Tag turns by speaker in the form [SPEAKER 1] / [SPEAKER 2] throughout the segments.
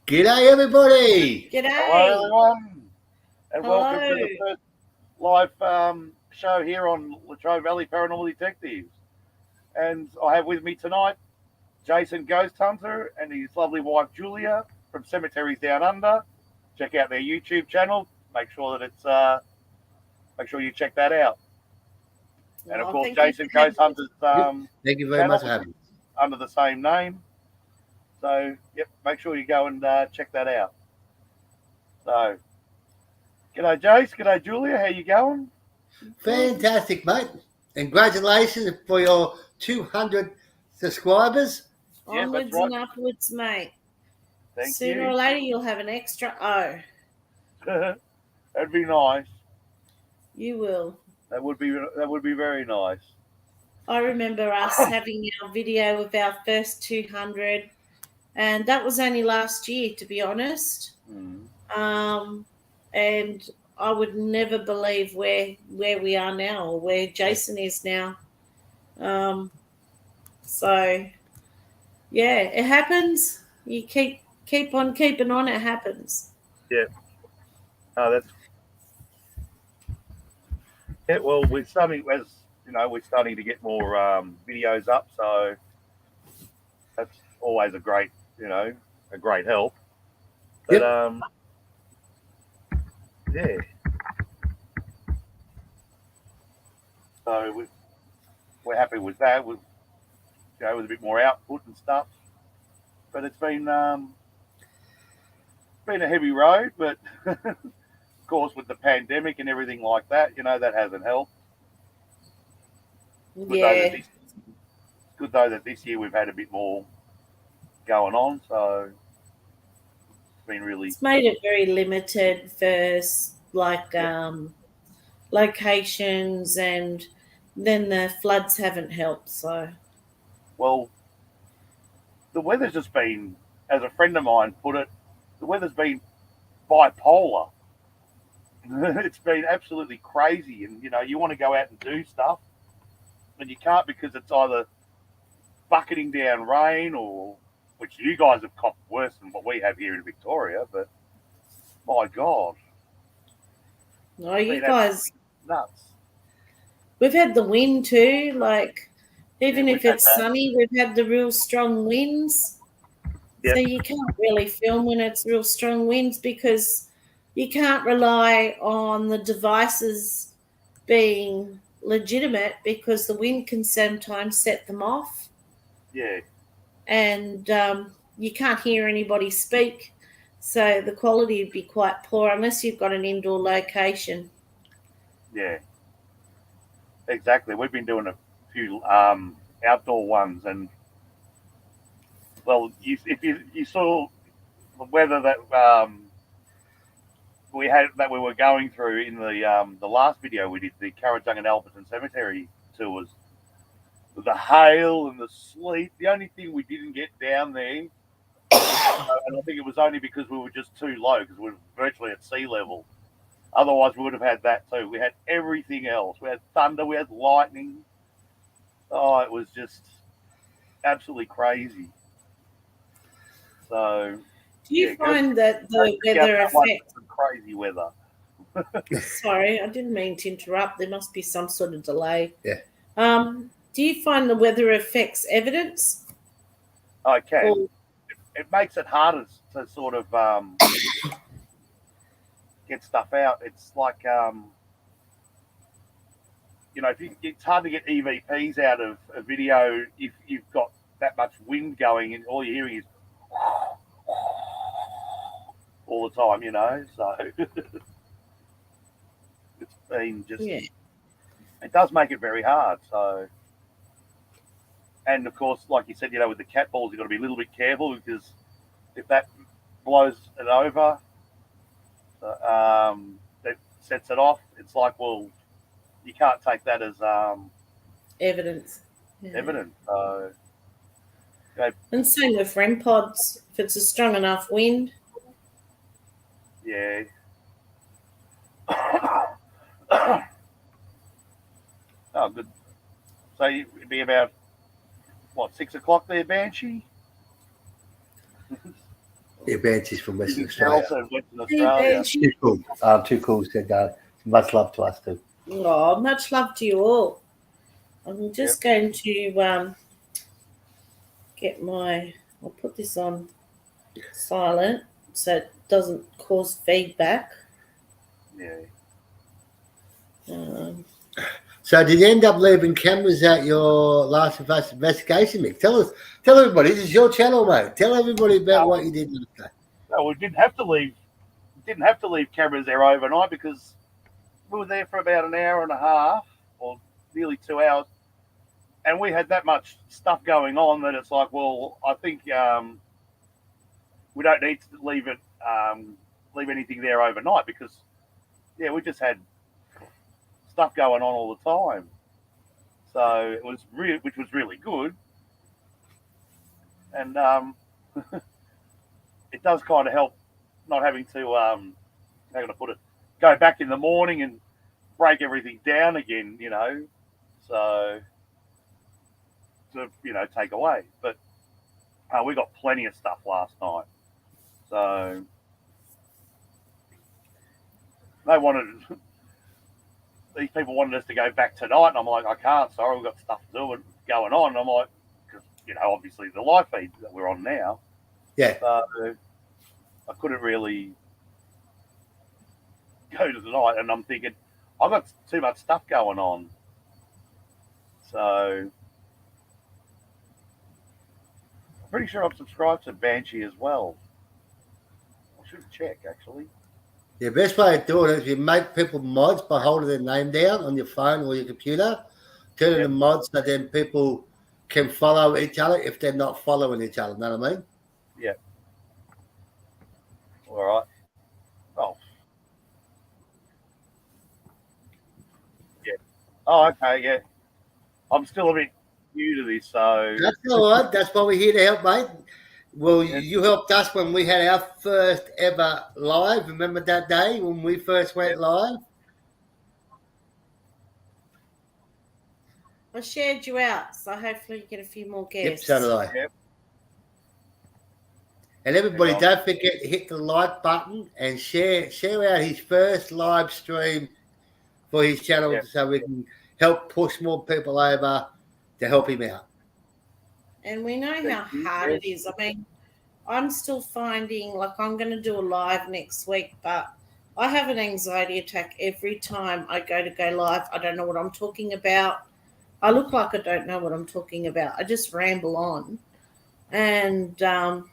[SPEAKER 1] G'day, everybody.
[SPEAKER 2] Hello,
[SPEAKER 3] G'day.
[SPEAKER 2] everyone, and welcome to the
[SPEAKER 3] Hello.
[SPEAKER 2] first live show here on Latrobe Valley Paranormal Detectives. And I have with me tonight Jason Ghost Hunter and his lovely wife Julia from Cemeteries Down Under. Check out their YouTube channel. Make sure you check that out. And of
[SPEAKER 3] Oh,
[SPEAKER 2] course,
[SPEAKER 3] thank you
[SPEAKER 2] Jason
[SPEAKER 3] for having
[SPEAKER 2] Ghost Hunter's
[SPEAKER 1] Yep. Thank you very much
[SPEAKER 2] channel
[SPEAKER 1] for having me.
[SPEAKER 2] under the same name. So, yep, make sure you go and check that out. So, g'day, Jace. G'day, Julia. How you going?
[SPEAKER 1] Fantastic, mate. Congratulations for your 200 subscribers.
[SPEAKER 2] Yeah, that's
[SPEAKER 3] Onwards
[SPEAKER 2] right.
[SPEAKER 3] and upwards, mate.
[SPEAKER 2] Thank
[SPEAKER 3] Sooner
[SPEAKER 2] you.
[SPEAKER 3] or later, you'll have an extra O.
[SPEAKER 2] That'd be nice.
[SPEAKER 3] You will.
[SPEAKER 2] That would be very nice.
[SPEAKER 3] I remember us having our video of our first 200, and that was only last year, to be honest. And I would never believe where we are now or where Jason is now. So yeah, it happens. You keep on keeping on. It happens.
[SPEAKER 2] Yeah. Oh, that's it. Well, we're starting to get more videos up, so that's always a great help. But
[SPEAKER 1] Yep.
[SPEAKER 2] yeah. So we're happy with that. With with a bit more output and stuff. But it's been a heavy road, but of course with the pandemic and everything like that, that hasn't helped.
[SPEAKER 3] Yeah.
[SPEAKER 2] Good though that this year we've had a bit more going on, so it's been really
[SPEAKER 3] It's made it very limited for locations, and then the floods haven't helped. So
[SPEAKER 2] well. The weather's just been, as a friend of mine put it, the weather's been bipolar. It's been absolutely crazy, and you want to go out and do stuff, and you can't because it's either bucketing down rain or which you guys have copped worse than what we have here in Victoria. But my God,
[SPEAKER 3] no,
[SPEAKER 2] it's
[SPEAKER 3] you
[SPEAKER 2] been
[SPEAKER 3] guys,
[SPEAKER 2] nuts.
[SPEAKER 3] we've had the wind too. Like even
[SPEAKER 2] Yeah,
[SPEAKER 3] if it's sunny, we've had the real strong winds.
[SPEAKER 2] Yep.
[SPEAKER 3] So you can't really film when it's real strong winds because you can't rely on the devices being legitimate because the wind can sometimes set them off.
[SPEAKER 2] Yeah.
[SPEAKER 3] And you can't hear anybody speak. So the quality would be quite poor unless you've got an indoor location.
[SPEAKER 2] Yeah. Exactly. We've been doing a few outdoor ones, and well, if you saw the weather that we were going through in the last video we did, the Currajong and Alberton Cemetery tours, the hail and the sleet. The only thing we didn't get down there, and I think it was only because we were just too low because we were virtually at sea level. Otherwise, we would have had that too. We had everything else. We had thunder. We had lightning. Oh, it was just absolutely crazy. So,
[SPEAKER 3] do you find that the weather affects
[SPEAKER 2] crazy weather?
[SPEAKER 3] Sorry, I didn't mean to interrupt. There must be some sort of delay.
[SPEAKER 1] Yeah.
[SPEAKER 3] Do you find the weather affects evidence?
[SPEAKER 2] Okay. It makes it harder to sort of get stuff out. It's like it's hard to get EVPs out of a video if you've got that much wind going and all you're hearing is all the time. So it's been just.
[SPEAKER 3] Yeah.
[SPEAKER 2] It does make it very hard. So, and of course, like you said, with the cat balls, you've got to be a little bit careful because if that blows it over, that sets it off. It's like, well, you can't take that as
[SPEAKER 3] Evidence. Yeah.
[SPEAKER 2] evidence.
[SPEAKER 3] And same with REM pods. If it's a strong enough wind.
[SPEAKER 2] Yeah. Oh, good. So it'd be about 6 o'clock there, Banshee?
[SPEAKER 1] Yeah, Banshees from Western
[SPEAKER 2] They're
[SPEAKER 1] Australia.
[SPEAKER 2] also in Western
[SPEAKER 3] Hey,
[SPEAKER 2] Australia.
[SPEAKER 3] Benji.
[SPEAKER 1] Too cool. Too cool. Said much love to us too.
[SPEAKER 3] Oh, much love to you all. I'm just going to get my. I'll put this on silent so it doesn't cause feedback.
[SPEAKER 2] Yeah.
[SPEAKER 3] Um,
[SPEAKER 1] So did you end up leaving cameras at your last investigation, Mick? Tell everybody. This is your channel, mate. Tell everybody about what you did last day.
[SPEAKER 2] No, we didn't have to leave. Didn't have to leave cameras there overnight because we were there for about an hour and a half, or nearly 2 hours, and we had that much stuff going on that it's like, well, I think we don't need to leave anything there overnight because, yeah, we just had stuff going on all the time. So it was which was really good, and it does kind of help not having to how can I put it, go back in the morning and break everything down again, so to take away. But we got plenty of stuff last night, so these people wanted us to go back tonight, and I'm like, I can't. Sorry, we've got stuff to do and going on. And I'm like, because obviously the live feed that we're on now,
[SPEAKER 1] Yeah.
[SPEAKER 2] so I couldn't really go to the night, and I'm thinking I've got too much stuff going on. So I'm pretty sure I'm subscribed to Banshee as well. I should check actually.
[SPEAKER 1] The best way of doing it is you make people mods by holding their name down on your phone or your computer, turning them mods so then people can follow each other if they're not following each other. Know what I mean?
[SPEAKER 2] Yeah. All right. Oh. Yeah. Oh, okay. Yeah. I'm still a bit new to this, so
[SPEAKER 1] That's all right. That's why we're here to help, mate. Well, you helped us when we had our first ever live. Remember that day when we first went live?
[SPEAKER 3] I shared you out, so hopefully you get a few more
[SPEAKER 1] Yep,
[SPEAKER 3] guests.
[SPEAKER 1] so did I.
[SPEAKER 2] Yep.
[SPEAKER 1] And everybody, don't forget to hit the like button and share out his first live stream for his channel so we can help push more people over to help him out.
[SPEAKER 3] And we know how hard it is. I mean, I'm still finding, like, I'm going to do a live next week, but I have an anxiety attack every time I go live. I don't know what I'm talking about. I look like I don't know what I'm talking about. I just ramble on. And, so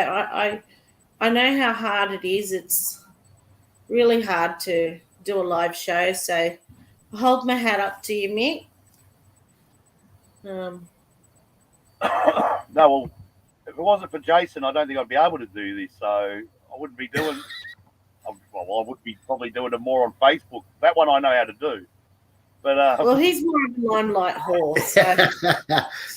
[SPEAKER 3] I know how hard it is. It's really hard to do a live show. So I hold my hat up to you, Mick.
[SPEAKER 2] No, well, if it wasn't for Jason, I don't think I'd be able to do this. So I wouldn't be doing. Well, I would be probably doing it more on Facebook. That one I know how to do. But
[SPEAKER 3] well, he's more of a limelight horse. So.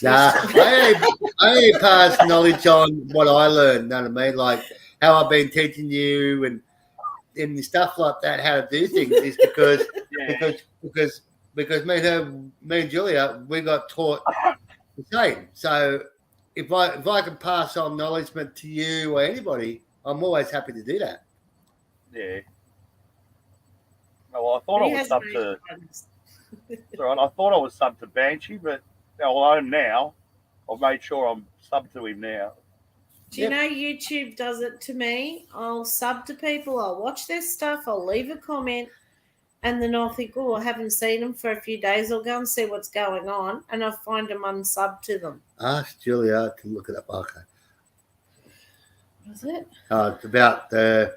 [SPEAKER 1] I only pass knowledge on what I learned. Know what I mean? Like how I've been teaching you and stuff like that, how to do things is because me and Julia, we got taught the same. So if I can pass on knowledge to you or anybody, I'm always happy to do that.
[SPEAKER 2] Yeah. Well, I thought I was sub to. It's all right. I thought I was sub to Banshee, but I am now. I've made sure I'm sub to him now.
[SPEAKER 3] Do you know YouTube does it to me? I'll sub to people, I'll watch their stuff, I'll leave a comment, and then I'll think, I haven't seen them for a few days. I'll go and see what's going on, and I'll find them unsub to them.
[SPEAKER 1] Ask Julia to look it up. Okay.
[SPEAKER 3] Was it?
[SPEAKER 1] It's about the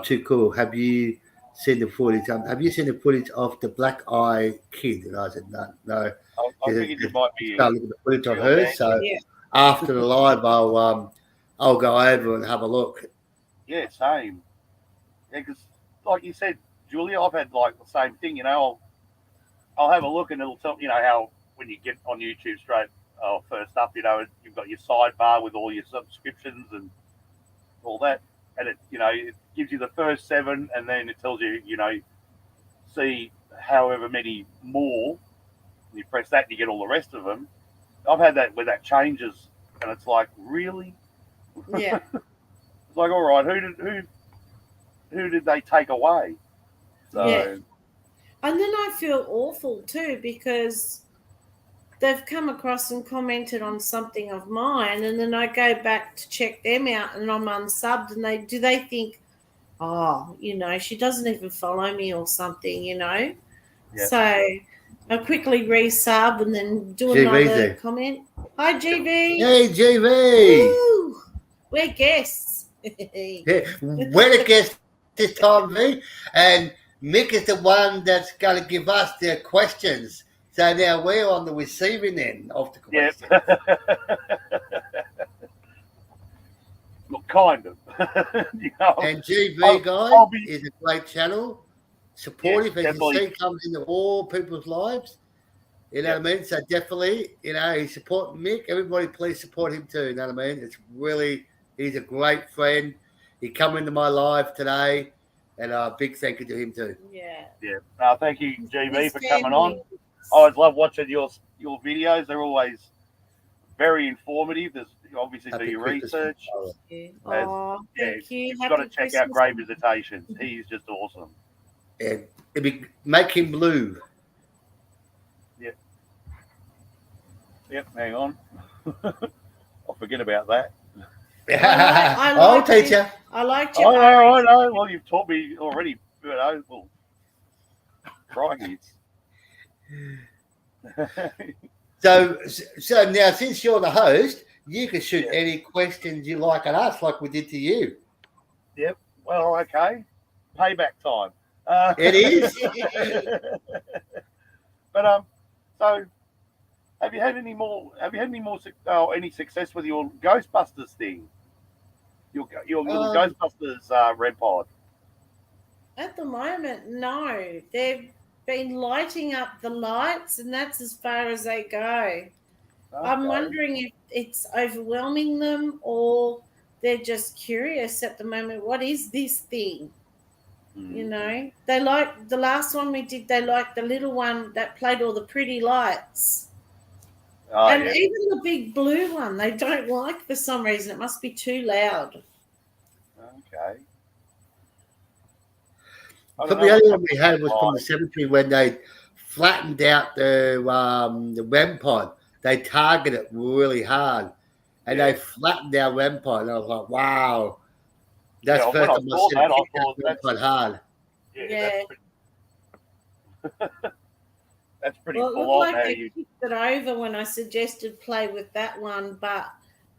[SPEAKER 1] Too Cool. Have you seen the footage? Have you seen the footage of the black eye kid? And I said, no.
[SPEAKER 2] I figured you might be.
[SPEAKER 1] Start looking at the footage of her. So after the live, I'll go over and have a look.
[SPEAKER 2] Yeah, same. Yeah, because like you said, Julia, I've had like the same thing. I'll have a look and it'll tell how when you get on YouTube straight first up, you've got your sidebar with all your subscriptions and all that, and it gives you the first 7, and then it tells you see however many more. And you press that and you get all the rest of them. I've had that where that changes, and it's like, really?
[SPEAKER 3] Yeah.
[SPEAKER 2] It's like, all right, who did they take away? So
[SPEAKER 3] Yeah. And then I feel awful too because they've come across and commented on something of mine, and then I go back to check them out, and I'm unsubbed, and they think, oh, she doesn't even follow me or something,
[SPEAKER 2] Yeah.
[SPEAKER 3] So I quickly resub and then do
[SPEAKER 1] GV's
[SPEAKER 3] another
[SPEAKER 1] there.
[SPEAKER 3] comment. Hi, GV.
[SPEAKER 1] Hey, GV.
[SPEAKER 3] Woo! We're guests.
[SPEAKER 1] Yeah, we're the guest this time, V. And Mick is the one that's going to give us the questions. So now we're on the receiving end of the
[SPEAKER 2] Yep.
[SPEAKER 1] questions.
[SPEAKER 2] Look, kind of.
[SPEAKER 1] And GV,
[SPEAKER 2] I'll
[SPEAKER 1] guys,
[SPEAKER 2] be-
[SPEAKER 1] is a great channel. Supportive,
[SPEAKER 2] Yeah,
[SPEAKER 1] as you see, comes into all people's lives. You know what I mean? So definitely, he's supporting Mick. Everybody, please support him too. You know what I mean? It's really, he's a great friend. He come into my life today, and a big thank you to him too.
[SPEAKER 3] Yeah.
[SPEAKER 2] Thank you, GV,
[SPEAKER 3] His
[SPEAKER 2] for coming
[SPEAKER 3] family.
[SPEAKER 2] on. I always love watching your videos. They're always very informative. There's obviously do
[SPEAKER 1] Happy
[SPEAKER 2] your
[SPEAKER 1] Christmas,
[SPEAKER 2] research.
[SPEAKER 3] Yeah.
[SPEAKER 2] As-
[SPEAKER 3] Oh,
[SPEAKER 2] Yeah,
[SPEAKER 3] thank you.
[SPEAKER 2] you've
[SPEAKER 3] Happy
[SPEAKER 2] got to check out
[SPEAKER 3] Christmas.
[SPEAKER 2] Grey Visitations. He's just awesome.
[SPEAKER 1] And make him blue.
[SPEAKER 2] Yep, hang on. I'll forget about that.
[SPEAKER 3] I
[SPEAKER 1] I'll
[SPEAKER 3] like
[SPEAKER 1] teach
[SPEAKER 3] you.
[SPEAKER 1] you.
[SPEAKER 3] I liked
[SPEAKER 2] I
[SPEAKER 3] your
[SPEAKER 2] know, I know. Well, you've taught me already. Well, crikey.
[SPEAKER 1] So now, since you're the host, you can shoot any questions you like at us, like we did to you.
[SPEAKER 2] Well, okay. Payback time.
[SPEAKER 1] It is.
[SPEAKER 2] But so have you had any more? Any success with your Ghostbusters thing? Your little Ghostbusters Red Pod.
[SPEAKER 3] At the moment, no. They've been lighting up the lights, and that's as far as they go. I'm
[SPEAKER 2] Okay.
[SPEAKER 3] wondering if it's overwhelming them or they're just curious at the moment. What is this thing? They like the last one we did. They liked the little one that played all the pretty lights.
[SPEAKER 2] Oh,
[SPEAKER 3] And
[SPEAKER 2] yeah.
[SPEAKER 3] even the big blue one, they don't like for some reason. It must be too loud.
[SPEAKER 2] Okay.
[SPEAKER 1] But the only one we had was from the cemetery when they flattened out the REM pod. They targeted it really hard, and they flattened our REM pod. And I was like, wow, that's
[SPEAKER 2] Yeah,
[SPEAKER 1] the first
[SPEAKER 2] when I
[SPEAKER 1] time
[SPEAKER 2] saw
[SPEAKER 1] I've
[SPEAKER 2] that, I
[SPEAKER 1] seen
[SPEAKER 2] thought
[SPEAKER 1] REM pod hard.
[SPEAKER 3] Yeah.
[SPEAKER 2] That's pretty
[SPEAKER 3] Well, it
[SPEAKER 2] full
[SPEAKER 3] looked
[SPEAKER 2] on.
[SPEAKER 3] like they kicked it over when I suggested play with that one, but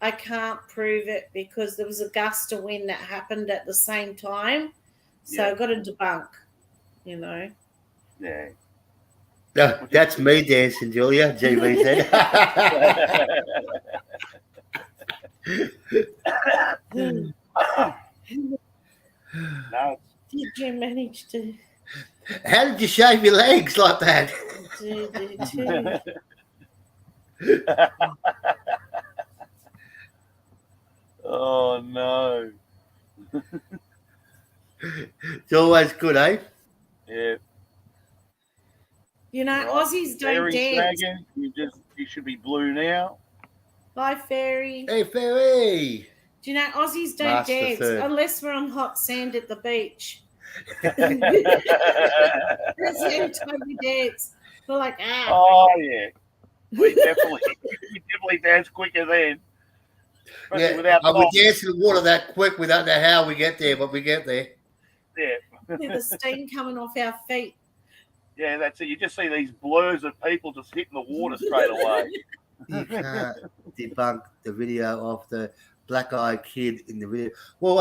[SPEAKER 3] I can't prove it because there was a gust of wind that happened at the same time. So I've got to debunk,
[SPEAKER 2] Yeah.
[SPEAKER 1] No, that's me dancing, Julia. GV said.
[SPEAKER 2] No,
[SPEAKER 3] Did you manage to
[SPEAKER 1] How did you shave your legs like that?
[SPEAKER 3] do?
[SPEAKER 2] Oh no.
[SPEAKER 1] It's always good, eh?
[SPEAKER 2] Yeah.
[SPEAKER 3] Aussies don't
[SPEAKER 2] Fairy
[SPEAKER 3] dance.
[SPEAKER 2] Dragon, you should be blue now.
[SPEAKER 3] Hi, Fairy.
[SPEAKER 1] Hey, Fairy.
[SPEAKER 3] Do you know Aussies don't
[SPEAKER 1] Master
[SPEAKER 3] dance
[SPEAKER 1] third.
[SPEAKER 3] unless we're on hot sand at the beach? That's the only time we dance. We're like,
[SPEAKER 2] Oh yeah. We definitely dance quicker then. Especially
[SPEAKER 1] Yeah,
[SPEAKER 2] without
[SPEAKER 1] we
[SPEAKER 2] socks.
[SPEAKER 1] dance in the water that quick. We don't know how we get there, but we get there.
[SPEAKER 2] Yeah.
[SPEAKER 3] with the steam coming off our feet.
[SPEAKER 2] Yeah, that's it. You just see these blurs of people just hitting the water straight away.
[SPEAKER 1] You can't debunk the video of the black-eyed kid in the video. Well,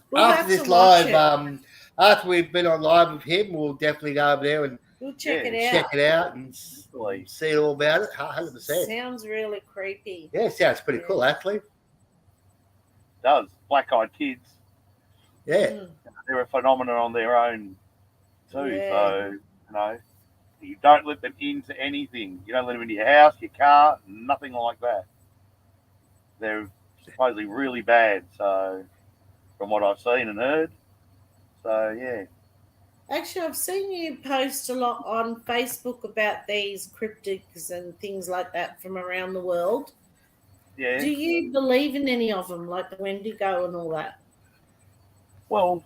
[SPEAKER 3] We'll
[SPEAKER 1] after
[SPEAKER 3] have
[SPEAKER 1] this
[SPEAKER 3] to watch
[SPEAKER 1] live, after we've been on live with him, we'll definitely go over there and
[SPEAKER 3] We'll check
[SPEAKER 2] Yeah,
[SPEAKER 3] it
[SPEAKER 1] check
[SPEAKER 3] out.
[SPEAKER 1] it out and
[SPEAKER 2] Please.
[SPEAKER 1] see all about it. 100%.
[SPEAKER 3] Sounds really creepy.
[SPEAKER 1] Yeah, sounds pretty cool, actually.
[SPEAKER 2] Does. Black-eyed kids.
[SPEAKER 1] Yeah.
[SPEAKER 3] Mm.
[SPEAKER 2] They're a phenomenon on their own too.
[SPEAKER 3] Yeah.
[SPEAKER 2] So, you don't let them into anything. You don't let them into your house, your car, nothing like that. They're supposedly really bad. So, from what I've seen and heard. So, yeah.
[SPEAKER 3] Actually, I've seen you post a lot on Facebook about these cryptids and things like that from around the world.
[SPEAKER 2] Yeah.
[SPEAKER 3] Do you believe in any of them, like the Wendigo and all that?
[SPEAKER 2] Well,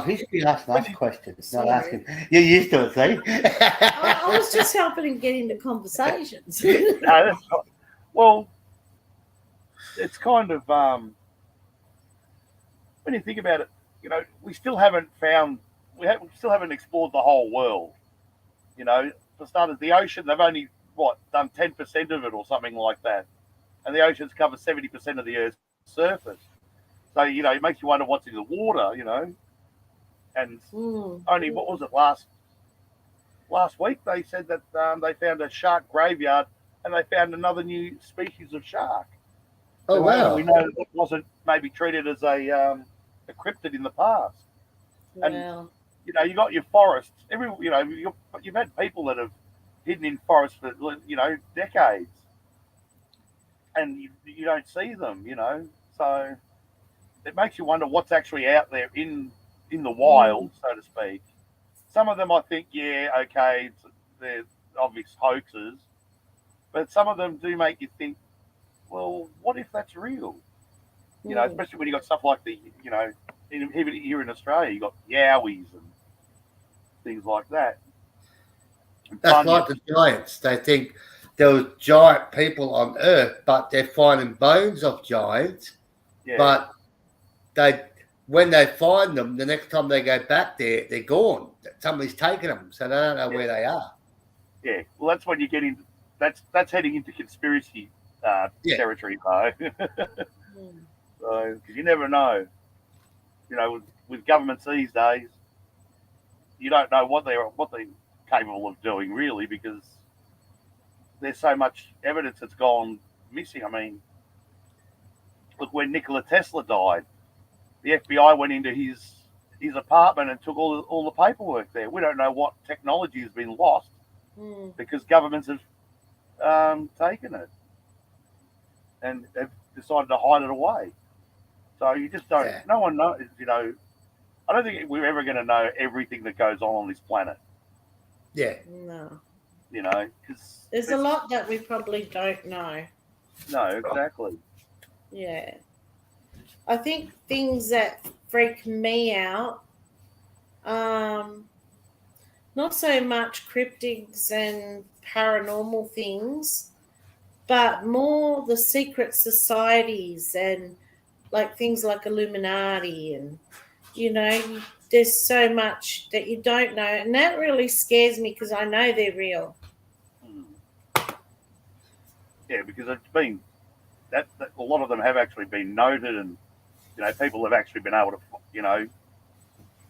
[SPEAKER 1] He should be asking us questions, not
[SPEAKER 3] Sorry.
[SPEAKER 1] asking. You're used to it, see?
[SPEAKER 3] I was just helping him get into conversations.
[SPEAKER 2] no, that's not, well, it's kind of when you think about it, we still haven't explored the whole world. For starters, the ocean, they've only done 10% of it or something like that, and the oceans cover 70% of the Earth's surface. So it makes you wonder what's in the water. And only what was it last week they said that they found a shark graveyard and they found another new species of shark.
[SPEAKER 1] Oh, wow.
[SPEAKER 2] We know that it wasn't maybe treated as a cryptid in the past. And
[SPEAKER 3] Well,
[SPEAKER 2] you got your forests. You've had people that have hidden in forests for decades, and you don't see them. So it makes you wonder what's actually out there in the wild, so to speak. Some of them, I think, okay, they're obvious hoaxes, but some of them do make you think, well, what if that's real? Especially when you got stuff like even here in Australia, you got yowies and things like that.
[SPEAKER 1] That's like the giants. They think there were giant people on Earth, but they're finding bones of giants.
[SPEAKER 2] Yeah.
[SPEAKER 1] But when they find them, the next time they go back there, they're gone. Somebody's taken them, so they don't know where they are.
[SPEAKER 2] Yeah, well, that's when you get into that's heading into conspiracy territory, though. So, because you never know, with governments these days, you don't know what they're capable of doing, really, because there's so much evidence that's gone missing. I mean, look, when Nikola Tesla died, the FBI went into his apartment and took all the paperwork there. We don't know what technology has been lost because governments have taken it and have decided to hide it away. So you just don't. Yeah. No one knows. I don't think we're ever going to know everything that goes on this planet.
[SPEAKER 1] Yeah.
[SPEAKER 3] No.
[SPEAKER 2] Because
[SPEAKER 3] there's a lot that we probably don't know.
[SPEAKER 2] No, exactly.
[SPEAKER 3] Yeah. I think things that freak me out, not so much cryptids and paranormal things, but more the secret societies and like things like Illuminati and, there's so much that you don't know. And that really scares me because I know they're real.
[SPEAKER 2] Yeah, because it's been, that a lot of them have actually been noted and, people have actually been able to,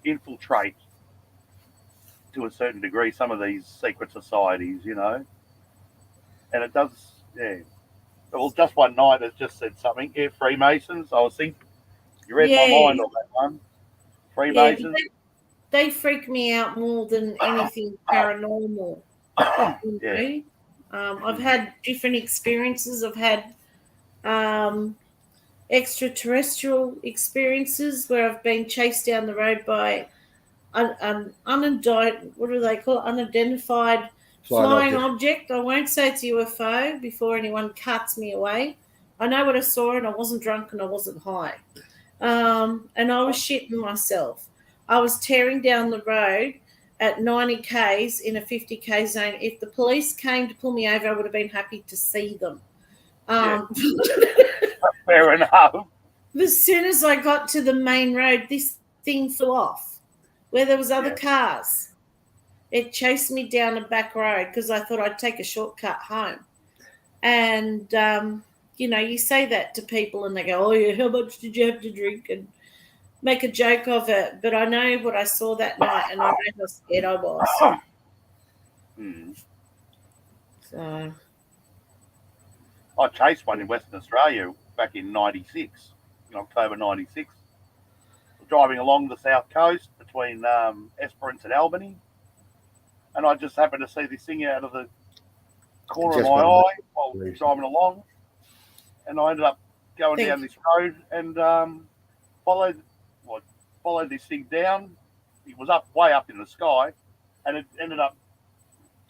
[SPEAKER 2] infiltrate to a certain degree some of these secret societies, and it does, yeah. Well, just one night it just said something. Yeah, Freemasons. I was thinking, you read my mind on that one. Freemasons.
[SPEAKER 3] Yeah, they freak me out more than anything paranormal.
[SPEAKER 2] Yeah.
[SPEAKER 3] I've had different experiences. I've had extraterrestrial experiences where I've been chased down the road by an unidentified flying object. I won't say it's UFO before anyone cuts me away. I know what I saw and I wasn't drunk and I wasn't high. And I was shitting myself. I was tearing down the road at 90 Ks in a 50 K zone. If the police came to pull me over, I would have been happy to see them.
[SPEAKER 2] Fair enough.
[SPEAKER 3] As soon as I got to the main road, this thing flew off where there was other cars. It chased me down a back road because I thought I'd take a shortcut home. And, you say that to people and they go, oh, yeah, how much did you have to drink? And make a joke of it. But I know what I saw that night and I know how scared I was. So
[SPEAKER 2] I chased one in Western Australia back in 96, in October 96. Driving along the south coast between Esperance and Albany. And I just happened to see this thing out of the corner of my eye while driving along. And I ended up going down this road and followed this thing down. It was way up in the sky, and it ended up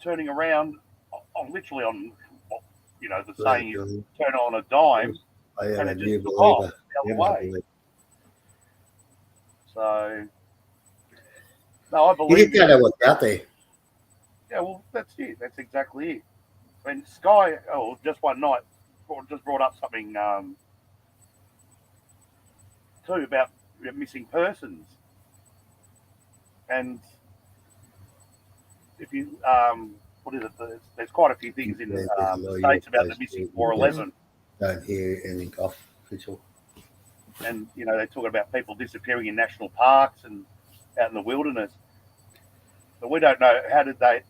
[SPEAKER 2] turning around literally on, the saying you turn on a dime, and it just took off the other way. So, no, I
[SPEAKER 1] You
[SPEAKER 2] believe
[SPEAKER 1] just don't know what's out there.
[SPEAKER 2] Yeah, well, that's it. That's exactly it. I mean, Sky, just one night, just brought up something too about missing persons. And if you, what is it? There's quite a few things in the States about the missing 411.
[SPEAKER 1] Don't hear anything off official.
[SPEAKER 2] And, they're talking about people disappearing in national parks and out in the wilderness. But we don't know, how did they,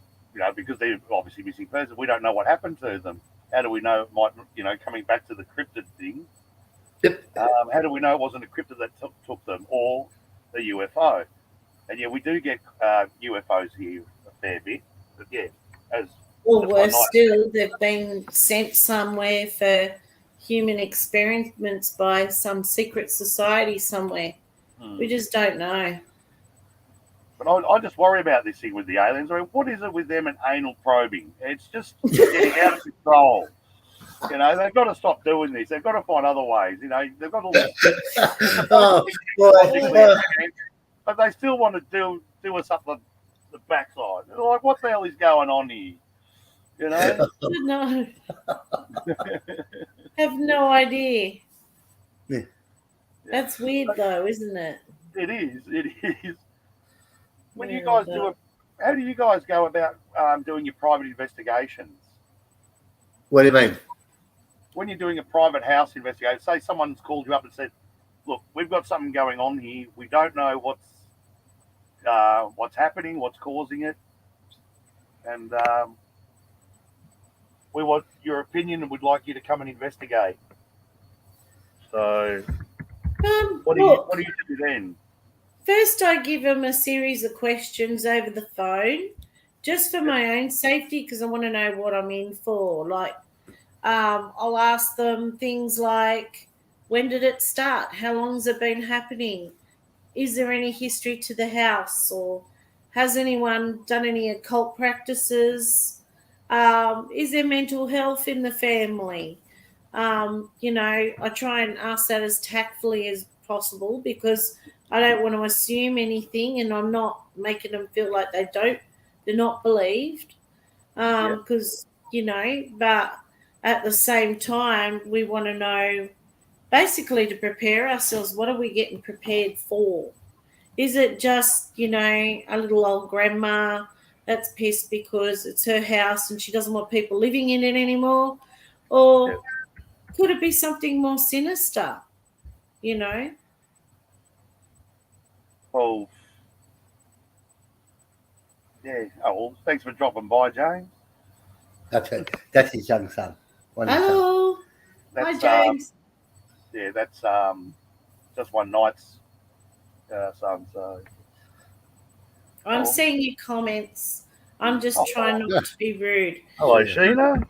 [SPEAKER 2] because they're obviously missing persons, we don't know what happened to them. How do we know it might, coming back to the cryptid thing,
[SPEAKER 1] Yep.
[SPEAKER 2] how do we know it wasn't a cryptid that took them or a UFO? And yeah, we do get UFOs here a fair bit. But yeah,
[SPEAKER 3] or worse still, they've been sent somewhere for human experiments by some secret society somewhere. We just don't know.
[SPEAKER 2] But I just worry about this thing with the aliens. I mean, what is it with them and anal probing? It's just getting out of control. They've got to stop doing this. They've got to find other ways. They've got to. But they still want to do us up the backside. They're like, what the hell is going on here?
[SPEAKER 3] No. Have no idea.
[SPEAKER 1] Yeah.
[SPEAKER 3] That's weird though, isn't it?
[SPEAKER 2] It is. When you guys how do you guys go about doing your private investigations?
[SPEAKER 1] What do you mean?
[SPEAKER 2] When you're doing a private house investigation, say someone's called you up and said, look, we've got something going on here. We don't know what's happening, what's causing it. And we want your opinion and would like you to come and investigate. So what do you do then?
[SPEAKER 3] First, I give them a series of questions over the phone, just for my own safety, because I want to know what I'm in for. Like, I'll ask them things like, when did it start? How long has it been happening? Is there any history to the house? Or has anyone done any occult practices? Is there mental health in the family? I try and ask that as tactfully as possible because I don't want to assume anything, and I'm not making them feel like they're not believed. Because, but at the same time, we want to know, basically to prepare ourselves, what are we getting prepared for? Is it just, a little old grandma that's pissed because it's her house and she doesn't want people living in it anymore? Or could it be something more sinister,
[SPEAKER 2] Well, yeah. Oh, well, thanks for dropping by, James.
[SPEAKER 1] That's his young son.
[SPEAKER 3] Hello. Hi, James.
[SPEAKER 2] That's just one night's son. So
[SPEAKER 3] I'm seeing your comments. I'm just trying not to be rude.
[SPEAKER 2] Hello, Sheena.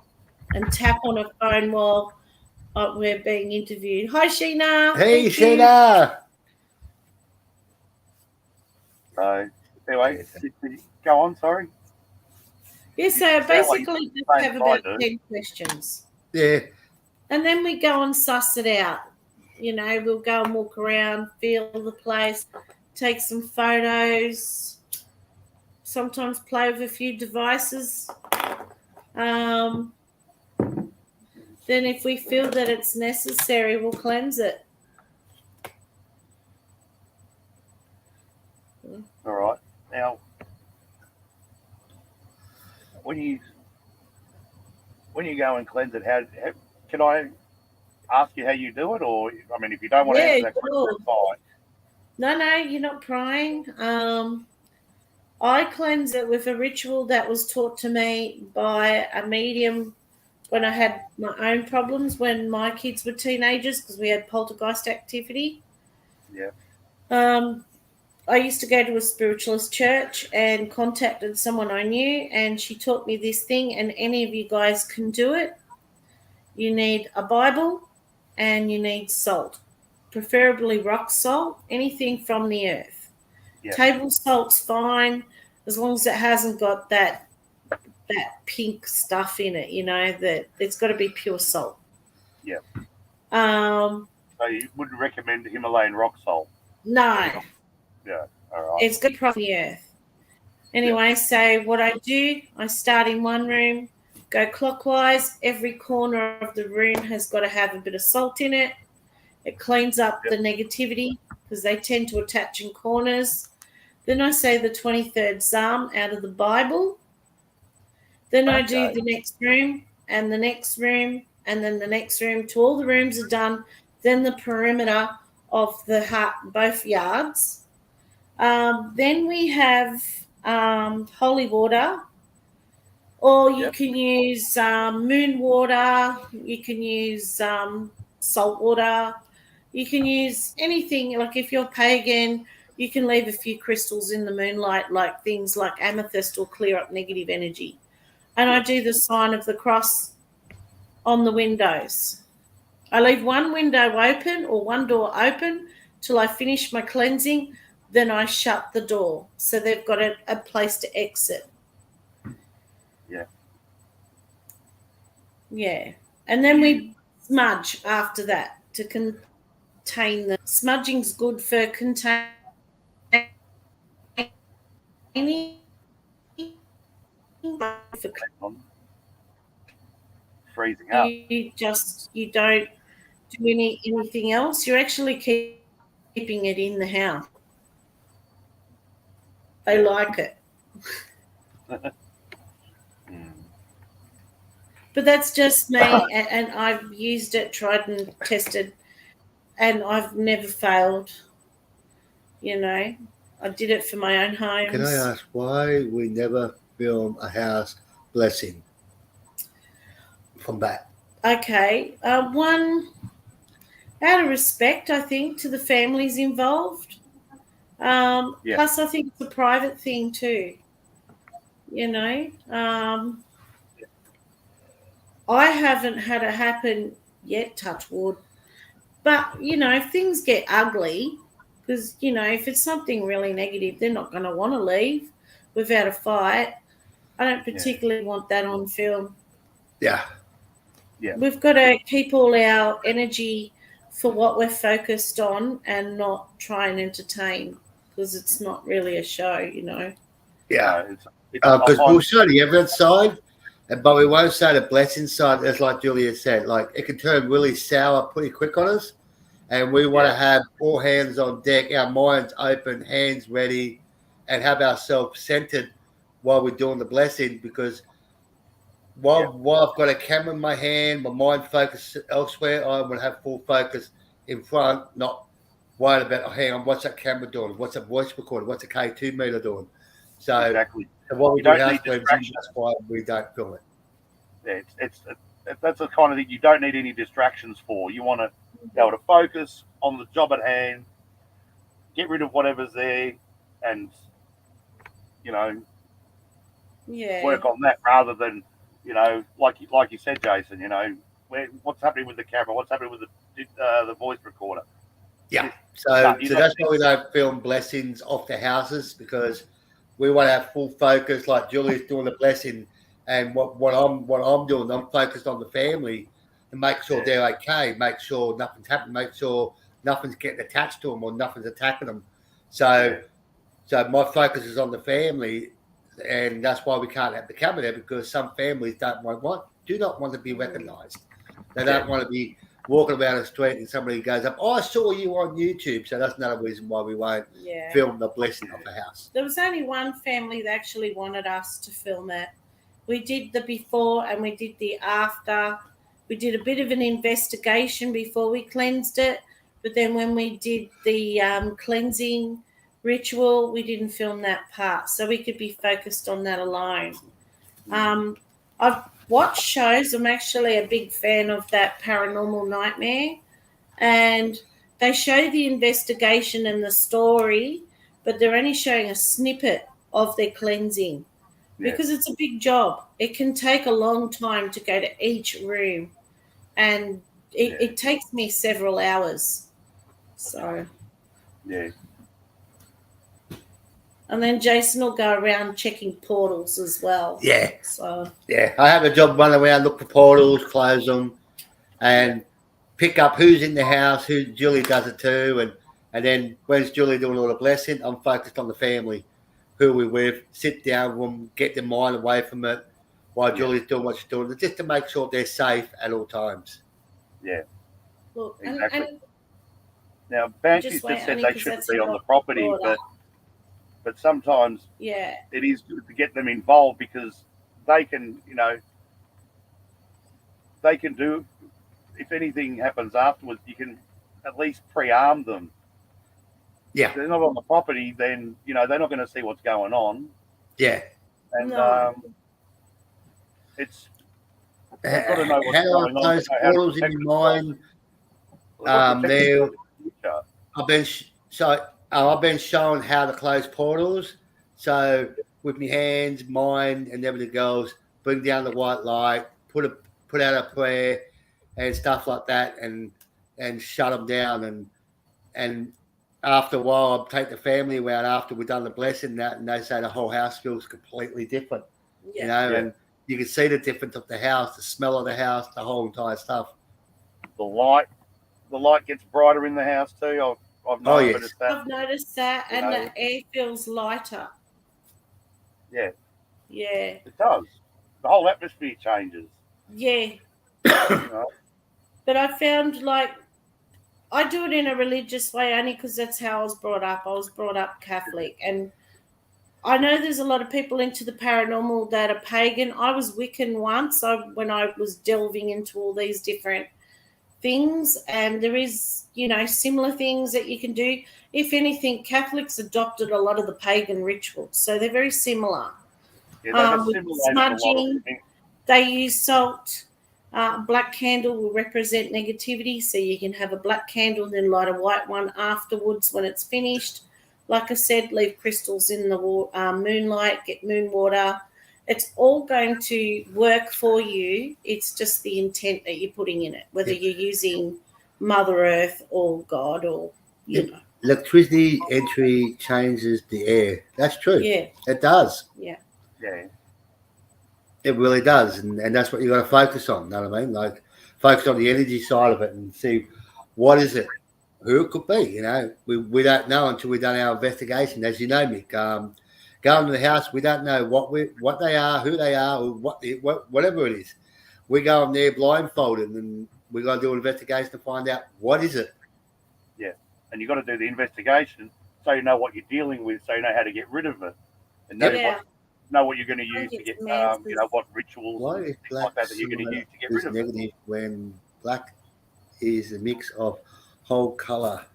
[SPEAKER 3] And tap on a phone while we're being interviewed. Hi, Sheena.
[SPEAKER 1] Hey, Sheena.
[SPEAKER 2] So anyway, go on. Sorry.
[SPEAKER 3] Yeah, so basically just have about 10 questions.
[SPEAKER 1] Yeah.
[SPEAKER 3] And then we go and suss it out. We'll go and walk around, feel the place, take some photos, sometimes play with a few devices. Then if we feel that it's necessary, we'll cleanse it.
[SPEAKER 2] All right. Now, when you go and cleanse it, how can I ask you how you do it? Or, I mean, if you don't want to answer that question, fine.
[SPEAKER 3] No, you're not prying. I cleanse it with a ritual that was taught to me by a medium when I had my own problems when my kids were teenagers because we had poltergeist activity.
[SPEAKER 2] Yeah.
[SPEAKER 3] I used to go to a spiritualist church and contacted someone I knew, and she taught me this thing, and any of you guys can do it. You need a Bible and you need salt, preferably rock salt, anything from the earth. Yeah. Table salt's fine as long as it hasn't got that pink stuff in it, that it's got to be pure salt.
[SPEAKER 2] Yeah. So you wouldn't recommend Himalayan rock salt?
[SPEAKER 3] No.
[SPEAKER 2] Yeah. All right.
[SPEAKER 3] It's good from the earth. Anyway, so what I do, I start in one room, go clockwise. Every corner of the room has got to have a bit of salt in it. It cleans up the negativity because they tend to attach in corners. Then I say the 23rd Psalm out of the Bible. Then I do the next room and the next room and then the next room till all the rooms are done. Then the perimeter of the both yards. Then we have holy water, or you can use moon water. You can use salt water. You can use anything. Like if you're pagan, you can leave a few crystals in the moonlight, like things like amethyst will clear up negative energy. And I do the sign of the cross on the windows. I leave one window open or one door open till I finish my cleansing. Then I shut the door. So they've got a place to exit.
[SPEAKER 2] Yeah.
[SPEAKER 3] Yeah. And then we smudge after that to contain the smudging's good for containing.
[SPEAKER 2] Freezing up.
[SPEAKER 3] You don't do anything else. You're actually keeping it in the house. They like it. But that's just me, and I've used it, tried and tested, and I've never failed. You know, I did it for my own homes.
[SPEAKER 1] Can I ask why we never film a house blessing from that?
[SPEAKER 3] Okay. One, out of respect, I think, to the families involved. Plus, I think it's a private thing too. You know, I haven't had it happen yet, touch wood. But, you know, if things get ugly, because, you know, if it's something really negative, they're not going to want to leave without a fight. I don't particularly want that on film.
[SPEAKER 1] Yeah.
[SPEAKER 2] Yeah.
[SPEAKER 3] We've got to keep all our energy for what we're focused on and not try and entertain, because it's not really a show, you know.
[SPEAKER 1] Yeah. Because we'll show the evidence side, but we won't say the blessing side, as like Julia said. Like, it can turn really sour pretty quick on us, and we want to have all hands on deck, our minds open, hands ready, and have ourselves centered while we're doing the blessing, because while I've got a camera in my hand, my mind focused elsewhere, I will have full focus in front, not worried about, oh, hang on, what's that camera doing? What's that voice recording? What's the K2 meter doing? So,
[SPEAKER 2] exactly.
[SPEAKER 1] So what we
[SPEAKER 2] don't
[SPEAKER 1] do
[SPEAKER 2] need distractions.
[SPEAKER 1] That's why we don't film it.
[SPEAKER 2] Yeah, that's the kind of thing you don't need any distractions for. You want to be able to focus on the job at hand, get rid of whatever's there, and, you know, work on that rather than, you know, like you said, Jason, you know, what's happening with the camera, what's happening with the voice recorder.
[SPEAKER 1] Yeah. So that's why we don't film blessings off the houses, because we want to have full focus, like Julie's doing the blessing, and what I'm doing, I'm focused on the family and make sure they're okay, make sure nothing's happening, make sure nothing's getting attached to them or nothing's attacking them. So my focus is on the family, and that's why we can't have the camera there, because some families do not want to be recognised. They don't want to be walking around the street and somebody goes up, oh, I saw you on YouTube. So that's another reason why we won't film the blessing of the house.
[SPEAKER 3] There was only one family that actually wanted us to film it. We did the before and we did the after. We did a bit of an investigation before we cleansed it. But then when we did the cleansing ritual, we didn't film that part. So we could be focused on that alone. I've watched shows. I'm actually a big fan of that Paranormal Nightmare. And they show the investigation and the story, but they're only showing a snippet of their cleansing because it's a big job. It can take a long time to go to each room, and it takes me several hours. So, and then Jason will go around checking portals as well.
[SPEAKER 1] Yeah.
[SPEAKER 3] So
[SPEAKER 1] I have a job running around, look for portals, close them, and pick up who's in the house. Julie does it too, and And then when's Julie doing all the blessing, I'm focused on the family, who we're with, sit down with them, get their mind away from it while Julie's doing what she's doing, just to make sure they're safe at all times.
[SPEAKER 2] Yeah,
[SPEAKER 3] Look,
[SPEAKER 2] exactly.
[SPEAKER 3] and
[SPEAKER 2] Now, Banshees
[SPEAKER 3] just
[SPEAKER 2] just
[SPEAKER 3] wait,
[SPEAKER 2] said
[SPEAKER 3] Annie,
[SPEAKER 2] they
[SPEAKER 3] 'cause
[SPEAKER 2] shouldn't
[SPEAKER 3] that's
[SPEAKER 2] be on the
[SPEAKER 3] not
[SPEAKER 2] property,
[SPEAKER 3] brought up.
[SPEAKER 2] but sometimes
[SPEAKER 3] yeah,
[SPEAKER 2] it is good to get them involved because they can, they can do, if anything happens afterwards, you can at least pre-arm them.
[SPEAKER 1] Yeah.
[SPEAKER 2] If they're not on the property, then, they're not going to see what's going on.
[SPEAKER 1] Yeah.
[SPEAKER 2] And
[SPEAKER 3] No.
[SPEAKER 2] it's, they've got to know what's
[SPEAKER 1] How do
[SPEAKER 2] going
[SPEAKER 1] I
[SPEAKER 2] on.
[SPEAKER 1] close
[SPEAKER 2] to know how to
[SPEAKER 1] portals in
[SPEAKER 2] protect
[SPEAKER 1] your mind?
[SPEAKER 2] themselves. They've got to protect
[SPEAKER 1] Now,
[SPEAKER 2] themselves in the future.
[SPEAKER 1] I've been shown how to close portals. So with my hands, mind, and everything goes, bring down the white light, put out a prayer, and stuff like that, and shut them down. And after a while, I'll take the family around after we've done the blessing, and they say the whole house feels completely different.
[SPEAKER 3] yeah.
[SPEAKER 1] And you can see the difference of the house, the smell of the house, the whole entire stuff.
[SPEAKER 2] The light gets brighter in the house too. I've noticed that.
[SPEAKER 3] I've noticed that, and the air feels lighter.
[SPEAKER 2] Yeah.
[SPEAKER 3] Yeah.
[SPEAKER 2] It does. The whole atmosphere changes.
[SPEAKER 3] Yeah.
[SPEAKER 2] But
[SPEAKER 3] I found I do it in a religious way only because that's how I was brought up. I was brought up Catholic, and I know there's a lot of people into the paranormal that are pagan. I was Wiccan once when I was delving into all these different things, and there is, similar things that you can do. If anything, Catholics adopted a lot of the pagan rituals, so they're very similar. With smudging, they use salt. Black candle will represent negativity, so you can have a black candle and then light a white one afterwards when it's finished. Like I said, leave crystals in the moonlight, get moon water. It's all going to work for you. It's just the intent that you're putting in it, whether you're using Mother Earth or God or,
[SPEAKER 1] Electricity entry changes the air. That's true.
[SPEAKER 3] Yeah.
[SPEAKER 1] It does.
[SPEAKER 3] Yeah.
[SPEAKER 2] Yeah.
[SPEAKER 1] It really does. And that's what you got to focus on. You know what I mean? Like, focus on the energy side of it and see what is it, who it could be. We don't know until we've done our investigation. As you know, Mick, going to the house, we don't know what they are, who they are, or whatever it is. We go in there blindfolded, and we got to do an investigation to find out what is it.
[SPEAKER 2] Yeah, and you got to do the investigation so you know what you're dealing with, so you know how to get rid of it, and know what you're going to use to get, what rituals and things like that you're going to use to get rid of
[SPEAKER 1] negative
[SPEAKER 2] it.
[SPEAKER 1] When black is a mix of whole color.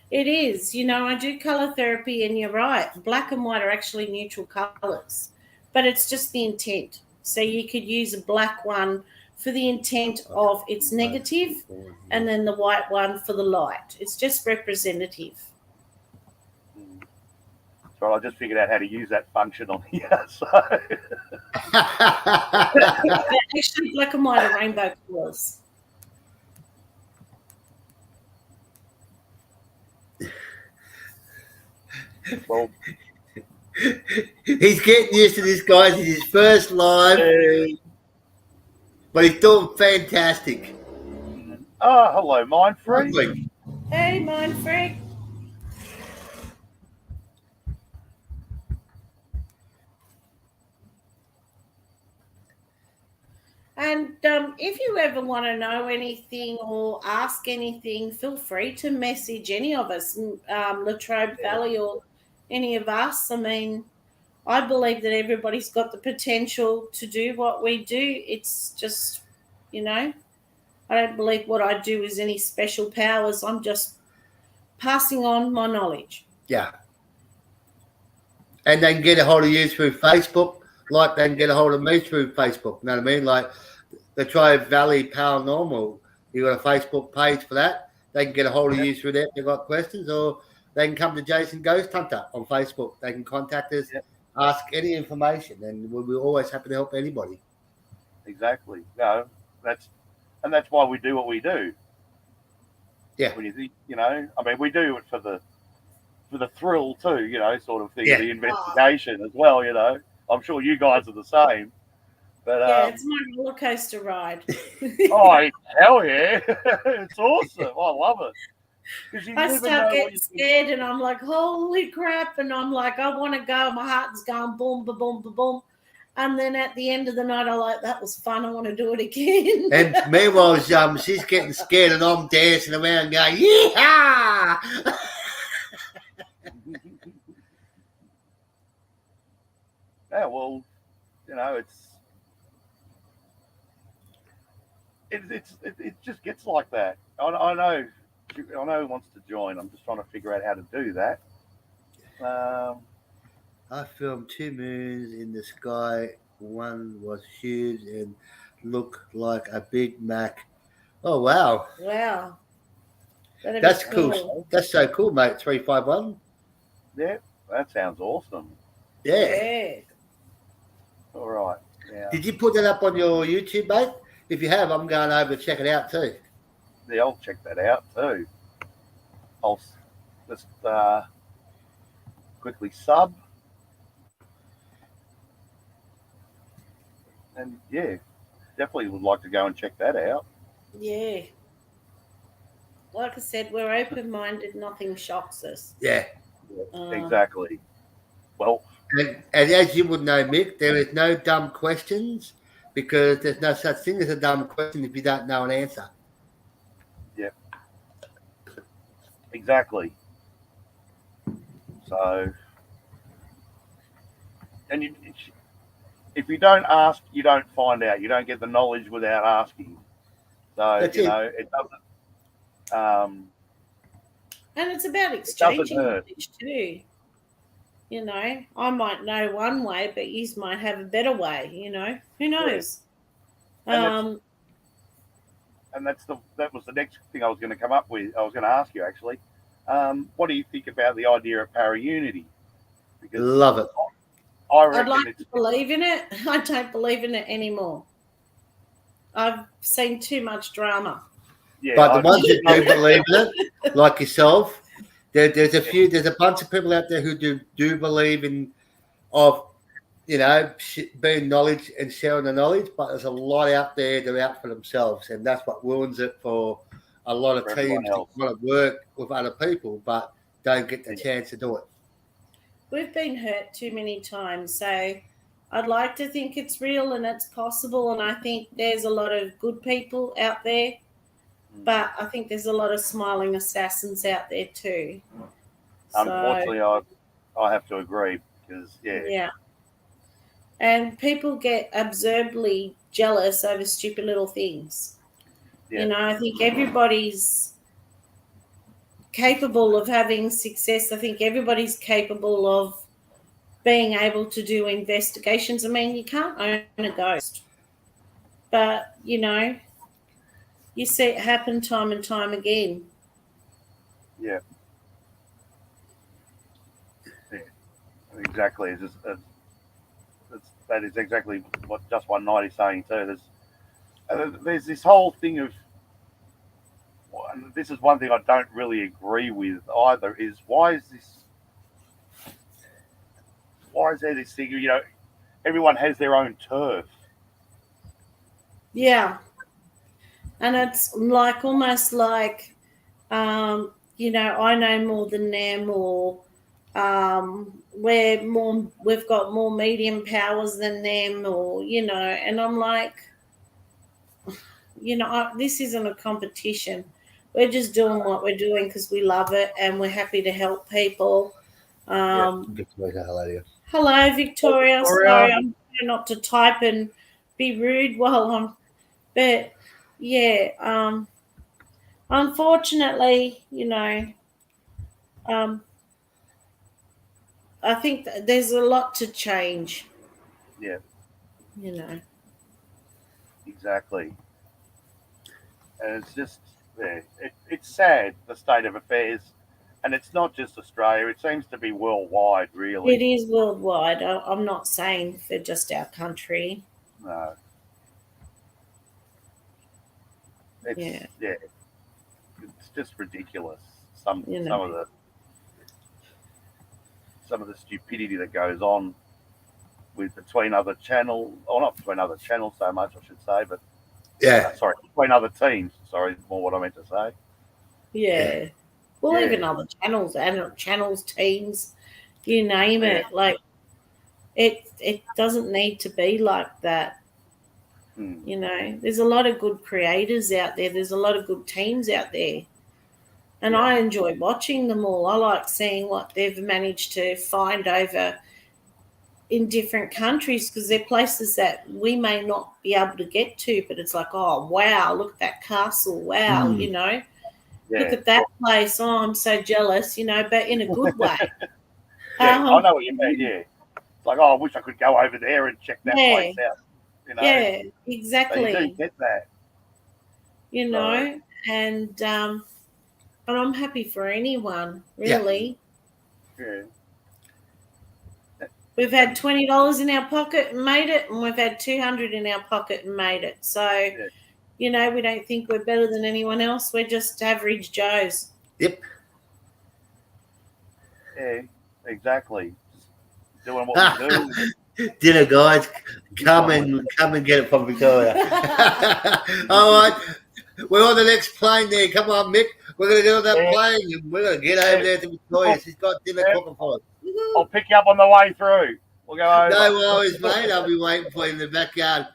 [SPEAKER 3] It is. I do color therapy, and you're right. Black and white are actually neutral colors, but it's just the intent. So you could use a black one for the intent of it's negative, and then the white one for the light. It's just representative.
[SPEAKER 2] So I just figured out how to use that function on here. So
[SPEAKER 3] Actually, black and white are rainbow colors.
[SPEAKER 2] Well,
[SPEAKER 1] he's getting used to this, guys. It's his first live, but he's doing fantastic.
[SPEAKER 2] Oh, hello, Mind Freak.
[SPEAKER 3] Hey, Mind Freak. And if you ever want to know anything or ask anything, feel free to message any of us, Latrobe Valley or any of us. I mean, I believe that everybody's got the potential to do what we do. It's just, I don't believe what I do is any special powers. I'm just passing on my knowledge.
[SPEAKER 1] Yeah. And they can get a hold of you through Facebook, like they can get a hold of me through Facebook. You know what I mean? Like the Latrobe Valley Paranormal, you got a Facebook page for that. They can get a hold of you through that if they've got questions, or they can come to Jason Ghost Hunter on Facebook. They can contact us, ask any information, and we're always happy to help anybody.
[SPEAKER 2] Exactly. No, that's why we do what we do.
[SPEAKER 1] Yeah.
[SPEAKER 2] When you think, we do it for the thrill too, sort of thing, the investigation as well, I'm sure you guys are the same. But
[SPEAKER 3] it's my roller coaster ride.
[SPEAKER 2] Oh, hell yeah. It's awesome. I love it. Because you
[SPEAKER 3] I
[SPEAKER 2] never
[SPEAKER 3] start
[SPEAKER 2] know what
[SPEAKER 3] getting
[SPEAKER 2] you can.
[SPEAKER 3] scared, and I'm like, holy crap! And I'm like, I want to go. My heart's going boom, ba boom, ba boom. And then at the end of the night, I'm like, that was fun. I want to do it again.
[SPEAKER 1] And meanwhile, she's getting scared and I'm dancing around going, yeah!
[SPEAKER 2] Yeah, well, you know, it just gets like that. I know who wants to join. I'm just trying to figure out how to do that.
[SPEAKER 1] I filmed 2 moons in the sky. One was huge and looked like a Big Mac. Oh, wow.
[SPEAKER 3] Wow. That'd be
[SPEAKER 1] That's cool. That's so cool, mate. 351.
[SPEAKER 2] Yeah, that sounds awesome.
[SPEAKER 1] Yeah.
[SPEAKER 3] Yeah.
[SPEAKER 2] All right. Yeah.
[SPEAKER 1] Did you put that up on your YouTube, mate? If you have, I'm going over to check it out too.
[SPEAKER 2] Yeah, I'll check that out too. I'll just quickly sub. And yeah, definitely would like to go and check that out.
[SPEAKER 3] Yeah. Like I said, we're open-minded. Nothing shocks us.
[SPEAKER 1] Yeah.
[SPEAKER 2] Exactly. Well,
[SPEAKER 1] And as you would know, Mick, there is no dumb questions because there's no such thing as a dumb question if you don't know an answer.
[SPEAKER 2] exactly. So, and if you don't ask, you don't find out. You don't get the knowledge without asking. So,
[SPEAKER 1] That's
[SPEAKER 2] you
[SPEAKER 1] it.
[SPEAKER 2] know, it doesn't.
[SPEAKER 3] And it's about
[SPEAKER 2] doesn't
[SPEAKER 3] exchanging
[SPEAKER 2] hurt.
[SPEAKER 3] knowledge too. You know, I might know one way, but you might have a better way. You know, who knows?
[SPEAKER 2] And that was the next thing I was going to come up with. I was going to ask you actually. What do you think about the idea of para-unity? Because
[SPEAKER 1] Love it.
[SPEAKER 2] I reckon
[SPEAKER 3] I'd like
[SPEAKER 2] it's
[SPEAKER 3] to believe in it. I don't believe in it anymore. I've seen too much drama.
[SPEAKER 2] yeah.
[SPEAKER 1] But the ones that do believe in it, like yourself, there's a bunch of people out there who do believe in being knowledge and sharing the knowledge, but there's a lot out there that are out for themselves, and that's what ruins it for a lot of
[SPEAKER 2] For everyone
[SPEAKER 1] teams that
[SPEAKER 2] else.
[SPEAKER 1] want to work with other people, but don't get the chance to do it.
[SPEAKER 3] We've been hurt too many times, so I'd like to think it's real and it's possible, and I think there's a lot of good people out there, but I think there's a lot of smiling assassins out there too.
[SPEAKER 2] Unfortunately, I have to agree because
[SPEAKER 3] Yeah. And people get absurdly jealous over stupid little things.
[SPEAKER 2] Yeah.
[SPEAKER 3] You know, I think everybody's capable of having success. I think everybody's capable of being able to do investigations. I mean, you can't own a ghost. But, you know, you see it happen time and time again.
[SPEAKER 2] Yeah. Exactly. That is exactly what Just 190 is saying too. There's this whole thing of, and this is one thing I don't really agree with either, is why is there this thing, you know, everyone has their own turf.
[SPEAKER 3] Yeah. And it's like almost like, you know, I know more than them, or we've got more medium powers than them, or, you know, and I'm like, you know, this isn't a competition. We're just doing what we're doing because we love it and we're happy to help people.
[SPEAKER 1] Hello.
[SPEAKER 3] Hello, Victoria.
[SPEAKER 2] Victoria.
[SPEAKER 3] Sorry, I'm trying not to type and be rude while I'm, but yeah, unfortunately, you know, I think there's a lot to change.
[SPEAKER 2] Yeah.
[SPEAKER 3] You know.
[SPEAKER 2] Exactly. And it's just, it's sad, the state of affairs. And it's not just Australia, it seems to be worldwide, really.
[SPEAKER 3] It is worldwide. I'm not saying for just our country.
[SPEAKER 2] No. It's, yeah. It's just ridiculous. Some of the stupidity that goes on between other channels, or not between other channels so much, I should say, but between other teams. Sorry, more what I meant to say.
[SPEAKER 3] Yeah. Well,
[SPEAKER 2] Yeah.
[SPEAKER 3] even other channels, and channels, teams, you name
[SPEAKER 2] Yeah.
[SPEAKER 3] it. Like it doesn't need to be like that.
[SPEAKER 2] Hmm.
[SPEAKER 3] You know, there's a lot of good creators out there. There's a lot of good teams out there. And
[SPEAKER 2] Yeah.
[SPEAKER 3] I enjoy watching them all. I like seeing what they've managed to find over in different countries, because they're places that we may not be able to get to, but it's like, oh, wow, look at that castle. Wow,
[SPEAKER 1] Mm.
[SPEAKER 3] you know,
[SPEAKER 2] Yeah.
[SPEAKER 3] look at that place. Oh, I'm so jealous, you know, but in a good way.
[SPEAKER 2] Yeah, I know what you mean. Yeah. It's like, oh, I wish I could go over there and check that
[SPEAKER 3] Yeah.
[SPEAKER 2] place out. You know?
[SPEAKER 3] Yeah,
[SPEAKER 2] So
[SPEAKER 3] exactly.
[SPEAKER 2] you do get that.
[SPEAKER 3] You know, and I'm happy for anyone,
[SPEAKER 1] Yeah.
[SPEAKER 3] really.
[SPEAKER 2] Yeah.
[SPEAKER 3] We've had $20 in our pocket and made it, and we've had $200 in our pocket and made it. So, you know, we don't think we're better than anyone else. We're just average Joes.
[SPEAKER 1] Yep.
[SPEAKER 2] Yeah, exactly. Just doing what we do.
[SPEAKER 1] Dinner, guys. Come and get it from Victoria. All right. We're on the next plane there. Come on, Mick. We're going to get on that plane and we're going to get over there to Victoria. She's got dinner cooking for us.
[SPEAKER 2] I'll pick you up on the way through. We'll go over.
[SPEAKER 1] No worries, mate. I'll be waiting for you in the backyard.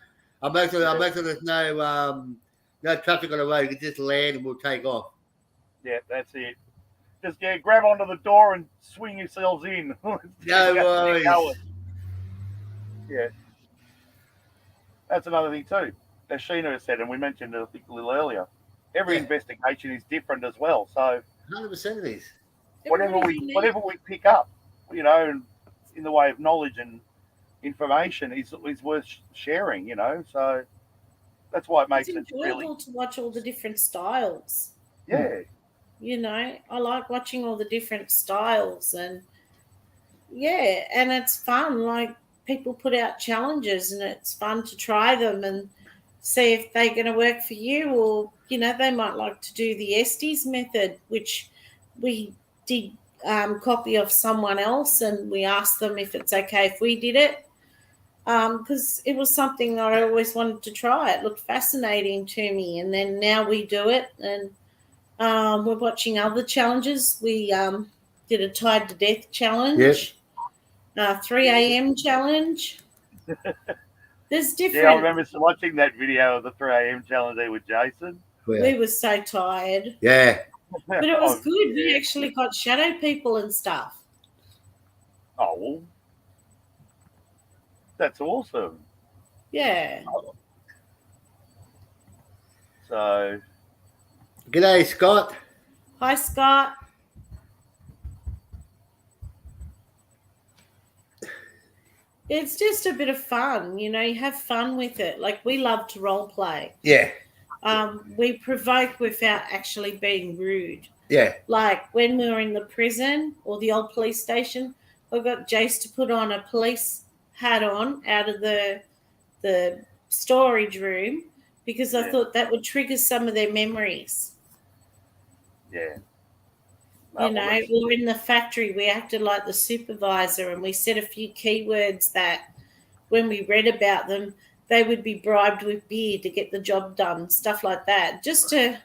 [SPEAKER 1] I'll make sure there's no traffic on the road. You can just land and we'll take off.
[SPEAKER 2] Yeah, that's it. Just grab onto the door and swing yourselves in.
[SPEAKER 1] No worries.
[SPEAKER 2] Yeah. That's another thing too. As Sheena has said, and we mentioned it I think a little earlier, every investigation is different as well. So
[SPEAKER 1] 100% of these.
[SPEAKER 2] whatever we pick up, you know, in the way of knowledge and information is worth sharing, you know. So that's why it makes it
[SPEAKER 3] enjoyable
[SPEAKER 2] really
[SPEAKER 3] to watch all the different styles.
[SPEAKER 2] Yeah.
[SPEAKER 3] You know, I like watching all the different styles, and and it's fun. Like, people put out challenges and it's fun to try them and see if they're going to work for you, or, you know, they might like to do the Estes method, which we did copy of someone else, and we asked them if it's okay if we did it, because it was something I always wanted to try. It looked fascinating to me, and then now we do it, and we're watching other challenges. We did a Tied to Death challenge, 3 a.m. challenge. There's different.
[SPEAKER 2] Yeah, I remember watching that video of the 3 a.m. challenge there with Jason.
[SPEAKER 3] We were so tired.
[SPEAKER 1] Yeah.
[SPEAKER 3] But it was good. We actually got shadow people and stuff.
[SPEAKER 2] Oh, well, that's awesome.
[SPEAKER 3] Yeah.
[SPEAKER 2] So.
[SPEAKER 1] G'day, Scott.
[SPEAKER 3] Hi, Scott. It's just a bit of fun, you know, you have fun with it. Like, we love to role play.
[SPEAKER 1] Yeah.
[SPEAKER 3] We provoke without actually being rude.
[SPEAKER 1] Yeah.
[SPEAKER 3] Like, when we were in the prison or the old police station, I got Jace to put on a police hat on out of the storage room, because I thought that would trigger some of their memories.
[SPEAKER 2] Yeah.
[SPEAKER 3] You know, we were in the factory, we acted like the supervisor, and we said a few keywords that when we read about them, they would be bribed with beer to get the job done, stuff like that, just to,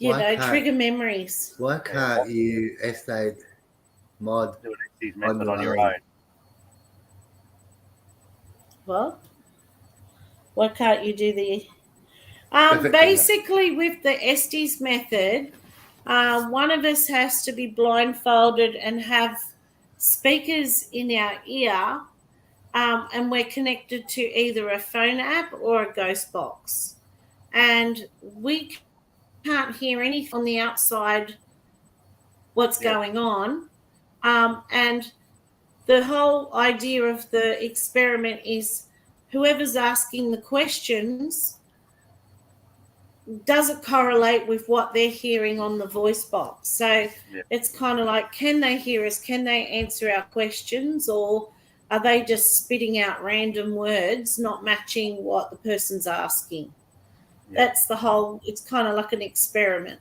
[SPEAKER 3] trigger memories.
[SPEAKER 1] Why can't you estate mod
[SPEAKER 2] do an Estes method on your own?
[SPEAKER 3] What? Why can't you do the... basically, with the Estes method, one of us has to be blindfolded and have speakers in our ear, and we're connected to either a phone app or a ghost box. And we can't hear anything on the outside what's going on. And the whole idea of the experiment is whoever's asking the questions, does it correlate with what they're hearing on the voice box? So it's kind of like, can they hear us? Can they answer our questions? Or are they just spitting out random words, not matching what the person's asking? Yeah. That's the whole, it's kind of like an experiment.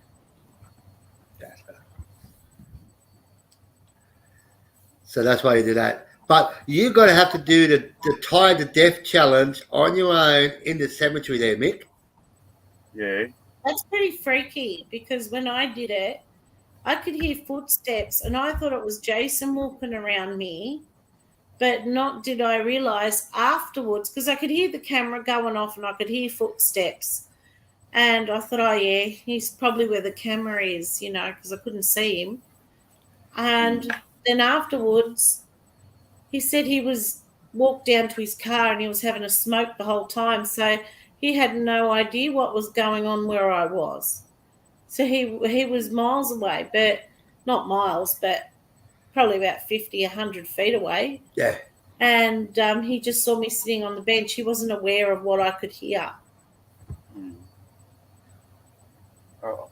[SPEAKER 1] So that's why you do that. But you're going to have to do the Tied to Death challenge on your own in the cemetery there, Mick.
[SPEAKER 2] Yeah.
[SPEAKER 3] That's pretty freaky because when I did it, I could hear footsteps and I thought it was Jason walking around me, but not did I realize afterwards because I could hear the camera going off and I could hear footsteps. And I thought, oh, yeah, he's probably where the camera is, because I couldn't see him. And then afterwards, he said he was walked down to his car and he was having a smoke the whole time. So he had no idea what was going on where I was. So he was miles away, but not miles, but probably about 50, 100 feet away.
[SPEAKER 1] Yeah.
[SPEAKER 3] And he just saw me sitting on the bench. He wasn't aware of what I could hear.
[SPEAKER 2] Oh.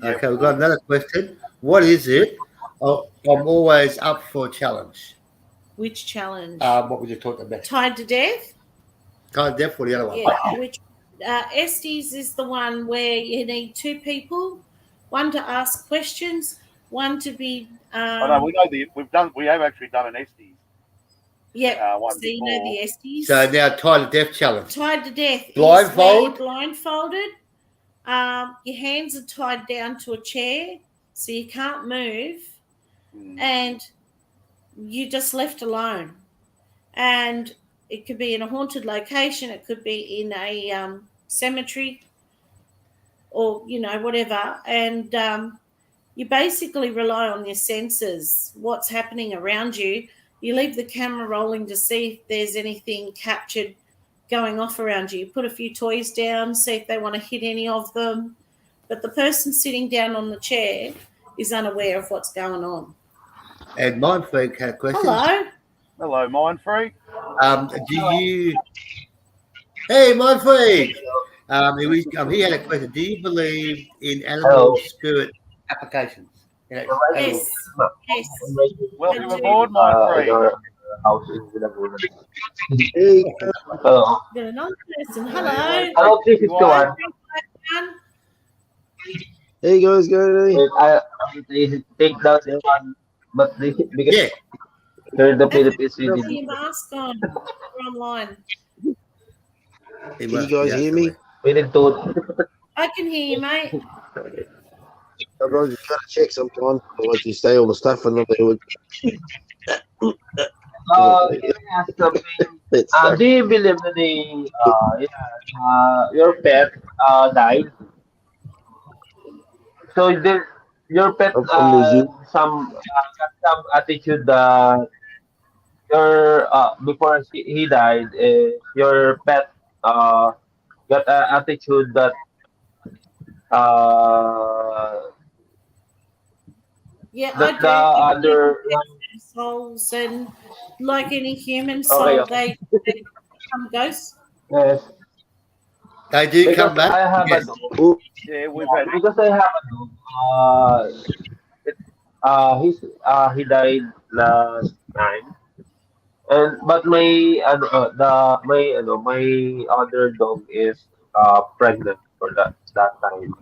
[SPEAKER 1] Okay, we've got another question. What is it? Oh, I'm always up for a challenge.
[SPEAKER 3] Which challenge?
[SPEAKER 1] What we just talked about.
[SPEAKER 3] Tied to Death?
[SPEAKER 1] Tied to Death or the other one?
[SPEAKER 3] Yeah, which Estes is the one where you need two people, one to ask questions, one to be.
[SPEAKER 2] Oh no, we know we have actually done an Estes.
[SPEAKER 3] Yeah,
[SPEAKER 2] one
[SPEAKER 3] so you know the Estes.
[SPEAKER 1] So now Tied to Death challenge.
[SPEAKER 3] Tied to Death.
[SPEAKER 1] Blindfold?
[SPEAKER 3] Blindfolded. Your hands are tied down to a chair, so you can't move, and you're just left alone. And it could be in a haunted location, it could be in a cemetery, or whatever. And you basically rely on your senses, what's happening around you. You leave the camera rolling to see if there's anything captured going off around you. You put a few toys down, see if they want to hit any of them. But the person sitting down on the chair is unaware of what's going on.
[SPEAKER 1] And Mindfreak had a question.
[SPEAKER 2] Hello, Mindfreak.
[SPEAKER 1] Do you... Hey, Mindfreak! He had a question. Do you believe in animal spirit applications?
[SPEAKER 3] Yes.
[SPEAKER 2] Welcome aboard, Mindfreak.
[SPEAKER 4] Hey,
[SPEAKER 3] Got another person. Hello.
[SPEAKER 4] hello, 351. Hey guys,
[SPEAKER 5] I take down the one, but because
[SPEAKER 1] Yeah.
[SPEAKER 5] here in the Philippines, we
[SPEAKER 3] Put
[SPEAKER 5] did.
[SPEAKER 3] your mask on. We're online.
[SPEAKER 1] He
[SPEAKER 4] can you
[SPEAKER 1] must
[SPEAKER 4] guys
[SPEAKER 1] be
[SPEAKER 4] hear me?
[SPEAKER 5] We did to.
[SPEAKER 3] I can hear you, mate.
[SPEAKER 4] Bro, you gotta check sometimes. Otherwise, you say all the stuff and then they would.
[SPEAKER 5] Can I ask something? Do you believe that your pet died? So your pet
[SPEAKER 4] I'm lazy.
[SPEAKER 5] got some attitude that before he died, your pet got an attitude that
[SPEAKER 3] Yeah,
[SPEAKER 5] that the
[SPEAKER 3] I do.
[SPEAKER 5] other
[SPEAKER 3] Souls, and like any human
[SPEAKER 5] Okay,
[SPEAKER 3] soul,
[SPEAKER 5] okay.
[SPEAKER 3] they become ghosts.
[SPEAKER 5] yes,
[SPEAKER 1] They do
[SPEAKER 5] because
[SPEAKER 1] come back.
[SPEAKER 5] I have
[SPEAKER 1] Yes.
[SPEAKER 5] a dog.
[SPEAKER 4] Oh,
[SPEAKER 2] Yeah, we've had
[SPEAKER 5] Because I have a dog. He died last time. And but my other dog is pregnant for that time.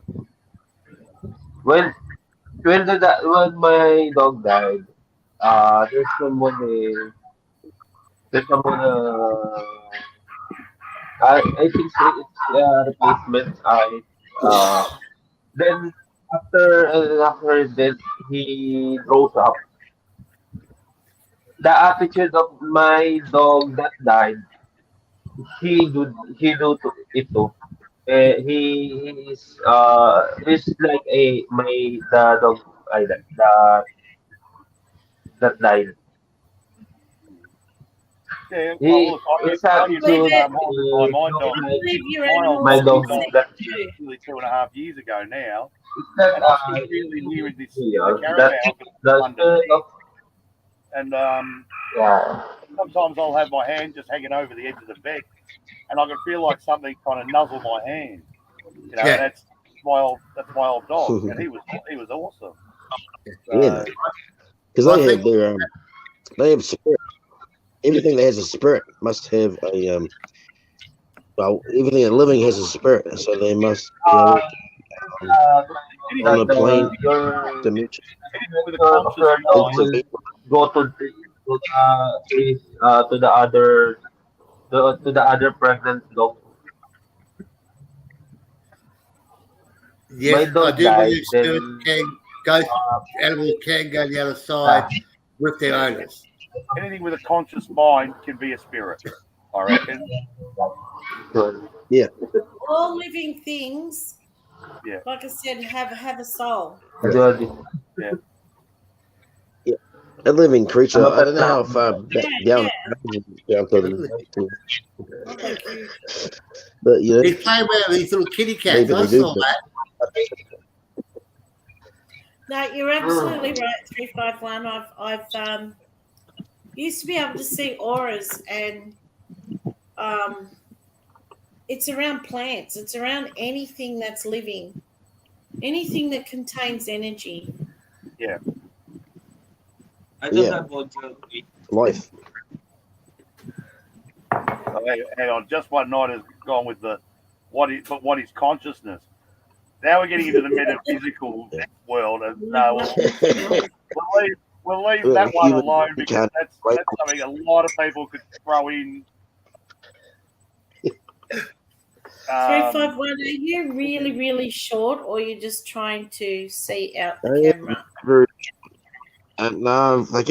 [SPEAKER 5] When when my dog died, there's someone there's someone I think it's replacement. Then after that he rose up. The attitude of my dog that died, he do to it too. He's like the dog that died.
[SPEAKER 2] yeah.
[SPEAKER 5] He
[SPEAKER 2] Look, I
[SPEAKER 5] his
[SPEAKER 2] can tell you
[SPEAKER 5] attitude
[SPEAKER 2] that
[SPEAKER 3] I
[SPEAKER 2] my dog,
[SPEAKER 3] believe your
[SPEAKER 2] my
[SPEAKER 3] animals
[SPEAKER 5] my dog
[SPEAKER 3] can
[SPEAKER 5] that
[SPEAKER 3] see you.
[SPEAKER 2] nearly 2.5 years ago now,
[SPEAKER 5] it's that
[SPEAKER 2] and I was really near in this
[SPEAKER 5] that
[SPEAKER 2] caravan
[SPEAKER 5] the
[SPEAKER 2] underneath,
[SPEAKER 5] spirit of
[SPEAKER 2] and
[SPEAKER 5] yeah.
[SPEAKER 2] sometimes I'll have my hand just hanging over the edge of the bed, and I can feel like something kind of nuzzle my hand.
[SPEAKER 1] Yeah.
[SPEAKER 2] That's my old dog, and he was awesome.
[SPEAKER 4] yeah, because
[SPEAKER 1] Well, I
[SPEAKER 4] they have
[SPEAKER 1] think-
[SPEAKER 4] they have spirit. Everything that has a spirit must have a well, everything that living has a spirit, so they must
[SPEAKER 5] Uh,
[SPEAKER 4] on a plane
[SPEAKER 5] your
[SPEAKER 4] dimension.
[SPEAKER 2] With a conscious mind,
[SPEAKER 5] will go to the other pregnant dog.
[SPEAKER 1] Yes, I
[SPEAKER 5] dog
[SPEAKER 1] do
[SPEAKER 5] died,
[SPEAKER 1] believe spirits can ghost animals can go the other side with their owners.
[SPEAKER 2] Anything with a conscious mind can be a spirit, I reckon.
[SPEAKER 3] All living things,
[SPEAKER 2] Yeah.
[SPEAKER 3] like I said, have a soul.
[SPEAKER 4] A living creature.
[SPEAKER 5] I'm a
[SPEAKER 4] I don't know how
[SPEAKER 5] pet
[SPEAKER 4] far back
[SPEAKER 3] Yeah,
[SPEAKER 4] down to
[SPEAKER 3] Not like you.
[SPEAKER 4] but you know,
[SPEAKER 1] He's playing with these little kitty cats.
[SPEAKER 4] maybe
[SPEAKER 1] I
[SPEAKER 4] they do.
[SPEAKER 1] saw that.
[SPEAKER 3] No, you're absolutely right. 351. I've used to be able to see auras, and it's around plants. It's around anything that's living, anything that contains energy.
[SPEAKER 6] I don't
[SPEAKER 4] Yeah.
[SPEAKER 6] have audio.
[SPEAKER 4] Life.
[SPEAKER 2] Hang on, just one night has gone with the what is consciousness. Now we're getting into the metaphysical world, and no, we'll leave that one alone because that's something a lot of people could throw in.
[SPEAKER 3] 351. Are you really, really short, or you're just trying to see out the camera?
[SPEAKER 4] Very, no, if I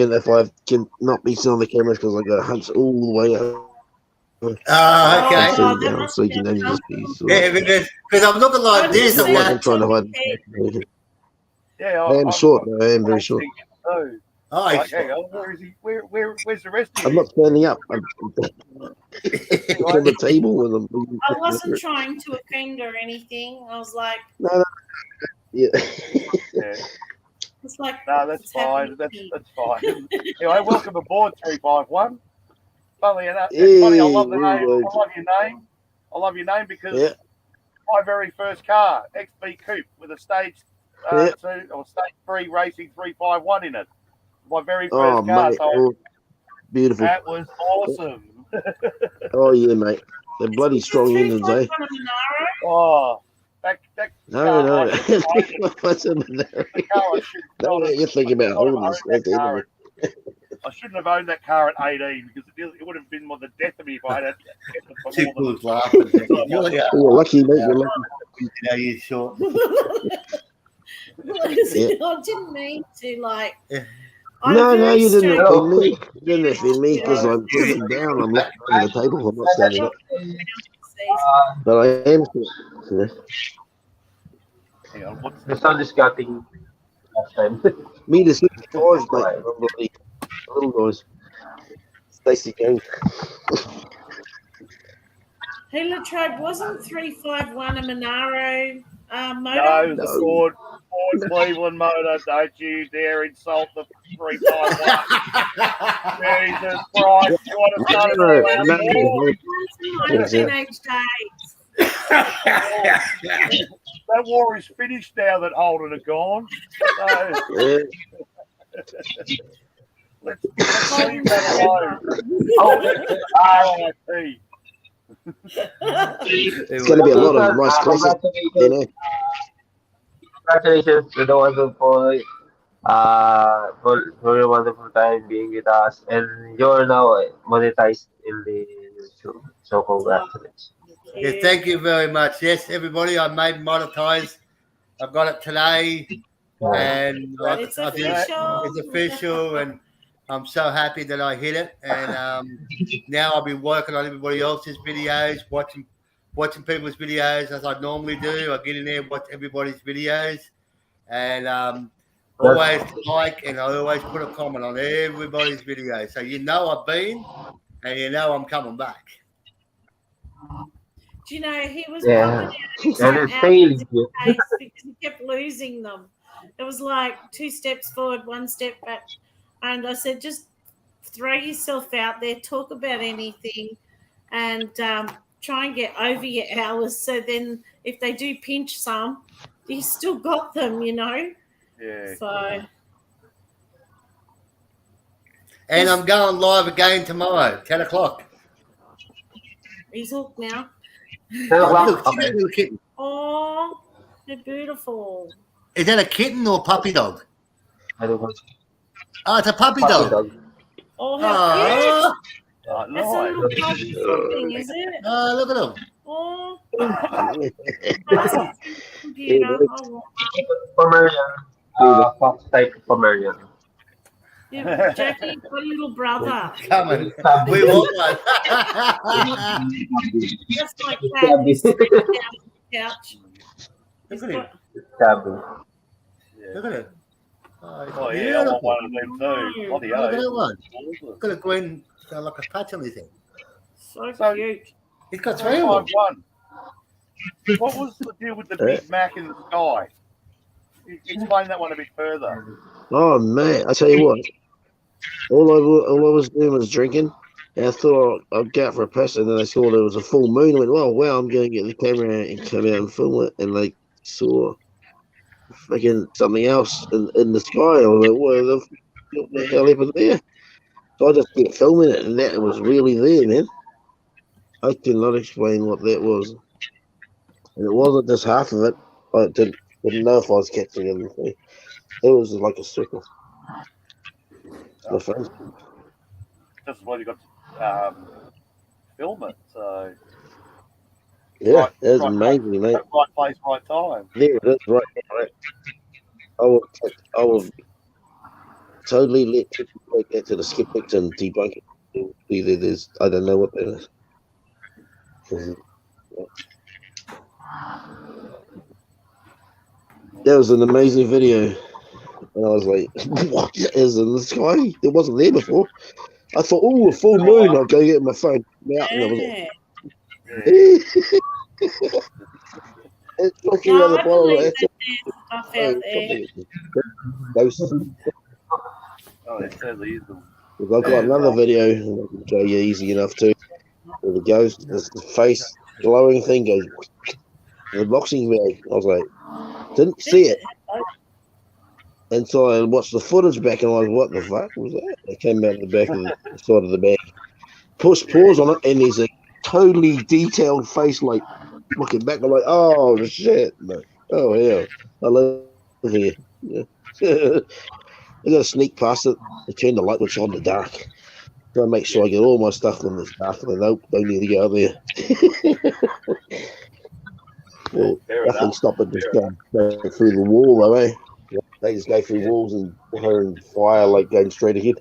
[SPEAKER 4] can not be seen on the cameras because I got to hunch all the way up.
[SPEAKER 1] Oh, okay.
[SPEAKER 3] Oh,
[SPEAKER 4] So,
[SPEAKER 3] that must
[SPEAKER 4] so
[SPEAKER 3] be
[SPEAKER 4] you can only just be
[SPEAKER 1] Yeah, because I'm looking like
[SPEAKER 3] I'm
[SPEAKER 1] this.
[SPEAKER 3] just
[SPEAKER 1] I'm
[SPEAKER 4] I'm
[SPEAKER 1] going,
[SPEAKER 4] not trying to hide.
[SPEAKER 2] Yeah,
[SPEAKER 4] I am short. I am very short.
[SPEAKER 1] oh,
[SPEAKER 2] Like,
[SPEAKER 1] he's
[SPEAKER 2] hang on, where is he? Where's the rest of
[SPEAKER 4] I'm
[SPEAKER 2] you?
[SPEAKER 4] not standing up. I'm on the table and I'm.
[SPEAKER 3] I wasn't trying to offend or anything. I was like,
[SPEAKER 4] Yeah.
[SPEAKER 2] Yeah.
[SPEAKER 3] it's like,
[SPEAKER 2] No, that's
[SPEAKER 3] what's
[SPEAKER 2] fine.
[SPEAKER 3] happening
[SPEAKER 2] That's
[SPEAKER 3] here?
[SPEAKER 2] fine. Anyway, welcome aboard 351. Funnily enough, it's funny. I love the name. I love your name. I love your name because
[SPEAKER 4] Yeah.
[SPEAKER 2] my very first car, XB Coupe, with a stage 2 or stage 3 racing 351 in it. My very first
[SPEAKER 4] Oh,
[SPEAKER 2] car.
[SPEAKER 4] mate.
[SPEAKER 2] So
[SPEAKER 4] Oh, beautiful.
[SPEAKER 2] that was awesome.
[SPEAKER 4] Oh, yeah, mate. They're bloody
[SPEAKER 3] Is it
[SPEAKER 4] strong engines, eh?
[SPEAKER 3] 351 a Monaro?
[SPEAKER 2] Oh, that
[SPEAKER 4] No,
[SPEAKER 2] car,
[SPEAKER 4] no.
[SPEAKER 2] the car I should
[SPEAKER 4] No, you're thinking about holding this at the end of it.
[SPEAKER 2] I shouldn't have owned that car at 18 because it would have been the death of me if I had kept it for
[SPEAKER 1] two
[SPEAKER 2] more than
[SPEAKER 1] fools laughing. You're
[SPEAKER 4] You're lucky, mate. You're lucky.
[SPEAKER 1] now you're short.
[SPEAKER 3] I didn't mean to, like.
[SPEAKER 1] Yeah.
[SPEAKER 3] I'm
[SPEAKER 4] No,
[SPEAKER 3] very
[SPEAKER 4] you didn't
[SPEAKER 3] straight.
[SPEAKER 4] offend me. You didn't offend me because I'm sitting down. I'm looking at the table. I'm not standing up. But I am. Yeah.
[SPEAKER 2] Hang on, what's
[SPEAKER 5] The sound is cutting last time.
[SPEAKER 4] Me to 65, mate. Probably little guys. Stacey King.
[SPEAKER 3] Hey, Latrobe, wasn't 351 a Monaro
[SPEAKER 2] no,
[SPEAKER 3] motor?
[SPEAKER 2] it was a Ford Cleveland motor. Don't you dare insult the 351. Jesus Christ, you want to start
[SPEAKER 3] My teenage days.
[SPEAKER 2] That war is finished now that Holden are gone. So
[SPEAKER 4] Yeah.
[SPEAKER 2] let's leave that alone. RIP.
[SPEAKER 4] It's going to be a lot of nice classes. You know.
[SPEAKER 5] Congratulations to the wonderful, for your wonderful time being with us, and you're now monetized in the YouTube. So congratulations.
[SPEAKER 1] Yeah, thank you very much. Yes, everybody, I made monetized. I got it today, and
[SPEAKER 3] It's official.
[SPEAKER 1] It's official, and I'm so happy that I hit it. And now I've been working on everybody else's videos, watching people's videos as I normally do. I get in there, watch everybody's videos, and always like, and I always put a comment on everybody's videos. So you know I've been, and you know I'm coming back.
[SPEAKER 3] Do you know, he was
[SPEAKER 5] Yeah.
[SPEAKER 3] popping
[SPEAKER 5] And
[SPEAKER 3] out
[SPEAKER 5] it's failing you.
[SPEAKER 3] because he kept losing them. It was like 2 steps forward, 1 step back. And I said, just throw yourself out there, talk about anything, and try and get over your hours. So then if they do pinch some, you still got them, you know?
[SPEAKER 2] Yeah.
[SPEAKER 3] So,
[SPEAKER 1] And I'm going live again tomorrow, 10 o'clock.
[SPEAKER 3] he's hooked now.
[SPEAKER 5] 10 o'clock?
[SPEAKER 1] Look, see
[SPEAKER 5] Okay.
[SPEAKER 1] that little kitten.
[SPEAKER 3] Oh, they're beautiful.
[SPEAKER 1] Is that a kitten or a puppy dog?
[SPEAKER 5] I don't know.
[SPEAKER 1] Oh, it's a puppy
[SPEAKER 5] Puppy
[SPEAKER 1] dog.
[SPEAKER 5] dog.
[SPEAKER 3] Oh, how cute.
[SPEAKER 1] Oh,
[SPEAKER 2] Oh,
[SPEAKER 3] That's a
[SPEAKER 2] nice.
[SPEAKER 3] little puppy thing, is it?
[SPEAKER 1] look at him.
[SPEAKER 3] Oh, computer. Oh,
[SPEAKER 5] Pomerian. Fox type Pomerian.
[SPEAKER 3] yeah, Jackie, got a little brother.
[SPEAKER 1] Coming. We want one.
[SPEAKER 3] Just like that. He's stretched out on the couch.
[SPEAKER 1] Look at him.
[SPEAKER 5] Taboo.
[SPEAKER 1] Look at it. Oh,
[SPEAKER 2] Oh,
[SPEAKER 1] it's
[SPEAKER 2] yeah, I want
[SPEAKER 1] beautiful.
[SPEAKER 2] one of them too. Bloody
[SPEAKER 1] Look at
[SPEAKER 2] hell.
[SPEAKER 1] that one. Look at the green, like a patch on his head.
[SPEAKER 3] So
[SPEAKER 2] So-
[SPEAKER 3] cute.
[SPEAKER 1] He's got three of them.
[SPEAKER 2] 351. What was the deal with the Big Mac in the sky? Explain that one a bit further.
[SPEAKER 4] Oh man, I tell you what, all I was doing was drinking, and I thought I'd go out for a piss, and then I saw there was a full moon. I went, "Oh wow, I'm going to get the camera out and come out and film it." And I saw fucking something else in the sky. I was like, what the hell happened there? So I just kept filming it, and that was really there, man. I cannot explain what that was, and it wasn't just half of it. I didn't know if I was catching anything. It was like a circle. The front.
[SPEAKER 2] This is why you got to film it. So,
[SPEAKER 4] Yeah,
[SPEAKER 2] Right,
[SPEAKER 4] that's
[SPEAKER 2] right.
[SPEAKER 4] amazing, mate.
[SPEAKER 2] right place, right time.
[SPEAKER 4] There it is, right there, right. I will totally let people take that to the skeptics and debunk it. Either there's, I don't know what that is. That was an amazing video. And I was like, what is in the sky? It wasn't there before. I thought, oh, a full moon. I'll go get my phone. Out, and I was like,
[SPEAKER 3] Yeah.
[SPEAKER 4] it's looking
[SPEAKER 3] No,
[SPEAKER 4] at the
[SPEAKER 3] I
[SPEAKER 4] bottom.
[SPEAKER 3] believe
[SPEAKER 4] Like,
[SPEAKER 3] that there's stuff out there.
[SPEAKER 4] ghosts.
[SPEAKER 2] Oh, it certainly is.
[SPEAKER 4] I've got another video I can show you easy enough too. Where the ghost, the face glowing thing goes in the boxing bag. I was like, didn't see it until I watched the footage back, and I was, what the fuck was that? It came out of the back of the side of the bag. Push pause on it, and there's a totally detailed face, like looking back. I'm like, oh shit, like, oh hell, I live here. Yeah. I got to sneak past it. I turn the light switch on in the dark. Try to make sure I get all my stuff when it's dark. And nope, don't need to go out there. Well,
[SPEAKER 2] Fair
[SPEAKER 4] nothing
[SPEAKER 2] enough.
[SPEAKER 4] stop it just going through the wall, though, eh? Yeah, they just go through walls and water and fire, like going straight ahead.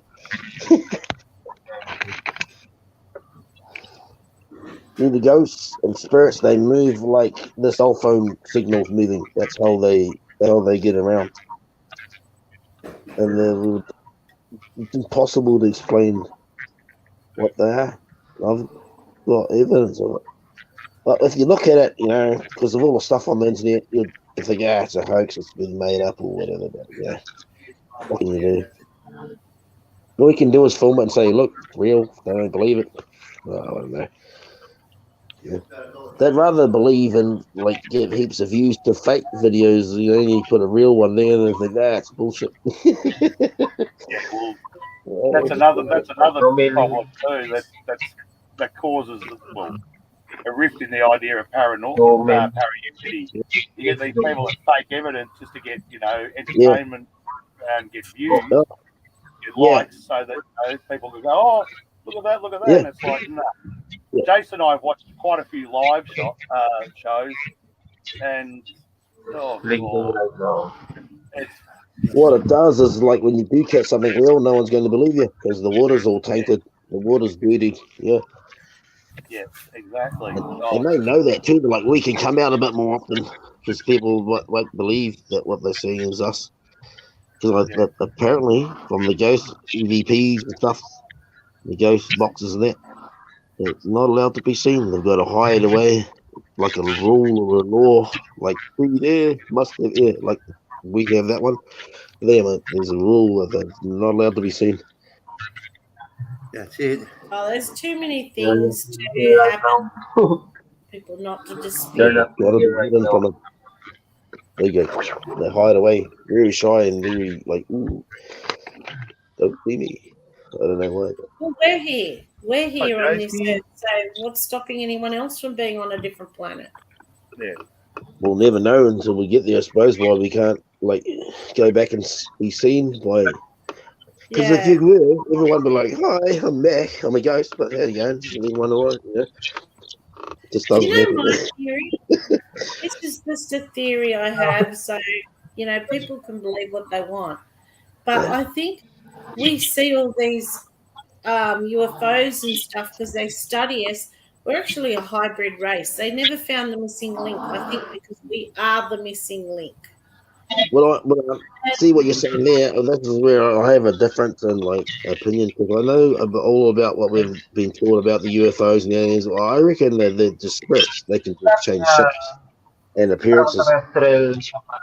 [SPEAKER 4] The ghosts and spirits, they move like the cell phone signals moving. That's how they get around. And it's impossible to explain what they are. I've got evidence of it. But if you look at it, you know, because of all the stuff on the internet, you think, it's a hoax, it's been made up or whatever. But yeah, what can you do? All we can do is film it and say, look, it's real. They don't believe it. Well, I don't know. Yeah. They'd rather believe and like get heaps of views to fake videos. You only put a real one there and they think, it's bullshit.
[SPEAKER 2] Yeah, well, that's another problem too. That causes a rift in the idea of paranormality. You get these people that fake evidence just to get entertainment and get views, get likes, so that people can go, oh, look at that, and it's like, no. Jason and I have watched quite a few live shows, and
[SPEAKER 4] what it does is, like, when you do catch something real, no one's going to believe you because the water's all tainted, the water's dirty. Yeah,
[SPEAKER 2] exactly.
[SPEAKER 4] And they know that too. They're like, we can come out a bit more often because people won't believe that what they're seeing is us. Because apparently, from the ghost EVPs and stuff, the ghost boxes and that, it's not allowed to be seen. They've got to hide away, like a rule or a law. Like, who there must have air. Like, we have that one. There, man, there's a rule that they're not allowed to be seen.
[SPEAKER 1] That's it.
[SPEAKER 3] Oh, there's too many things to happen. People not to dispute.
[SPEAKER 4] There you go. They hide away, very shy and very like, ooh, don't see me. I don't know why.
[SPEAKER 3] Well, we're here. We're here
[SPEAKER 2] Okay.
[SPEAKER 3] on this earth. So what's stopping anyone else from being on a different planet?
[SPEAKER 2] Yeah.
[SPEAKER 4] We'll never know until we get there, I suppose, why we can't like go back and be seen by. Because if you were, everyone would be like, hi, I'm back, I'm a ghost, but how's it going? Everyone all right? Yeah. Just doesn't
[SPEAKER 3] You know my
[SPEAKER 4] happen.
[SPEAKER 3] theory? This is just a theory I have, so people can believe what they want. But
[SPEAKER 4] Yeah.
[SPEAKER 3] I think we see all these UFOs and stuff because they study us. We're actually a hybrid race. They never found the missing link. I think because we are the missing link.
[SPEAKER 4] When I see what you're saying there, this is where I have a difference in opinion, because I know all about what we've been taught about the UFOs and the aliens. Well, I reckon that they're just spirits. They can just change shapes and appearances.
[SPEAKER 5] Extraterrestrial.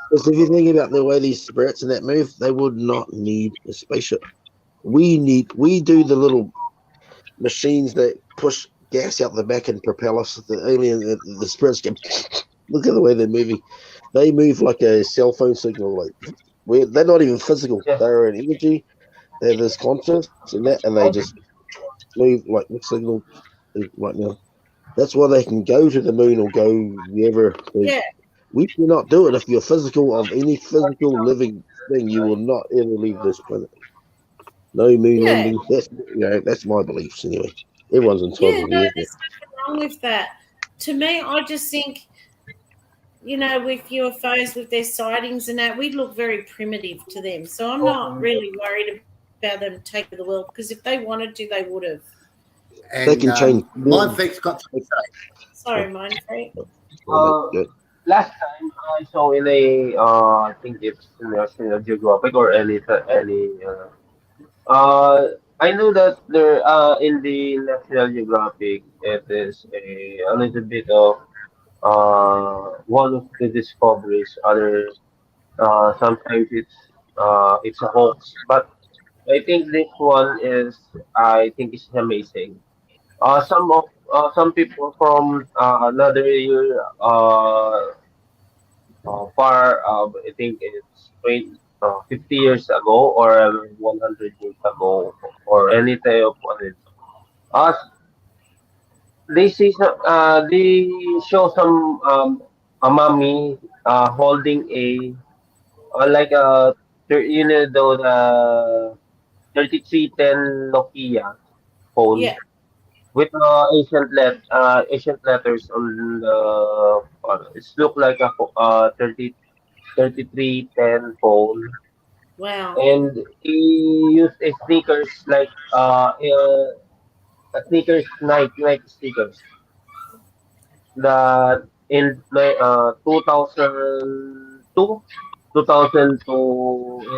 [SPEAKER 4] Because if you think about the way these spirits and that move, they would not need a spaceship. We do the little machines that push gas out the back and propel us. The alien, the spirits get. Look at the way they're moving. They move like a cell phone signal. They're not even physical.
[SPEAKER 5] Yeah.
[SPEAKER 4] They're an energy. They're this conscious and they just move like the signal right now. That's why they can go to the moon or go wherever.
[SPEAKER 3] Yeah.
[SPEAKER 4] We cannot do it if you're physical of any physical living thing. You will not ever leave this planet. No moon landing. That's my beliefs anyway. Everyone's entitled to
[SPEAKER 3] no,
[SPEAKER 4] theirs.
[SPEAKER 3] there's nothing wrong with that. To me, I just think, with UFOs, with their sightings and that, we look very primitive to them. So I'm not really worried about them taking the world, because if they wanted to, they would have.
[SPEAKER 1] And
[SPEAKER 4] They can change.
[SPEAKER 1] Mindfreak's got something to say.
[SPEAKER 3] Sorry, Mindfreak.
[SPEAKER 5] Last time I saw in a, I think it's in National Geographic or any. I know that there, in the National Geographic, it is a little bit of one of the discoveries. Other, sometimes it's a hoax, but I think this one I think is amazing. Some people from another year, far, I think it's 50 years ago or 100 years ago or any type of one. Uh, they show some a mommy holding a like a the 3310 Nokia phone
[SPEAKER 3] Yeah.
[SPEAKER 5] with ancient letters on the it's look like a 3310 phone,
[SPEAKER 3] Wow.
[SPEAKER 5] and he used a sneakers like a sneakers Nike sneakers that in 2002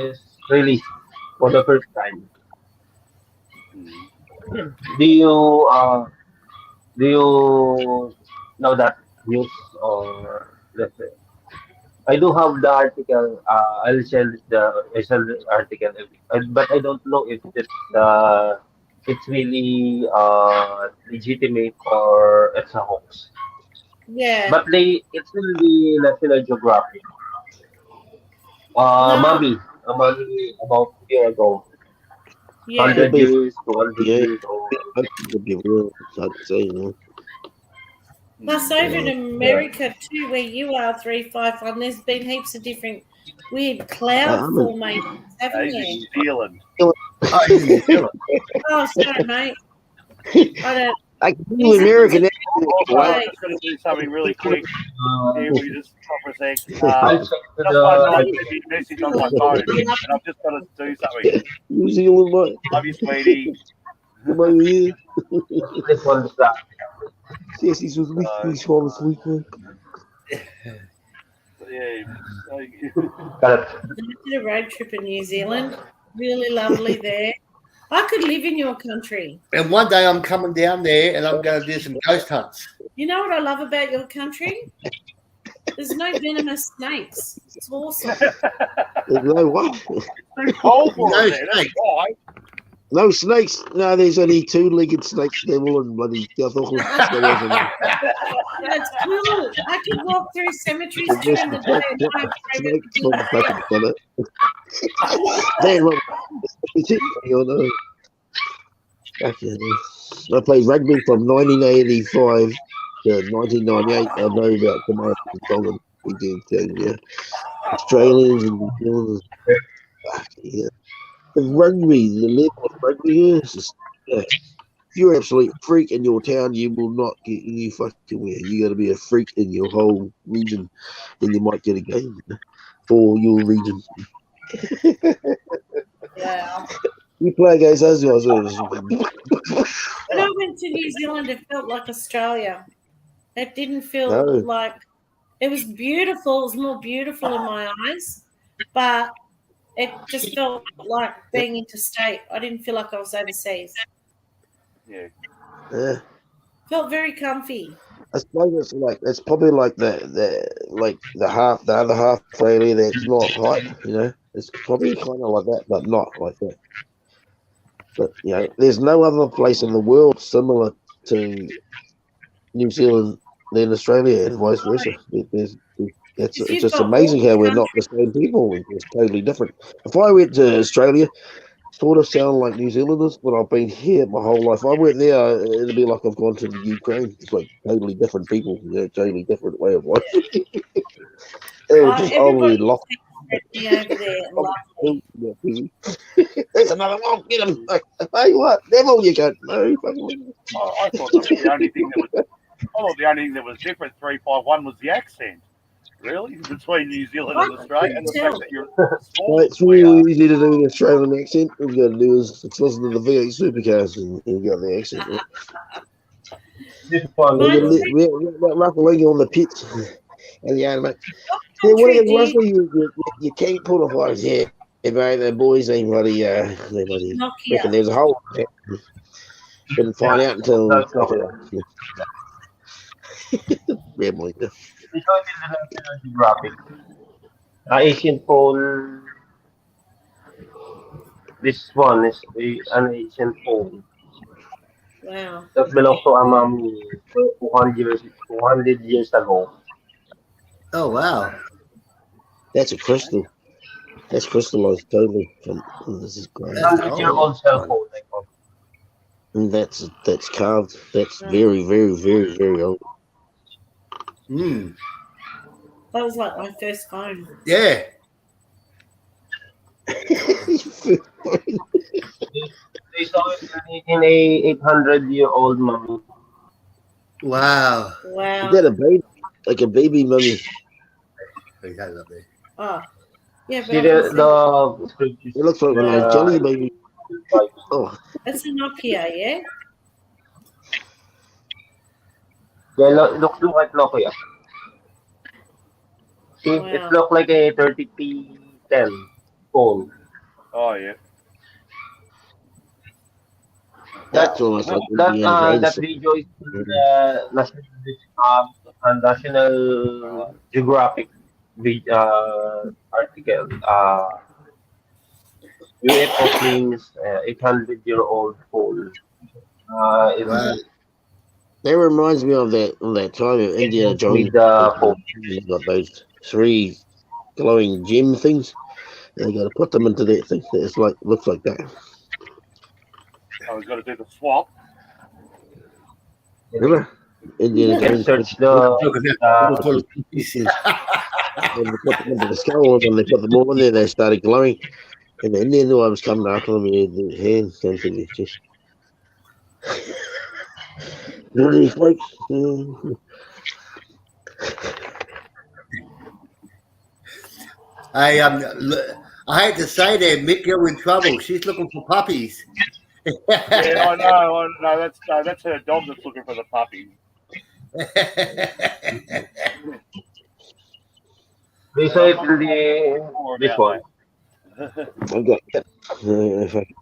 [SPEAKER 5] is released for the first time. Do you do you know that news, or let's say I do have the article. I send the article, but I don't know if it's really legitimate or it's a hoax.
[SPEAKER 3] Yeah.
[SPEAKER 5] But it's in the National Geographic.
[SPEAKER 3] No.
[SPEAKER 5] Mommy about a year ago,
[SPEAKER 3] Yeah.
[SPEAKER 5] 100 years, 200
[SPEAKER 4] Yeah.
[SPEAKER 5] years old.
[SPEAKER 4] It could be real. It's hard to say.
[SPEAKER 3] Plus, over in America too, where you are 351, there's been heaps of different weird cloud formations, haven't
[SPEAKER 2] He's in
[SPEAKER 3] there?
[SPEAKER 2] New Zealand.
[SPEAKER 3] Oh, sorry, mate. I don't.
[SPEAKER 4] I can do American.
[SPEAKER 2] Also,
[SPEAKER 3] Right.
[SPEAKER 2] I'm just going to do something really quick. Here, we just stop for a sec.
[SPEAKER 5] I'll check
[SPEAKER 2] Just
[SPEAKER 5] the
[SPEAKER 2] one night, sent me a message on my phone, and I've just got to do something.
[SPEAKER 4] New Zealand, mate.
[SPEAKER 2] Love you, sweetie.
[SPEAKER 4] Come over here.
[SPEAKER 5] this one's that.
[SPEAKER 4] Yes, he's with me. He's falling asleep, man.
[SPEAKER 2] Yeah.
[SPEAKER 5] Correct.
[SPEAKER 3] I did a road trip in New Zealand. Really lovely there. I could live in your country.
[SPEAKER 1] And one day I'm coming down there and I'm going to do some ghost hunts.
[SPEAKER 3] You know what I love about your country? There's no venomous snakes. It's awesome.
[SPEAKER 4] There's no what?
[SPEAKER 2] Too cold for
[SPEAKER 1] No
[SPEAKER 2] it there, that's
[SPEAKER 1] snakes.
[SPEAKER 2] why.
[SPEAKER 4] No snakes. No, there's only two-legged snakes. They're all in bloody South Auckland.
[SPEAKER 3] That's cool. I can walk through cemeteries during the day and try and pray with people.
[SPEAKER 4] Damn, you know. I played rugby from 1985 to 1998. I know about Command and Tongan. We did things, yeah. Australians and New Zealanders. Yeah. The rugby, the level of rugby here is just, if you're an absolute freak in your town, you will not get any fucking where. You got to be a freak in your whole region, then you might get a game for your region.
[SPEAKER 3] Yeah.
[SPEAKER 4] You play against those guys.
[SPEAKER 3] When I went to New Zealand, it felt like Australia. It didn't feel
[SPEAKER 4] No.
[SPEAKER 3] like it was beautiful. It was more beautiful in my eyes, but it just felt like being interstate. I didn't feel like I was overseas.
[SPEAKER 2] Yeah.
[SPEAKER 4] Yeah.
[SPEAKER 3] Felt very comfy.
[SPEAKER 4] I suppose it's probably like the other half really that's not hype, you know. It's probably kind of like that, but not like that. But you know, there's no other place in the world similar to New Zealand than Australia, and vice versa. It's
[SPEAKER 3] If you've
[SPEAKER 4] just
[SPEAKER 3] got
[SPEAKER 4] amazing
[SPEAKER 3] all
[SPEAKER 4] how
[SPEAKER 3] the
[SPEAKER 4] we're not the same people. It's totally different. If I went to Australia, sort of sound like New Zealanders, but I've been here my whole life. If I went there, it'd be like I've gone to the Ukraine. It's like totally different people, totally different way of life. It was just overly
[SPEAKER 3] everybody
[SPEAKER 4] lost.
[SPEAKER 3] me over there and lovely.
[SPEAKER 4] There's another one. Get him. Hey, what? Devil, you go. No, fucking.
[SPEAKER 2] I thought the only thing that was different 351 was the accent. Really, between New Zealand and Australia, and the fact that you're small.
[SPEAKER 4] It's really easy to do an Australian accent. All you got to do is listen to the V8 Supercars and you got the accent. Right?
[SPEAKER 5] This one,
[SPEAKER 4] That ruffling on the pits. And yeah, mate. Yeah, what is Russell? You can't pull the fires. Yeah, mate. The boys ain't bloody. They bloody. Reckon there's a hole. Couldn't find out until. Yeah, boy.
[SPEAKER 5] Ito din na National Geographic. Asian pole. This one is an Asian pole
[SPEAKER 3] Wow.
[SPEAKER 5] that belongs to Amami 200 years ago.
[SPEAKER 1] Oh wow.
[SPEAKER 4] That's a crystal. That's crystallized totally. This is great.
[SPEAKER 5] 100-year-old cell phone.
[SPEAKER 4] And that's carved. That's very, very, very, very old.
[SPEAKER 1] Hmm.
[SPEAKER 3] That was like my first phone.
[SPEAKER 1] Yeah.
[SPEAKER 5] They saw it in a 800-year-old mummy.
[SPEAKER 1] Wow.
[SPEAKER 3] Wow.
[SPEAKER 4] Is that a baby? Like a baby mummy?
[SPEAKER 1] He has up there.
[SPEAKER 3] Oh. Yeah,
[SPEAKER 5] See
[SPEAKER 3] but
[SPEAKER 4] It looks like one of those jelly baby. Oh,
[SPEAKER 3] it's a Nokia, yeah?
[SPEAKER 5] Yeah, look at Nokia. See,
[SPEAKER 3] Wow.
[SPEAKER 5] it looked like a 30p10 phone.
[SPEAKER 2] Oh yeah.
[SPEAKER 4] that's almost like
[SPEAKER 5] That video is in the National Geographic article. UFO claims 800-year-old phone.
[SPEAKER 1] Wow.
[SPEAKER 4] That reminds me of that time of Indiana Jones. He's got those 3 glowing gem things. And they got to put them into that thing. It's like looks like that.
[SPEAKER 2] I was going to do the swap.
[SPEAKER 4] Remember? Indiana
[SPEAKER 5] You can
[SPEAKER 4] Jones.
[SPEAKER 5] search
[SPEAKER 1] Look at that. Full of
[SPEAKER 4] Pieces. And they put them into the skull, and when they put them all in there, they started glowing. And then they knew I was coming after them. And the hand came to the chest. Dirty folks.
[SPEAKER 1] I hate to say that, Mick, you're in trouble. She's looking for puppies.
[SPEAKER 2] Yeah, I know. That's her dog that's looking for the puppy.
[SPEAKER 5] They saw it in this one.
[SPEAKER 4] I've got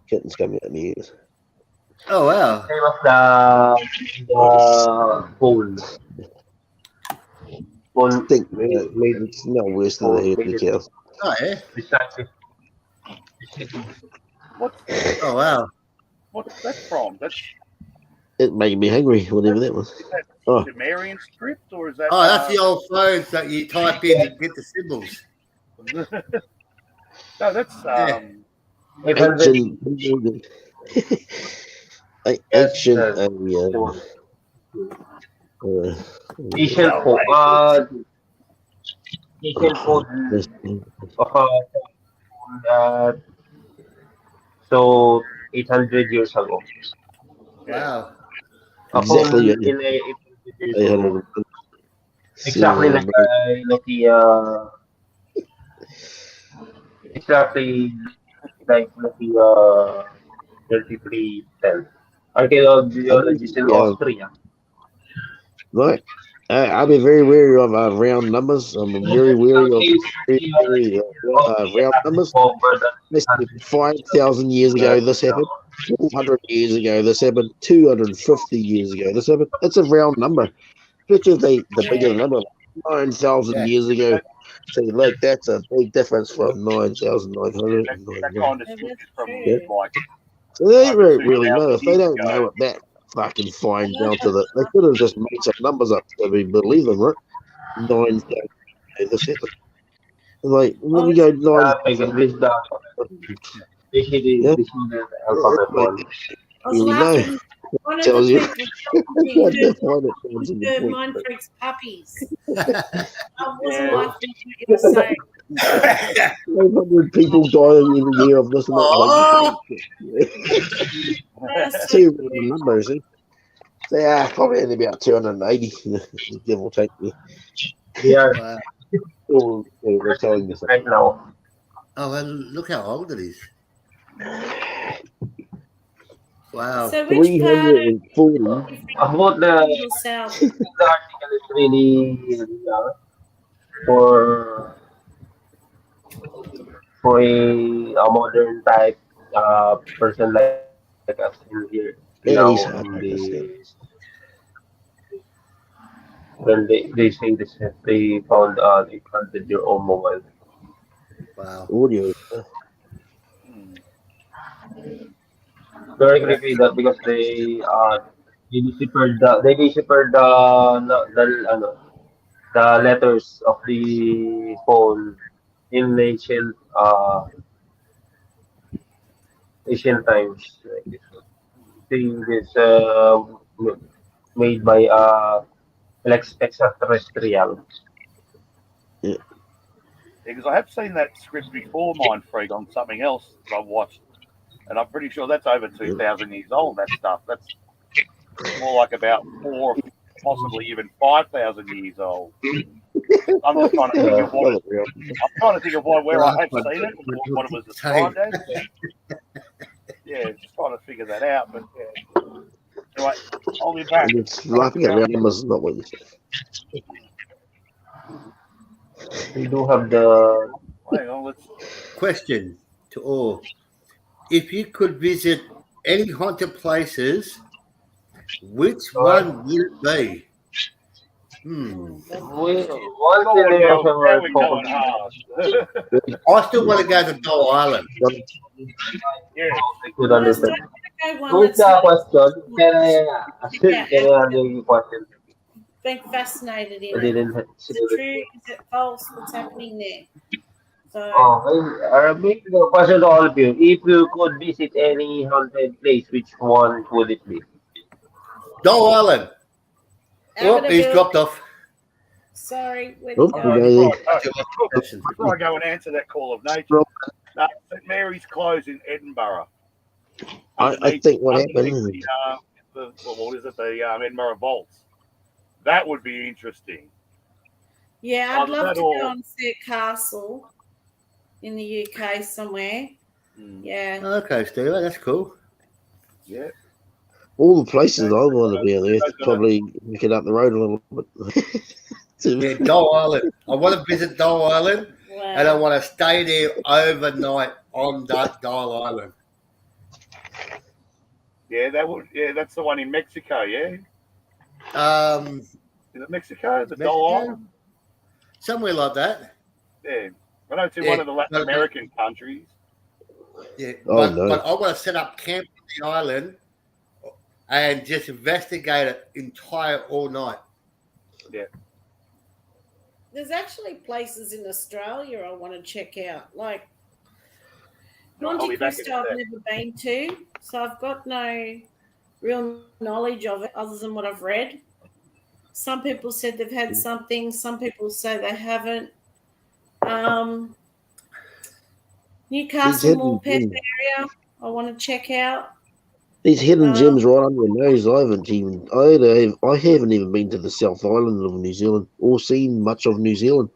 [SPEAKER 4] kittens coming out of my ears.
[SPEAKER 1] Oh wow.
[SPEAKER 5] Name of the phone.
[SPEAKER 4] I think it's no worse than the head of the cow.
[SPEAKER 1] Oh yeah.
[SPEAKER 5] Precisely.
[SPEAKER 2] What?
[SPEAKER 1] Oh wow.
[SPEAKER 2] What's that from? That's
[SPEAKER 4] It made me hungry, whatever that was.
[SPEAKER 2] is that
[SPEAKER 4] Oh.
[SPEAKER 2] Sumerian script or is that?
[SPEAKER 1] Oh, that's the old phones that you type in and get the symbols.
[SPEAKER 2] No, that's
[SPEAKER 4] Ancient, ancient,
[SPEAKER 5] Asian phone. Asian phone. So 800 years ago.
[SPEAKER 1] Wow.
[SPEAKER 4] Exactly.
[SPEAKER 5] In a
[SPEAKER 4] 800.
[SPEAKER 5] exactly like Nokia, exactly like Nokia 3310. Archaeologists in
[SPEAKER 4] Yeah,
[SPEAKER 5] Austria.
[SPEAKER 4] right. I'll be very wary of round numbers. I'm very wary of
[SPEAKER 5] Nowadays,
[SPEAKER 4] round
[SPEAKER 5] Austria
[SPEAKER 4] numbers.
[SPEAKER 5] over than
[SPEAKER 4] They said 5,000 years ago this happened. 400 years ago this happened. 250 years ago this happened. It's a round number. Especially if the bigger the number, 9,000
[SPEAKER 1] Yeah.
[SPEAKER 4] years ago. So look, that's a big difference from
[SPEAKER 2] That,
[SPEAKER 4] 9,900.
[SPEAKER 2] that kind of
[SPEAKER 3] Yeah,
[SPEAKER 2] switches
[SPEAKER 3] that's
[SPEAKER 2] from
[SPEAKER 3] true.
[SPEAKER 2] like
[SPEAKER 4] So they
[SPEAKER 2] over
[SPEAKER 4] don't really know.
[SPEAKER 2] 2,000
[SPEAKER 4] If they
[SPEAKER 2] years
[SPEAKER 4] don't know
[SPEAKER 2] ago.
[SPEAKER 4] it that fucking fine down to the, they could have just made some numbers up to believe them, right? 9,000. This happened. Like, let me go 9.
[SPEAKER 5] This the
[SPEAKER 4] Yeah,
[SPEAKER 5] this is the alphabet
[SPEAKER 4] like,
[SPEAKER 5] one.
[SPEAKER 3] I was
[SPEAKER 4] really know.
[SPEAKER 3] laughing. One of the
[SPEAKER 4] Tells you.
[SPEAKER 3] people
[SPEAKER 4] I
[SPEAKER 3] said
[SPEAKER 4] just find it sounds in the
[SPEAKER 3] her
[SPEAKER 4] point.
[SPEAKER 3] mind freaks puppies. I wasn't
[SPEAKER 2] Yeah.
[SPEAKER 3] laughing at what you were saying.
[SPEAKER 4] 500 people dying every year of this and that.
[SPEAKER 1] Oh.
[SPEAKER 3] That's
[SPEAKER 4] Two
[SPEAKER 3] so
[SPEAKER 4] random numbers, eh? So, yeah, probably only about 280, give or take.
[SPEAKER 5] We are
[SPEAKER 1] Wow.
[SPEAKER 4] Or they're telling us that.
[SPEAKER 5] right now.
[SPEAKER 1] Oh, well, look how old it is. Wow.
[SPEAKER 3] So which part of
[SPEAKER 4] 340.
[SPEAKER 5] About
[SPEAKER 3] the south?
[SPEAKER 5] the article is really for a modern type person like us in here
[SPEAKER 4] Man, he's
[SPEAKER 5] now
[SPEAKER 4] hard
[SPEAKER 5] in
[SPEAKER 4] to understand.
[SPEAKER 5] when they say this they planted their own mobile.
[SPEAKER 1] Wow.
[SPEAKER 4] Audio.
[SPEAKER 2] Hmm.
[SPEAKER 5] Very creepy that because they deciphered the letters of the phone in ancient times. Like this thing is made by extraterrestrial.
[SPEAKER 4] Yeah.
[SPEAKER 2] Because I have seen that script before, Mind Freak, on something else that I've watched, and I'm pretty sure that's over 2,000 years old. That stuff. That's more like about 4, possibly even 5,000 years old. I'm just trying to think of what it, I'm trying to think of where I have seen it, and what it was described as. Yeah, just trying to figure that out. But yeah. Anyway, I'll be back.
[SPEAKER 4] It's laughing at round numbers is not what you say.
[SPEAKER 5] We do have the
[SPEAKER 2] Hang on, let's.
[SPEAKER 1] Question to all. If you could visit any haunted places, which one would it be?
[SPEAKER 5] once
[SPEAKER 2] Now
[SPEAKER 5] in there
[SPEAKER 2] we're
[SPEAKER 5] were
[SPEAKER 2] going hard.
[SPEAKER 1] I still want to go to Doll Island.
[SPEAKER 2] Yeah.
[SPEAKER 5] I could
[SPEAKER 3] I just
[SPEAKER 5] understand.
[SPEAKER 3] don't go one
[SPEAKER 5] Who's
[SPEAKER 3] that's
[SPEAKER 5] the
[SPEAKER 3] not
[SPEAKER 5] question? Can I answer your question?
[SPEAKER 3] been fascinated in
[SPEAKER 5] I
[SPEAKER 3] it.
[SPEAKER 5] didn't
[SPEAKER 3] Is it true? Is it false? What's happening there? So
[SPEAKER 5] Make the question to all of you. If you could visit any haunted place, which one would it be?
[SPEAKER 1] Doll Island. Oh, he's
[SPEAKER 3] Amityville.
[SPEAKER 1] dropped off.
[SPEAKER 3] Sorry, where
[SPEAKER 4] Oh,
[SPEAKER 3] did you
[SPEAKER 4] okay.
[SPEAKER 3] go?
[SPEAKER 2] Before I go and answer that call of nature, St Mary's closed in Edinburgh.
[SPEAKER 4] I think what happened.
[SPEAKER 2] Underneath what is it? The Edinburgh Vaults. That would be interesting.
[SPEAKER 3] Yeah, I'd
[SPEAKER 2] Oh,
[SPEAKER 3] love
[SPEAKER 2] that
[SPEAKER 3] to
[SPEAKER 2] all-
[SPEAKER 3] go and see a castle in the UK somewhere. Yeah.
[SPEAKER 1] Okay, Steve, that's cool.
[SPEAKER 2] Yeah.
[SPEAKER 4] All the places I want to be on Earth, probably pick it up the road a little bit.
[SPEAKER 1] Yeah, Doll Island. I want to visit Doll Island, and I
[SPEAKER 3] Wow.
[SPEAKER 1] want to stay there overnight on that Doll Island.
[SPEAKER 2] Yeah, that would. Yeah, that's the one in Mexico. Yeah, is it Mexico? The Doll
[SPEAKER 1] Mexico?
[SPEAKER 2] Island.
[SPEAKER 1] Somewhere like that.
[SPEAKER 2] Yeah, I know it's in
[SPEAKER 1] Yeah,
[SPEAKER 2] one of the Latin
[SPEAKER 1] but-
[SPEAKER 2] American countries.
[SPEAKER 1] Yeah,
[SPEAKER 4] Oh,
[SPEAKER 1] but,
[SPEAKER 4] no.
[SPEAKER 1] but I want to set up camp on the island and just investigate it entire all night.
[SPEAKER 3] There's actually places in Australia I want to check out, like
[SPEAKER 2] I'll
[SPEAKER 3] Monte
[SPEAKER 2] be back in
[SPEAKER 3] Cristo. I've
[SPEAKER 2] a sec.
[SPEAKER 3] never been to, so I've got no real knowledge of it other than what I've read. Some people said they've had something. Some people say they haven't. Newcastle
[SPEAKER 4] He's
[SPEAKER 3] Morpeth
[SPEAKER 4] hidden.
[SPEAKER 3] area I want to check out.
[SPEAKER 4] These hidden
[SPEAKER 3] Oh.
[SPEAKER 4] gems right under your nose. I haven't even been to the South Island of New Zealand or seen much of New Zealand.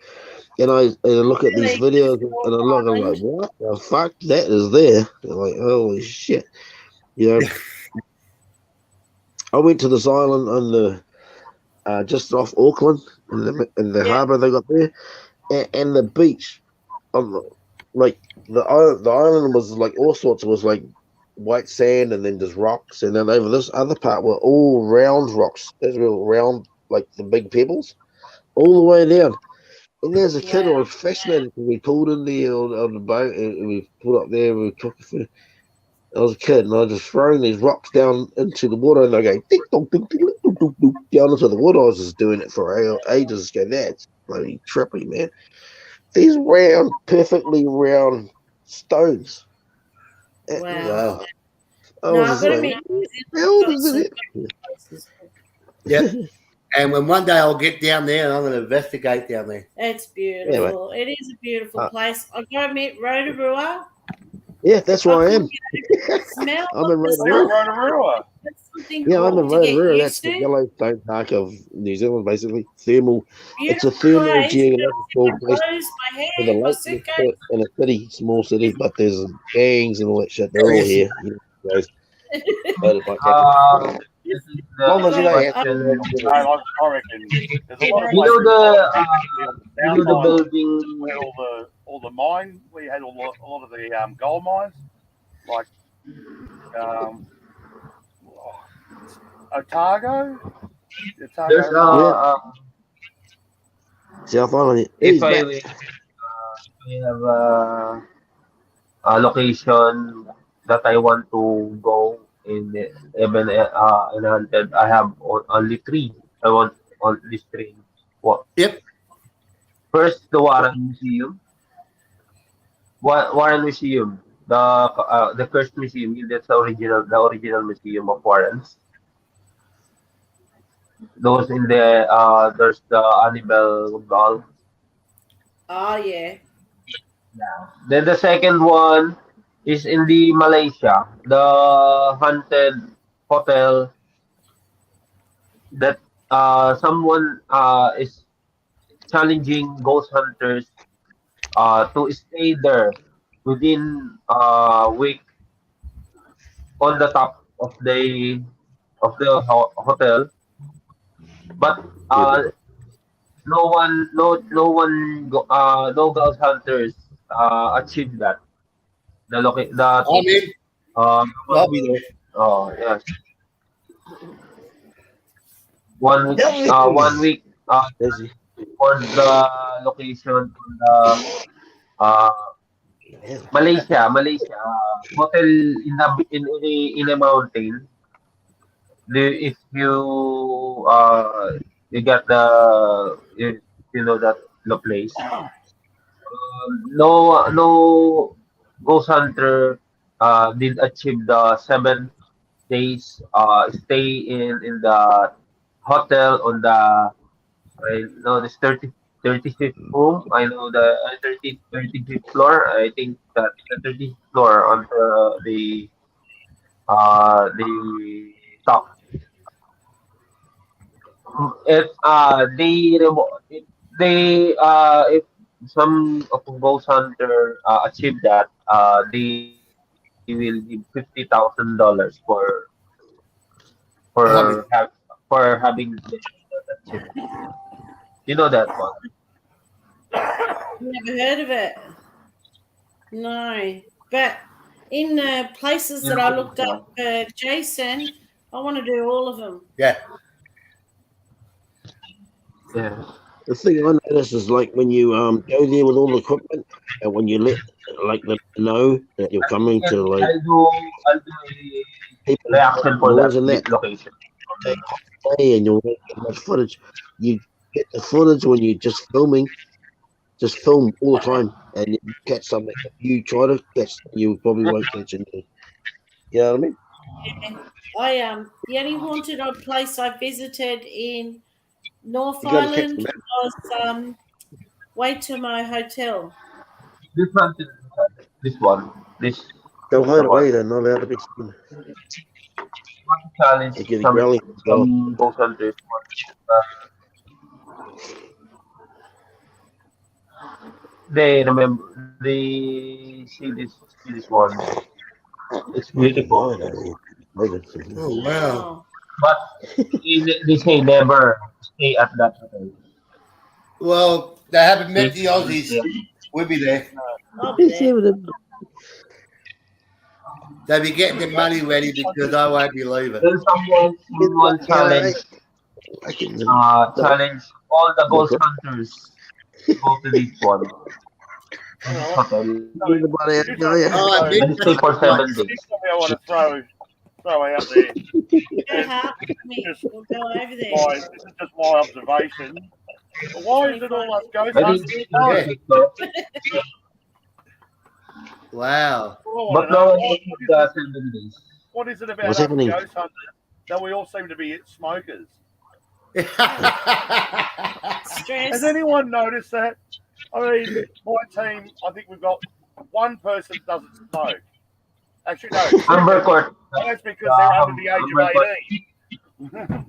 [SPEAKER 4] And I look at these
[SPEAKER 3] Really?
[SPEAKER 4] videos and I'm like, what the fuck? That is there. I'm like, holy shit. You know, I went to this island on the just off Auckland in the
[SPEAKER 3] Yeah.
[SPEAKER 4] harbour they got there, and the beach on the island was like all sorts. It was like white sand and then just rocks, and then over this other part were all round rocks. There's real round, like the big pebbles, all the way down. And there's a kid who was fascinated because we pulled in there on the boat and we pulled up there and we were cooking food. I was a kid and I was just throwing these rocks down into the water and they go ding dong ding ding ding ding ding down into the water. I was just doing it for ages. Go, that's bloody trippy, man. These round, perfectly round stones.
[SPEAKER 3] Wow.
[SPEAKER 4] I
[SPEAKER 3] No,
[SPEAKER 4] was
[SPEAKER 3] I've
[SPEAKER 4] just
[SPEAKER 3] got to
[SPEAKER 4] like,
[SPEAKER 3] admit,
[SPEAKER 4] how does it?
[SPEAKER 1] Yeah. And when one day I'll get down there and I'm going to investigate down there.
[SPEAKER 3] it's beautiful. It is a beautiful place. I've got to admit, Rotorua.
[SPEAKER 4] Yeah, that's where I am.
[SPEAKER 3] Smell
[SPEAKER 4] I'm in
[SPEAKER 3] of the
[SPEAKER 2] You're
[SPEAKER 4] Rotorua.
[SPEAKER 2] in Rotorua.
[SPEAKER 3] That's something
[SPEAKER 4] Yeah, I'm
[SPEAKER 3] cool
[SPEAKER 4] in
[SPEAKER 3] to get
[SPEAKER 4] Rotorua. That's
[SPEAKER 3] used
[SPEAKER 4] the
[SPEAKER 3] to.
[SPEAKER 4] Yellowstone Park of New Zealand, basically. Thermal. It's a
[SPEAKER 3] Beautiful
[SPEAKER 4] thermal
[SPEAKER 3] place.
[SPEAKER 4] geographical
[SPEAKER 3] My
[SPEAKER 4] place
[SPEAKER 3] clothes, my
[SPEAKER 4] with a
[SPEAKER 3] hair, my
[SPEAKER 4] lake
[SPEAKER 3] suitcase.
[SPEAKER 4] in a city, small city, but there's gangs and all that shit. They're all here. You know, guys. But it's like
[SPEAKER 5] This is
[SPEAKER 4] long as you
[SPEAKER 5] the
[SPEAKER 4] don't have
[SPEAKER 5] question.
[SPEAKER 4] to.
[SPEAKER 2] I reckon there's a lot of
[SPEAKER 5] You know
[SPEAKER 2] places
[SPEAKER 5] the
[SPEAKER 2] on the South Island
[SPEAKER 5] building.
[SPEAKER 2] where all the mine, we had a lot of the gold mines, like Otago.
[SPEAKER 5] There's
[SPEAKER 4] South Island.
[SPEAKER 5] if
[SPEAKER 4] He's
[SPEAKER 5] I
[SPEAKER 4] back.
[SPEAKER 5] have a location that I want to go even in Haunted, I have only three. I want only three. What?
[SPEAKER 1] Yep.
[SPEAKER 5] First, the Warren Museum. Warren Museum. The first museum. That's the original museum of Warrens. Those in the there's the Annabelle doll.
[SPEAKER 3] Oh, yeah.
[SPEAKER 5] Then the second one is in the Malaysia, the haunted hotel that someone is challenging ghost hunters to stay there within a week on the top of the hotel, but no ghost hunters achieved that. The
[SPEAKER 1] I'm in. I'll be there.
[SPEAKER 5] oh yes, 1 week
[SPEAKER 4] Busy.
[SPEAKER 5] for the location on the uh, Malaysia hotel in a mountain. If you get you know that the place. No ghost hunter did achieve the 7 days stay in the hotel on the I know this 35th room. I know the 35th floor. I think that the 30th floor on the top. If if some of the ghost hunter achieve that, they will give $50,000
[SPEAKER 1] I'm in.
[SPEAKER 5] for having that achievement. You know that one.
[SPEAKER 3] Never heard of it. No. But in the places that I looked up, Jason, I want to do all of them.
[SPEAKER 1] Yeah.
[SPEAKER 5] Yeah.
[SPEAKER 4] The thing I noticed is like when you go there with all the equipment and when you let like them know that you're coming to like
[SPEAKER 5] I'll do a
[SPEAKER 4] people
[SPEAKER 5] reaction for
[SPEAKER 4] noise
[SPEAKER 5] that
[SPEAKER 4] and that
[SPEAKER 5] location.
[SPEAKER 4] day and you'll make that much footage. You get the footage when you're just filming, just film all the time and you catch something. If you try to catch, you probably won't catch anything. You know what I mean?
[SPEAKER 3] The only haunted odd place I visited in North
[SPEAKER 4] You gotta catch
[SPEAKER 3] Island
[SPEAKER 4] them.
[SPEAKER 3] was Waitomo Hotel.
[SPEAKER 5] This one, this one, this
[SPEAKER 4] Go hide
[SPEAKER 5] the one.
[SPEAKER 4] away. They're not allowed to be seen.
[SPEAKER 5] challenge
[SPEAKER 4] They get
[SPEAKER 5] some
[SPEAKER 4] growling.
[SPEAKER 5] ghost hunters. They remember they see this one. It's beautiful,
[SPEAKER 1] Oh wow.
[SPEAKER 3] Oh,
[SPEAKER 5] but they say never stay at that hotel.
[SPEAKER 1] Well, they haven't met the
[SPEAKER 5] Never
[SPEAKER 1] Aussies.
[SPEAKER 5] stay.
[SPEAKER 1] We'll be there.
[SPEAKER 3] I'll be there.
[SPEAKER 1] They'll be getting their money ready because I won't be leaving.
[SPEAKER 5] Then someone challenge challenge all the ghost hunters to go to this one, this hotel,
[SPEAKER 1] Oh, I
[SPEAKER 5] and stay for 7 days.
[SPEAKER 2] Here's something I want to throw out there.
[SPEAKER 3] Go hard with me. We'll go over there.
[SPEAKER 2] This is just my observation. Why is it all us ghost
[SPEAKER 5] I
[SPEAKER 2] hunters?
[SPEAKER 5] think
[SPEAKER 2] No.
[SPEAKER 1] Wow.
[SPEAKER 5] but no, the 7 days.
[SPEAKER 2] What is it about
[SPEAKER 4] What's
[SPEAKER 2] us
[SPEAKER 4] happening?
[SPEAKER 2] ghost hunters that we all seem to be smokers?
[SPEAKER 3] Stress.
[SPEAKER 2] Has anyone noticed that? I mean, my team, I think we've got one person that doesn't smoke. Actually, no.
[SPEAKER 5] Amber Court.
[SPEAKER 2] That's because they're under the age of 18.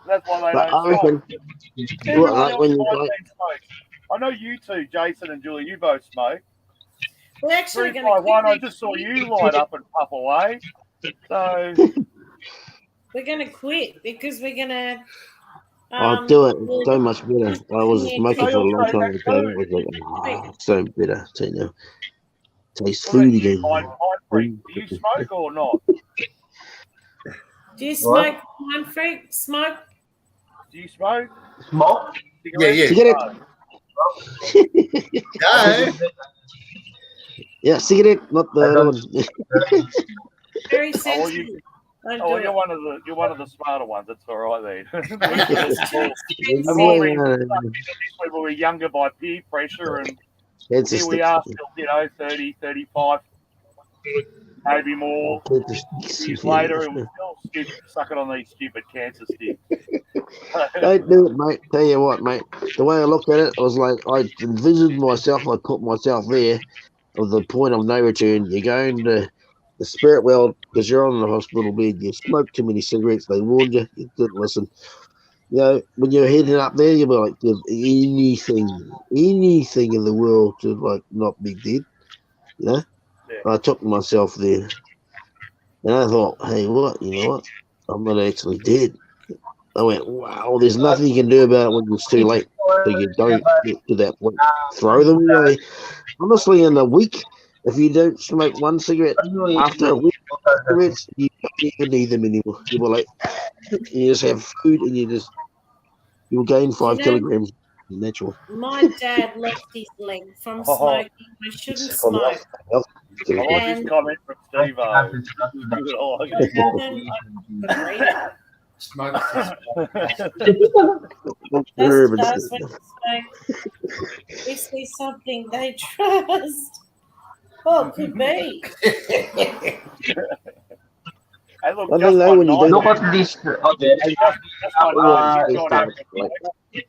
[SPEAKER 2] That's why they
[SPEAKER 4] But I
[SPEAKER 2] don't
[SPEAKER 4] reckon,
[SPEAKER 2] smoke. Everyone
[SPEAKER 4] like
[SPEAKER 2] else
[SPEAKER 4] when
[SPEAKER 2] in
[SPEAKER 4] you
[SPEAKER 2] my
[SPEAKER 4] like-
[SPEAKER 2] team smokes. I know you two, Jason and Julie, you both smoke.
[SPEAKER 3] We're actually going
[SPEAKER 2] 351, I
[SPEAKER 3] to
[SPEAKER 2] just saw you light up and puff away. So,
[SPEAKER 3] we're going to quit because we're going to.
[SPEAKER 4] I'll do it. It's so much better. I was a smoker for a long time ago. It was like, so better. So now, taste food again.
[SPEAKER 2] mind freak. Do you smoke or not?
[SPEAKER 3] Do you
[SPEAKER 5] What?
[SPEAKER 3] smoke, Mind Freak? Smoke?
[SPEAKER 2] Do you smoke?
[SPEAKER 5] Smoke?
[SPEAKER 1] Yeah, yeah.
[SPEAKER 2] Cigarettes?
[SPEAKER 4] Cigarette.
[SPEAKER 1] No.
[SPEAKER 4] Yeah, cigarette, not the other one.
[SPEAKER 3] Very
[SPEAKER 2] Oh,
[SPEAKER 3] sensitive. Don't do
[SPEAKER 2] you're
[SPEAKER 3] it.
[SPEAKER 2] one of the smarter ones. That's all right then.
[SPEAKER 3] It's too
[SPEAKER 2] I've
[SPEAKER 3] expensive.
[SPEAKER 2] all been when we were younger by peer pressure, and
[SPEAKER 4] It's
[SPEAKER 2] here we are still, 30, 35, maybe more years later, and we're still sucking on these stupid cancer sticks.
[SPEAKER 4] Don't do it, mate. Tell you what, mate. The way I looked at it, I was like, I envisioned myself, I put myself there of the point of no return. You're going to the spirit world because you're on the hospital bed. You smoked too many cigarettes. They warned you. You didn't listen. When you're heading up there, you'll be like, there's anything in the world to like not be dead.
[SPEAKER 2] Yeah.
[SPEAKER 4] I took myself there, and I thought, hey, what? You know what? I'm not actually dead. I went, wow. There's nothing you can do about it when it's too late. So you don't get to that point. Throw them away. Honestly, in a week, if you don't smoke one cigarette after a week, cigarettes, you don't even need them anymore. You will like, you just have food and you'll gain 5 kilograms. Natural.
[SPEAKER 3] My dad lost his leg from smoking. I shouldn't smoke.
[SPEAKER 2] I like this comment from Steve.
[SPEAKER 3] That's what if there's something they trust. Oh, could be.
[SPEAKER 2] Hey, look,
[SPEAKER 4] I
[SPEAKER 2] just
[SPEAKER 4] don't know
[SPEAKER 2] one
[SPEAKER 4] when you
[SPEAKER 2] night,
[SPEAKER 5] Look at this. Okay.
[SPEAKER 2] just one night, she's got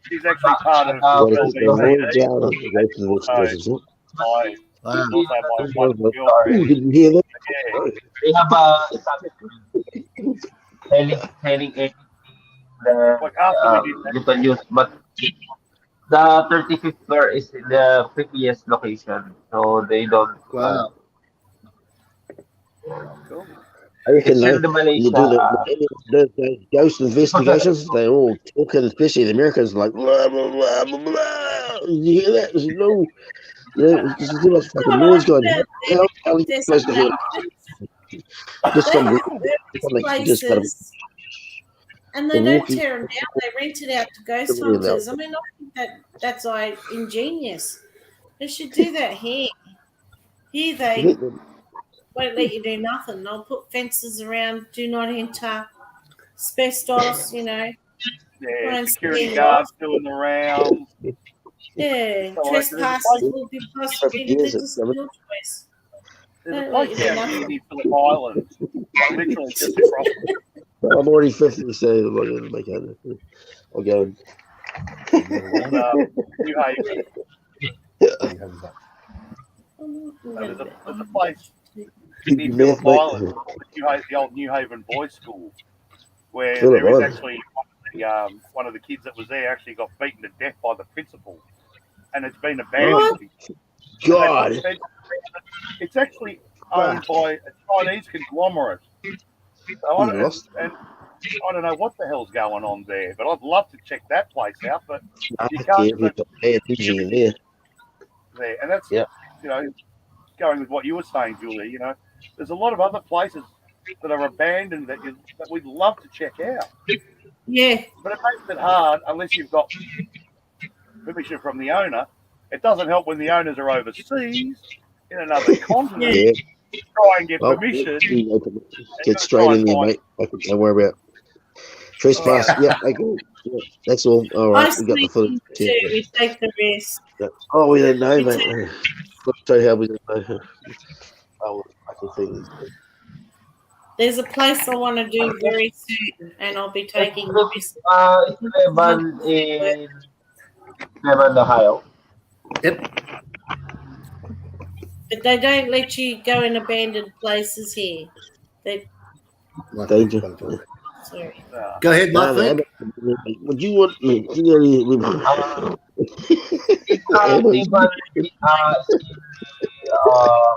[SPEAKER 2] she's actually part of
[SPEAKER 4] What if
[SPEAKER 2] LBC.
[SPEAKER 4] you avoid jail and you go to the next person?
[SPEAKER 2] I
[SPEAKER 1] Wow.
[SPEAKER 2] also my wonderful
[SPEAKER 4] Oh,
[SPEAKER 2] girlfriend.
[SPEAKER 4] you didn't hear that?
[SPEAKER 2] Yeah.
[SPEAKER 5] They have a telling anything
[SPEAKER 2] Like after we did that,
[SPEAKER 5] you can use, but the 35th floor is in the prettiest location, so they don't.
[SPEAKER 1] Wow.
[SPEAKER 4] I reckon
[SPEAKER 5] It's
[SPEAKER 4] though,
[SPEAKER 5] in the
[SPEAKER 4] when you
[SPEAKER 5] Malaysia.
[SPEAKER 4] do the ghost investigations, they all talking, especially the Americans, like blah blah blah blah blah. You hear that? There's no, there's too much fucking noise going. How are you
[SPEAKER 3] There's
[SPEAKER 4] supposed to hear? Just some just gotta
[SPEAKER 3] places, and they don't tear them down. They rent it out to ghost hunters. I mean, I think that's ingenious. They should do that here. Here they won't let you do nothing. They'll put fences around, do not enter, asbestos,
[SPEAKER 2] yeah,
[SPEAKER 3] and
[SPEAKER 2] security
[SPEAKER 3] stay
[SPEAKER 2] guards doing the rounds.
[SPEAKER 3] yeah,
[SPEAKER 2] So,
[SPEAKER 3] trespassers will be prosecuted. It's a skill choice.
[SPEAKER 2] There's a
[SPEAKER 3] Don't
[SPEAKER 2] place
[SPEAKER 3] let you do
[SPEAKER 2] down
[SPEAKER 3] nothing.
[SPEAKER 2] here near Phillip Island, like literally just across.
[SPEAKER 4] I'm already 50, so I'm not going to make it. I'll go.
[SPEAKER 2] New Haven. There's a place Sydney
[SPEAKER 4] Meth,
[SPEAKER 2] Phillip
[SPEAKER 4] mate.
[SPEAKER 2] Island, the old New Haven Boys School, where
[SPEAKER 4] Phillip
[SPEAKER 2] there is
[SPEAKER 4] Island.
[SPEAKER 2] actually one of the kids that was there actually got beaten to death by the principal, and it's been abandoned.
[SPEAKER 4] God.
[SPEAKER 2] It's actually owned by a Chinese conglomerate. So
[SPEAKER 4] You lost.
[SPEAKER 2] and I don't know what the hell's going on there, but I'd love to check that place out. But you
[SPEAKER 4] Yeah,
[SPEAKER 2] can't
[SPEAKER 4] we've got bad energy in there.
[SPEAKER 2] there, and that's
[SPEAKER 4] Yeah.
[SPEAKER 2] going with what you were saying, Julie. There's a lot of other places that are abandoned that we'd love to check out,
[SPEAKER 3] Yeah.
[SPEAKER 2] but it makes it hard unless you've got permission from the owner. It doesn't help when the owners are overseas in another continent.
[SPEAKER 4] Yeah.
[SPEAKER 2] Try and get
[SPEAKER 4] Well,
[SPEAKER 2] permission.
[SPEAKER 4] get straight in there, mate. Don't worry about trespass. Yeah, okay. Yeah, that's all. All right, we got the footage.
[SPEAKER 3] We take the risk.
[SPEAKER 4] Oh, we don't know, mate. I'll tell you how we don't know. Oh, I can see this.
[SPEAKER 3] There's a place I want to do very soon, and I'll be taking risk.
[SPEAKER 5] It's Cleveland in Cleveland, Ohio.
[SPEAKER 1] Yep.
[SPEAKER 3] But they don't let you go in abandoned places here.
[SPEAKER 4] Danger.
[SPEAKER 3] Sorry.
[SPEAKER 1] Go ahead,
[SPEAKER 4] No,
[SPEAKER 1] Mike.
[SPEAKER 4] no, would you want me? You
[SPEAKER 5] It's Cleveland,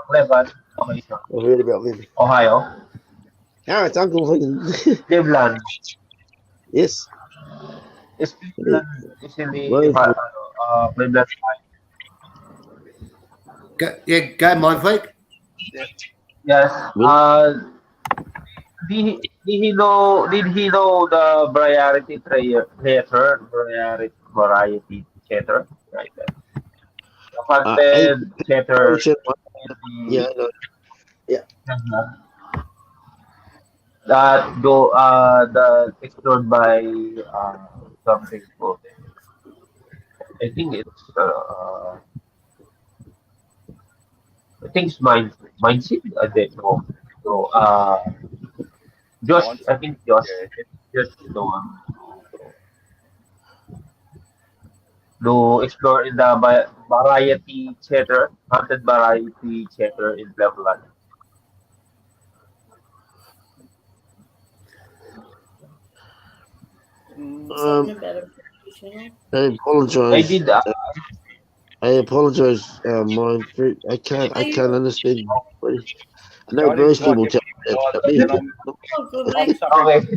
[SPEAKER 5] Cleveland,
[SPEAKER 4] I've heard about them.
[SPEAKER 5] Ohio.
[SPEAKER 4] Oh, it's Uncle.
[SPEAKER 5] Cleveland.
[SPEAKER 4] Yes.
[SPEAKER 5] It's Cleveland. It's in the
[SPEAKER 4] Well,
[SPEAKER 5] Cleveland.
[SPEAKER 1] Go, Mike.
[SPEAKER 5] Yes. Did he know the variety theater? Variety theater, right there. The content theater.
[SPEAKER 4] Yeah, I know.
[SPEAKER 5] That explored by something called. I think it's mindset. I don't know. So Josh, I think Josh is the one to explore in the variety theater, haunted variety theater in Cleveland.
[SPEAKER 3] Something about a professional.
[SPEAKER 4] I apologize.
[SPEAKER 5] I did.
[SPEAKER 4] I apologize. I can't understand. I know most people tell me that.
[SPEAKER 3] Oh, good, mate.
[SPEAKER 5] Okay.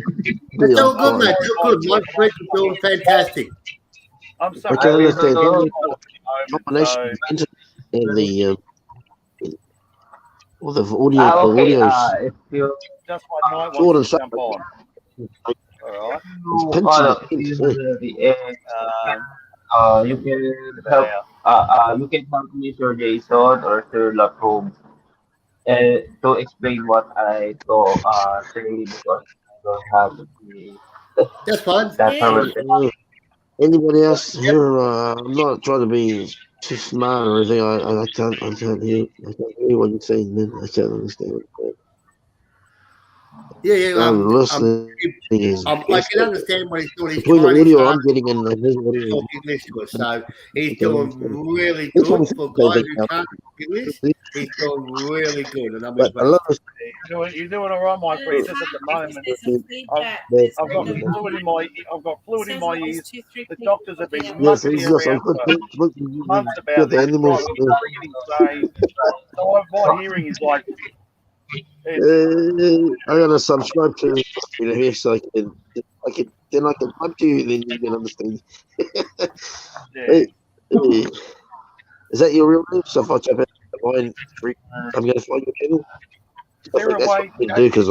[SPEAKER 1] It's all good, mate. It's all good. Mike Freak is doing fantastic.
[SPEAKER 2] I'm
[SPEAKER 4] I
[SPEAKER 2] sorry.
[SPEAKER 4] can understand
[SPEAKER 5] no,
[SPEAKER 4] combination of internet and the all the audio.
[SPEAKER 5] Okay.
[SPEAKER 4] The audio's
[SPEAKER 5] If you
[SPEAKER 2] Just one night
[SPEAKER 4] Jordan,
[SPEAKER 2] wants to jump on. All right.
[SPEAKER 4] pinching
[SPEAKER 5] you can help. You can help me, Sir Jason or Sir Lacombe, to explain what I say because I don't have
[SPEAKER 1] That's fine.
[SPEAKER 5] that
[SPEAKER 3] Yeah.
[SPEAKER 5] power.
[SPEAKER 4] Anybody else here? I'm not trying to be too smart or anything. I can't hear what you're saying, man. I can't understand.
[SPEAKER 1] Yeah.
[SPEAKER 4] I'm listening.
[SPEAKER 1] I can understand what he's doing. He's
[SPEAKER 4] Between the
[SPEAKER 1] trying his
[SPEAKER 4] audio I'm
[SPEAKER 1] hardest
[SPEAKER 4] getting and his audio.
[SPEAKER 1] to talk English to us. So he's
[SPEAKER 4] Okay.
[SPEAKER 1] doing really
[SPEAKER 4] That's what
[SPEAKER 1] good
[SPEAKER 4] I'm
[SPEAKER 1] for
[SPEAKER 4] saying.
[SPEAKER 1] guys who can't speak English. He's doing really good. And I'm
[SPEAKER 4] But I love this.
[SPEAKER 2] You're doing all right, my friend. Just at the moment,
[SPEAKER 3] There's a feedback.
[SPEAKER 2] I've got fluid in my ears. The doctors have been
[SPEAKER 4] Yes,
[SPEAKER 2] mucking
[SPEAKER 4] yes,
[SPEAKER 2] me
[SPEAKER 4] yes. I'm
[SPEAKER 2] around for
[SPEAKER 4] good.
[SPEAKER 2] months
[SPEAKER 4] Yeah,
[SPEAKER 2] about
[SPEAKER 4] the
[SPEAKER 2] this.
[SPEAKER 4] animals.
[SPEAKER 2] So my hearing is like.
[SPEAKER 4] I gotta subscribe to here so I can come to you and then you can understand.
[SPEAKER 2] Yeah.
[SPEAKER 4] Hey, is that your real name? So if I type out mine, I'm gonna find your channel. I think that's what I can do because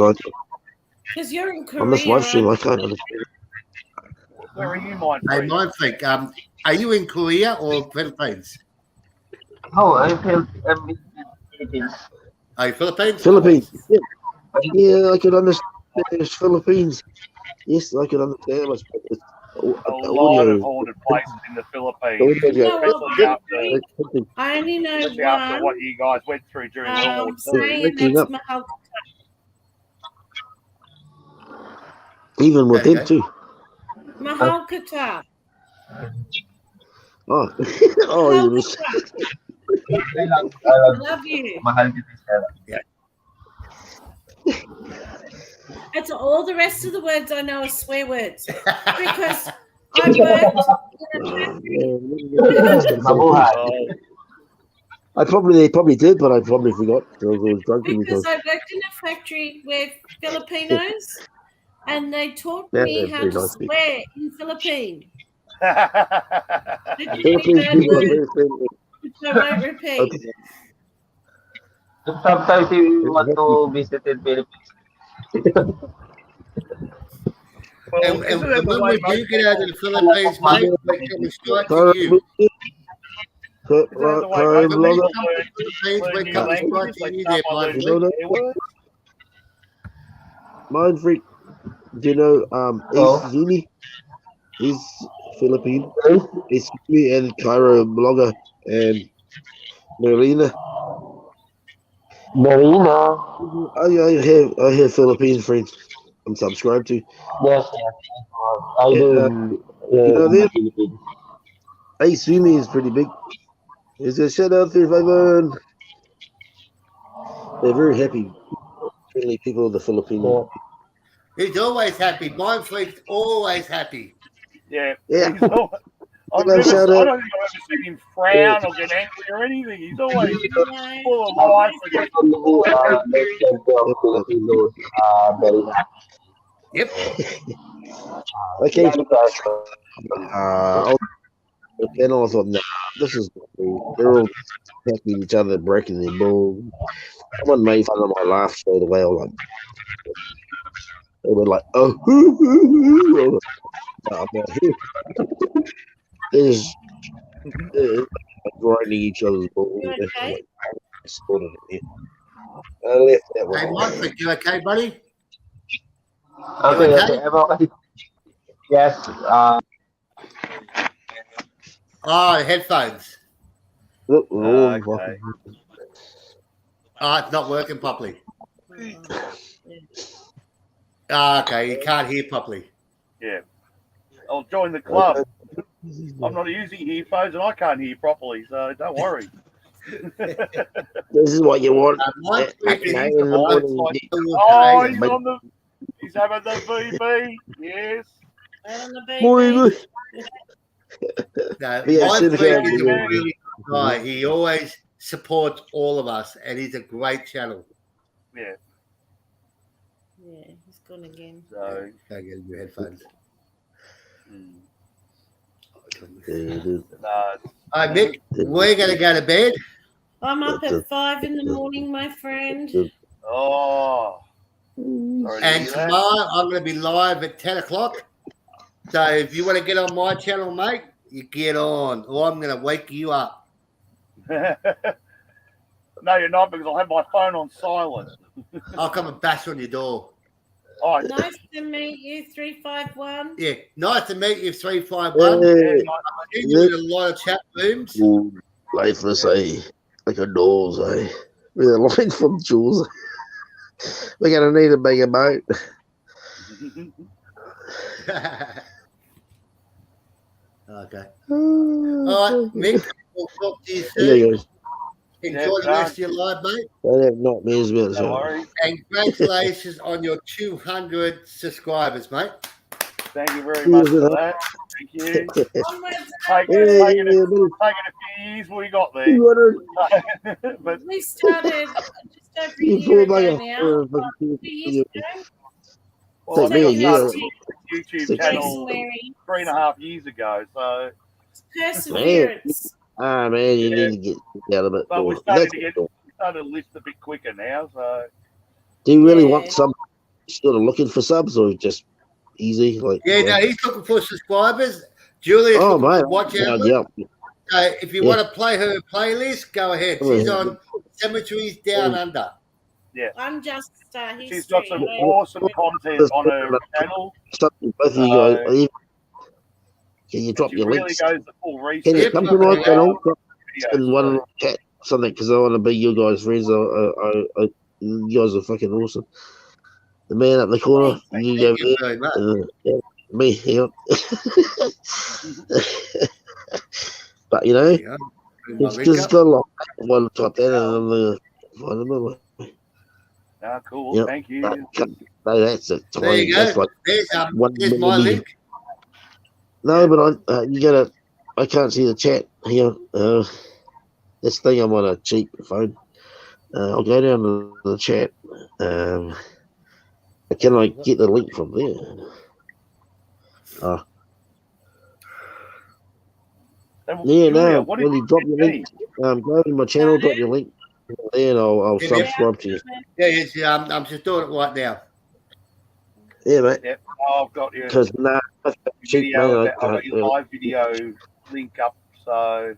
[SPEAKER 3] Because you're in Korea.
[SPEAKER 4] on this live stream I
[SPEAKER 3] aren't
[SPEAKER 4] can't understand.
[SPEAKER 2] Where are you, my
[SPEAKER 1] Hey,
[SPEAKER 2] friend?
[SPEAKER 1] Mike Freak, are you in Korea or Philippines?
[SPEAKER 5] Oh, I'm in Philippines.
[SPEAKER 1] Are you Philippines?
[SPEAKER 4] Philippines. Yeah, I can understand. It's Philippines. Yes, I can understand. But it's
[SPEAKER 2] A lot of
[SPEAKER 4] audio.
[SPEAKER 2] haunted places in the Philippines.
[SPEAKER 4] Audio.
[SPEAKER 3] You know what,
[SPEAKER 2] Especially after,
[SPEAKER 3] Mike? I only know
[SPEAKER 2] especially after
[SPEAKER 3] one.
[SPEAKER 2] what you guys went through during World War II.
[SPEAKER 3] Saying
[SPEAKER 4] Waking
[SPEAKER 3] that's
[SPEAKER 4] up.
[SPEAKER 3] Mahal.
[SPEAKER 4] Even with
[SPEAKER 1] Okay.
[SPEAKER 4] them too.
[SPEAKER 3] Mahalkata.
[SPEAKER 4] Oh, oh, you was,
[SPEAKER 3] I love you.
[SPEAKER 5] Mahal kita, sir.
[SPEAKER 3] That's all the rest of the words I know are swear words. Because I worked in a factory.
[SPEAKER 5] Mabuhay.
[SPEAKER 4] They probably did, but I probably forgot because I was drunk
[SPEAKER 3] Because I worked in a factory with Filipinos, and they taught
[SPEAKER 4] Yeah,
[SPEAKER 3] me
[SPEAKER 4] they're
[SPEAKER 3] how
[SPEAKER 4] very
[SPEAKER 3] to
[SPEAKER 4] nice people.
[SPEAKER 3] swear in Philippine.
[SPEAKER 2] yeah,
[SPEAKER 3] They taught me
[SPEAKER 4] Philippines
[SPEAKER 3] bad
[SPEAKER 4] people are
[SPEAKER 3] words,
[SPEAKER 4] very friendly.
[SPEAKER 3] which I won't repeat.
[SPEAKER 4] Okay.
[SPEAKER 5] Sometimes you want to visit in Philippines.
[SPEAKER 2] well,
[SPEAKER 1] And
[SPEAKER 2] isn't that the
[SPEAKER 1] when
[SPEAKER 2] way
[SPEAKER 1] we
[SPEAKER 2] most
[SPEAKER 1] do get out of
[SPEAKER 2] people?
[SPEAKER 1] the Philippines, mate, we're coming straight to you.
[SPEAKER 2] Isn't that the way
[SPEAKER 4] Time,
[SPEAKER 2] most
[SPEAKER 1] When we
[SPEAKER 2] people
[SPEAKER 1] come to the Philippines,
[SPEAKER 2] learn
[SPEAKER 1] we're
[SPEAKER 2] new
[SPEAKER 1] coming straight
[SPEAKER 2] languages?
[SPEAKER 1] to
[SPEAKER 2] They
[SPEAKER 1] you
[SPEAKER 2] start
[SPEAKER 1] there,
[SPEAKER 2] by learning
[SPEAKER 1] Mindfreak.
[SPEAKER 2] swear words.
[SPEAKER 4] Mindfreak. Do you know
[SPEAKER 5] Oh.
[SPEAKER 4] Ace Zuni? He's Philippine.
[SPEAKER 5] Okay.
[SPEAKER 4] Ace Zuni and Cairo blogger and Marina.
[SPEAKER 5] Marina.
[SPEAKER 4] I have Philippine friends I'm subscribed to.
[SPEAKER 5] Yes, I
[SPEAKER 4] Yeah,
[SPEAKER 5] do.
[SPEAKER 4] you know
[SPEAKER 5] In the
[SPEAKER 4] them?
[SPEAKER 5] Philippines.
[SPEAKER 4] Ace Zuni is pretty big. He's a shout out to everyone. They're very happy, friendly people of the Philippines.
[SPEAKER 5] Yeah.
[SPEAKER 1] He's always happy. Mindfreak's always happy.
[SPEAKER 2] Yeah.
[SPEAKER 4] Yeah.
[SPEAKER 2] He's always, I
[SPEAKER 4] Hello,
[SPEAKER 2] don't think
[SPEAKER 4] shout
[SPEAKER 2] I've
[SPEAKER 4] out.
[SPEAKER 2] ever seen him frown or get angry or anything. He's always
[SPEAKER 3] No,
[SPEAKER 2] full of life. And
[SPEAKER 5] People who mentioned of Filipinos, Marina.
[SPEAKER 1] Yep.
[SPEAKER 4] Okay,
[SPEAKER 5] Young person.
[SPEAKER 4] the panel, I thought, nah, this is not cool. They're all attacking each other, breaking their balls. Someone made fun of my laugh straight away. I was like, they were like, oh, I was like, I'm not here. They're just grinding each other's balls.
[SPEAKER 3] you okay?
[SPEAKER 4] Like, I spotted it. Yeah. I left that
[SPEAKER 1] Hey,
[SPEAKER 4] one.
[SPEAKER 1] Mindfreak, you okay, buddy?
[SPEAKER 5] Okay,
[SPEAKER 1] You
[SPEAKER 5] okay, I'm okay. Yes,
[SPEAKER 1] Oh, headphones.
[SPEAKER 4] Look, we're all
[SPEAKER 2] Okay.
[SPEAKER 4] fucking.
[SPEAKER 1] Oh, it's not working properly.
[SPEAKER 3] Oh,
[SPEAKER 1] Okay, you can't hear properly.
[SPEAKER 2] yeah. I'll join the club. I'm not using earphones and I can't hear properly, so don't worry.
[SPEAKER 4] This is what you want.
[SPEAKER 1] Mindfreak is
[SPEAKER 4] Nine in the morning.
[SPEAKER 2] Oh,
[SPEAKER 1] okay.
[SPEAKER 2] he's on the. He's having the VB. Yes.
[SPEAKER 3] on the
[SPEAKER 4] Morning.
[SPEAKER 3] BB.
[SPEAKER 1] No,
[SPEAKER 4] Yeah,
[SPEAKER 1] Mindfreak
[SPEAKER 4] Civic
[SPEAKER 1] is a
[SPEAKER 2] House.
[SPEAKER 1] really good guy. He always supports all of us, and he's a great channel.
[SPEAKER 2] Yeah.
[SPEAKER 3] Yeah, he's gone again.
[SPEAKER 2] So.
[SPEAKER 1] Go get your headphones.
[SPEAKER 2] mm,
[SPEAKER 4] Yeah, dude.
[SPEAKER 2] No,
[SPEAKER 1] All right, Mick, we're going to go to bed.
[SPEAKER 3] I'm up at 5 in the morning, my friend.
[SPEAKER 2] oh. Sorry to
[SPEAKER 1] And
[SPEAKER 2] hear that.
[SPEAKER 1] tomorrow I'm going to be live at 10 o'clock. So if you want to get on my channel, mate, you get on, or I'm going to wake you up.
[SPEAKER 2] No, you're not, because I'll have my phone on silent.
[SPEAKER 1] I'll come and bash on your door.
[SPEAKER 2] Oh,
[SPEAKER 3] Nice to meet you, 351.
[SPEAKER 1] Yeah, nice to meet you, 351.
[SPEAKER 4] Hey,
[SPEAKER 2] yeah,
[SPEAKER 1] I've seen you in a lot of chat rooms.
[SPEAKER 4] Ooh, lifeless, like a doors, with a line from Jules. We're gonna need a bigger boat.
[SPEAKER 1] Okay. All right, Mick, we'll talk to you
[SPEAKER 4] There
[SPEAKER 1] soon.
[SPEAKER 4] you go.
[SPEAKER 1] Enjoy the rest of your life, mate.
[SPEAKER 4] I have nightmares about
[SPEAKER 2] no
[SPEAKER 4] it.
[SPEAKER 2] worries.
[SPEAKER 1] And congratulations on your 200 subscribers, mate.
[SPEAKER 2] Thank you very much for that. Thank you.
[SPEAKER 3] Onwards and
[SPEAKER 2] Taking
[SPEAKER 3] upwards.
[SPEAKER 2] it a few years we got there. But
[SPEAKER 3] We started just over a
[SPEAKER 4] You
[SPEAKER 3] year
[SPEAKER 4] poor
[SPEAKER 3] ago
[SPEAKER 4] bugger.
[SPEAKER 3] now. 2 years ago.
[SPEAKER 2] well, I
[SPEAKER 4] Take me a
[SPEAKER 2] think I started
[SPEAKER 4] year.
[SPEAKER 2] this YouTube
[SPEAKER 4] Six
[SPEAKER 2] channel
[SPEAKER 3] Swearing.
[SPEAKER 2] 3.5 years ago. So,
[SPEAKER 3] Perseverance.
[SPEAKER 4] Ah, man, you
[SPEAKER 2] Yeah.
[SPEAKER 4] need to get out of it.
[SPEAKER 2] but we're
[SPEAKER 4] That's
[SPEAKER 2] starting to get
[SPEAKER 4] all.
[SPEAKER 2] started to lift a bit quicker now. So,
[SPEAKER 4] Do you really
[SPEAKER 3] Yeah.
[SPEAKER 4] want some sort of looking for subs or just easy? Like,
[SPEAKER 1] Yeah, no, he's looking for subscribers. Julia's
[SPEAKER 4] oh,
[SPEAKER 1] looking
[SPEAKER 4] mate.
[SPEAKER 1] for watch
[SPEAKER 4] Yeah,
[SPEAKER 1] hours.
[SPEAKER 4] yeah.
[SPEAKER 1] So if you
[SPEAKER 4] Yeah.
[SPEAKER 1] want to play her playlist, go ahead. She's on Cemeteries Down Under.
[SPEAKER 3] Unjust
[SPEAKER 2] she's
[SPEAKER 3] history.
[SPEAKER 2] got some awesome content on her channel.
[SPEAKER 4] Something both of you guys. Can you drop
[SPEAKER 2] She
[SPEAKER 4] your
[SPEAKER 2] really
[SPEAKER 4] links?
[SPEAKER 2] goes the full
[SPEAKER 4] Can you
[SPEAKER 2] research.
[SPEAKER 4] come to my channel?
[SPEAKER 2] videos,
[SPEAKER 4] In one
[SPEAKER 2] so-
[SPEAKER 4] chat, something, because I want to be you guys' friends. You guys are fucking awesome. The man up the corner, you go
[SPEAKER 1] Thank you very much.
[SPEAKER 4] there. Me here. But you know,
[SPEAKER 1] Yeah.
[SPEAKER 4] it's just got like one type that and then the find another.
[SPEAKER 2] Ah, cool.
[SPEAKER 4] Yep.
[SPEAKER 2] Thank you.
[SPEAKER 4] That's a
[SPEAKER 1] There
[SPEAKER 4] tiny.
[SPEAKER 1] you
[SPEAKER 4] That's
[SPEAKER 1] go.
[SPEAKER 4] like
[SPEAKER 1] There's
[SPEAKER 4] 1
[SPEAKER 1] there's my
[SPEAKER 4] millimeter.
[SPEAKER 1] link.
[SPEAKER 4] No,
[SPEAKER 2] Yeah.
[SPEAKER 4] but you gotta. I can't see the chat here. This thing I'm on a cheap phone. I'll go down to the chat. Can I get the link from there? Yeah,
[SPEAKER 2] Julia,
[SPEAKER 4] no.
[SPEAKER 2] what
[SPEAKER 4] When
[SPEAKER 2] did
[SPEAKER 4] you drop your
[SPEAKER 2] you
[SPEAKER 4] link, go to my channel, drop your link there, and I'll
[SPEAKER 1] Yeah, yeah.
[SPEAKER 4] subscribe to you.
[SPEAKER 1] Yeah, it's, I'm just doing it right now.
[SPEAKER 4] Yeah, mate.
[SPEAKER 2] Yep. Oh, I've got your
[SPEAKER 4] Because cheap,
[SPEAKER 2] video.
[SPEAKER 4] mate.
[SPEAKER 2] I've got your live video link up, so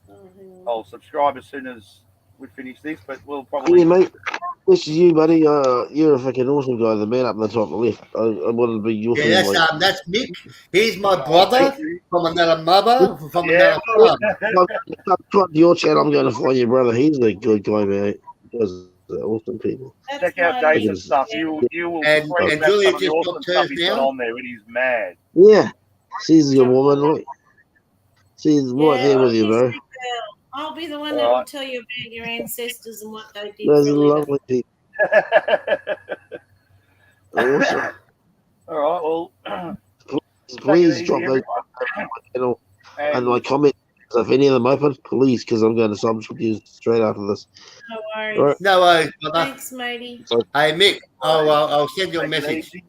[SPEAKER 3] Oh, hang on.
[SPEAKER 2] I'll subscribe as soon as we finish this. But we'll probably
[SPEAKER 4] Yeah, mate. This is you, buddy. You're a fucking awesome guy. The man up in the top left. I wanted to be your
[SPEAKER 1] Yeah,
[SPEAKER 4] friend.
[SPEAKER 1] that's Mick. He's my brother from another mother, from
[SPEAKER 2] Yeah.
[SPEAKER 1] another father.
[SPEAKER 4] Subscribe to your channel. I'm going to find your brother. He's a good guy, mate. You guys are awesome people.
[SPEAKER 3] That's
[SPEAKER 2] Check out
[SPEAKER 3] my
[SPEAKER 2] Jason's
[SPEAKER 3] link.
[SPEAKER 2] stuff.
[SPEAKER 3] Yeah.
[SPEAKER 2] You will
[SPEAKER 1] And
[SPEAKER 2] screenshot
[SPEAKER 1] Julia
[SPEAKER 2] some of the
[SPEAKER 1] just
[SPEAKER 2] awesome
[SPEAKER 1] got
[SPEAKER 2] stuff
[SPEAKER 1] hers
[SPEAKER 2] he's got
[SPEAKER 1] now.
[SPEAKER 2] on there. It is mad.
[SPEAKER 4] Yeah. She's your woman, right? She's right there with you,
[SPEAKER 3] she's a
[SPEAKER 4] bro.
[SPEAKER 3] good girl. I'll be the one
[SPEAKER 2] All
[SPEAKER 3] that will
[SPEAKER 2] right.
[SPEAKER 3] tell you about your ancestors and what they did
[SPEAKER 4] Those
[SPEAKER 3] for
[SPEAKER 4] are
[SPEAKER 3] a living.
[SPEAKER 4] lovely people. Awesome.
[SPEAKER 2] All right. Well,
[SPEAKER 4] Please
[SPEAKER 2] easy,
[SPEAKER 4] drop those
[SPEAKER 2] everyone.
[SPEAKER 4] on my channel and
[SPEAKER 2] And
[SPEAKER 4] my comments. If any of them open, please, because I'm going to subscribe to you straight after this.
[SPEAKER 3] No worries.
[SPEAKER 4] All right.
[SPEAKER 1] No worries, brother.
[SPEAKER 3] Thanks, matey.
[SPEAKER 1] Hey, Mick, I'll send you a
[SPEAKER 2] take it
[SPEAKER 1] message.
[SPEAKER 2] easy.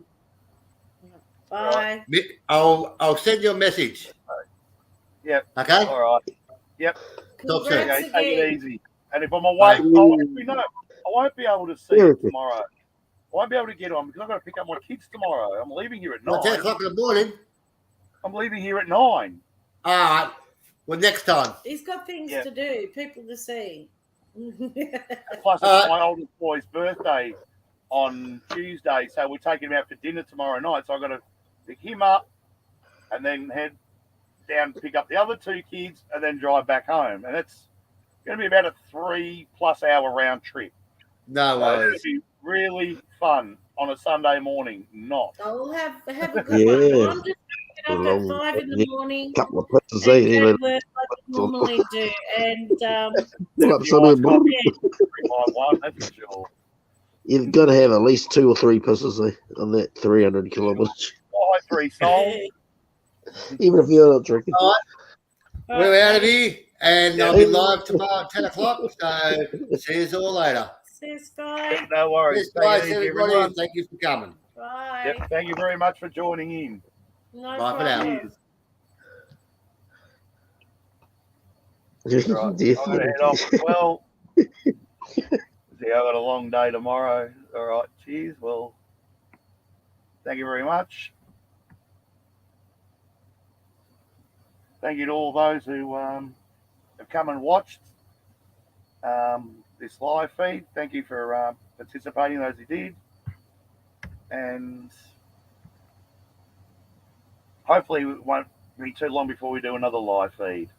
[SPEAKER 3] Bye.
[SPEAKER 1] Mick, I'll send you a message.
[SPEAKER 2] Yep.
[SPEAKER 1] Okay?
[SPEAKER 2] All right. Yep.
[SPEAKER 1] Talk soon.
[SPEAKER 3] Congrats
[SPEAKER 2] Okay, take it
[SPEAKER 3] again.
[SPEAKER 2] easy. And if I'm away, I won't be able to see you tomorrow. I won't be able to get on because I've got to pick up my kids tomorrow. I'm leaving here at 9.
[SPEAKER 1] Well, 10 o'clock in the morning.
[SPEAKER 2] I'm leaving here at 9.
[SPEAKER 1] All right. Well, next time.
[SPEAKER 3] He's got things
[SPEAKER 2] Yeah.
[SPEAKER 3] to do, people to see.
[SPEAKER 2] Plus, it's my oldest boy's birthday on Tuesday, so we're taking him out for dinner tomorrow night. So I've got to pick him up and then head down to pick up the other 2 kids and then drive back home. And it's going to be about a 3+ hour round trip.
[SPEAKER 1] No
[SPEAKER 2] So it's going
[SPEAKER 1] worries.
[SPEAKER 2] to be really fun on a Sunday morning. Not.
[SPEAKER 3] I'll have a good
[SPEAKER 4] Yeah.
[SPEAKER 3] one. I'm just going to get up at 5 in the morning
[SPEAKER 4] Couple of places,
[SPEAKER 3] and
[SPEAKER 4] eh?
[SPEAKER 3] go to work like I normally do. And
[SPEAKER 4] Pull up
[SPEAKER 2] Your
[SPEAKER 4] somewhere,
[SPEAKER 2] eyes got
[SPEAKER 3] yeah,
[SPEAKER 2] 351, that's for sure.
[SPEAKER 4] You've got to have at least 2 or 3 pisses on that 300 kilometers.
[SPEAKER 2] Why 3 souls?
[SPEAKER 4] Even if you're not drinking.
[SPEAKER 1] All right. We're out of here, and I'll be live tomorrow at 10 o'clock. So see you all later.
[SPEAKER 3] Says bye.
[SPEAKER 2] No worries.
[SPEAKER 1] Yes,
[SPEAKER 2] Take
[SPEAKER 1] guys,
[SPEAKER 2] it easy,
[SPEAKER 1] everybody,
[SPEAKER 2] everyone.
[SPEAKER 1] and thank you for coming.
[SPEAKER 3] Bye.
[SPEAKER 2] Yep, thank you very much for joining in.
[SPEAKER 3] No
[SPEAKER 1] Bye for now.
[SPEAKER 3] problem.
[SPEAKER 2] Cheers. Right, I'm going to head off as well. See, I've got a long day tomorrow. All right, cheers. Well, thank you very much. Thank you to all those who have come and watched this live feed. Thank you for participating, those who did. And hopefully it won't be too long before we do another live feed.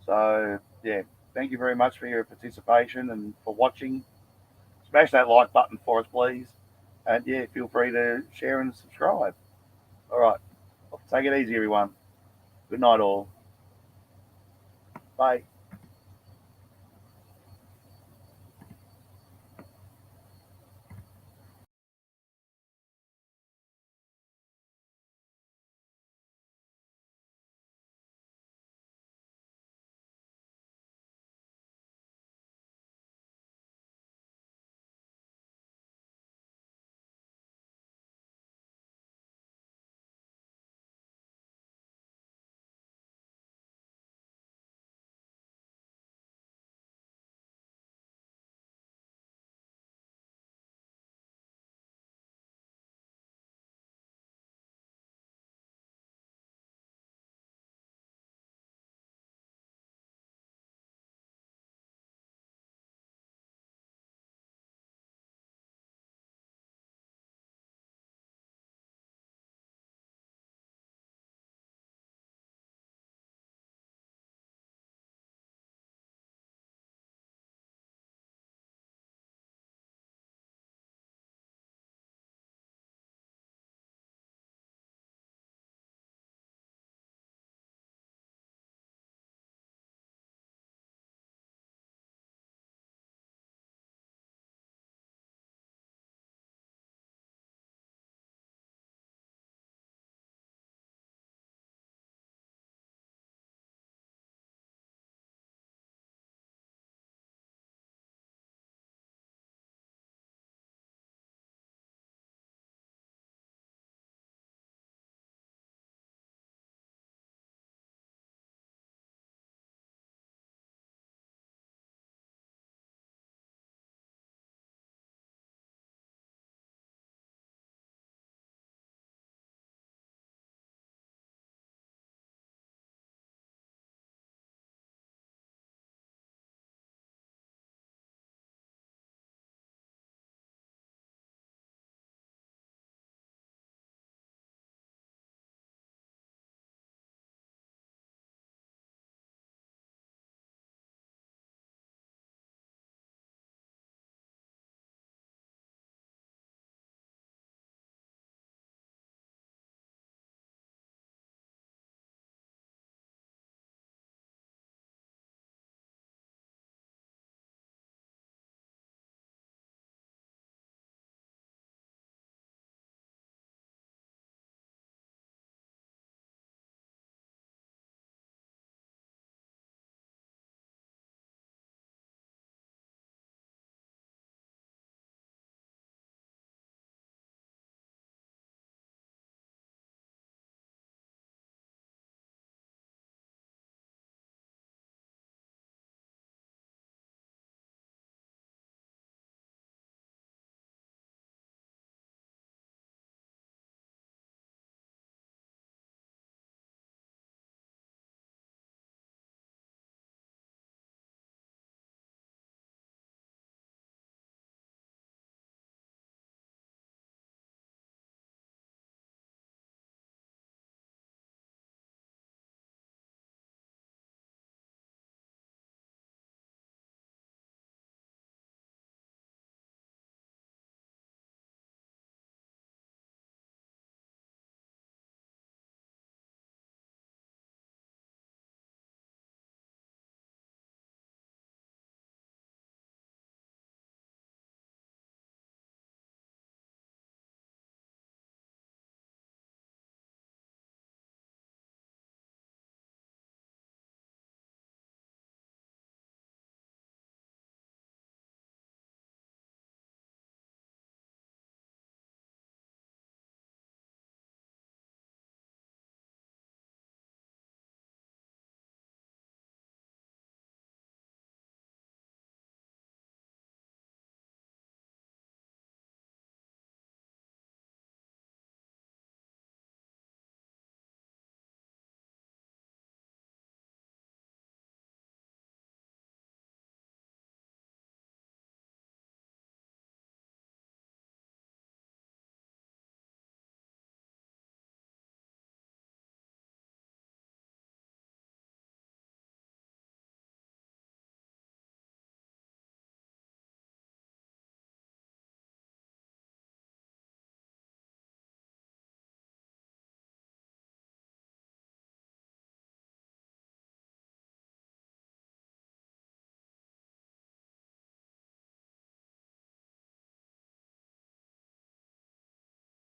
[SPEAKER 2] So, yeah, thank you very much for your participation and for watching. Smash that like button for us, please. And, yeah, feel free to share and subscribe. All right. Take it easy, everyone. Good night, all. Bye.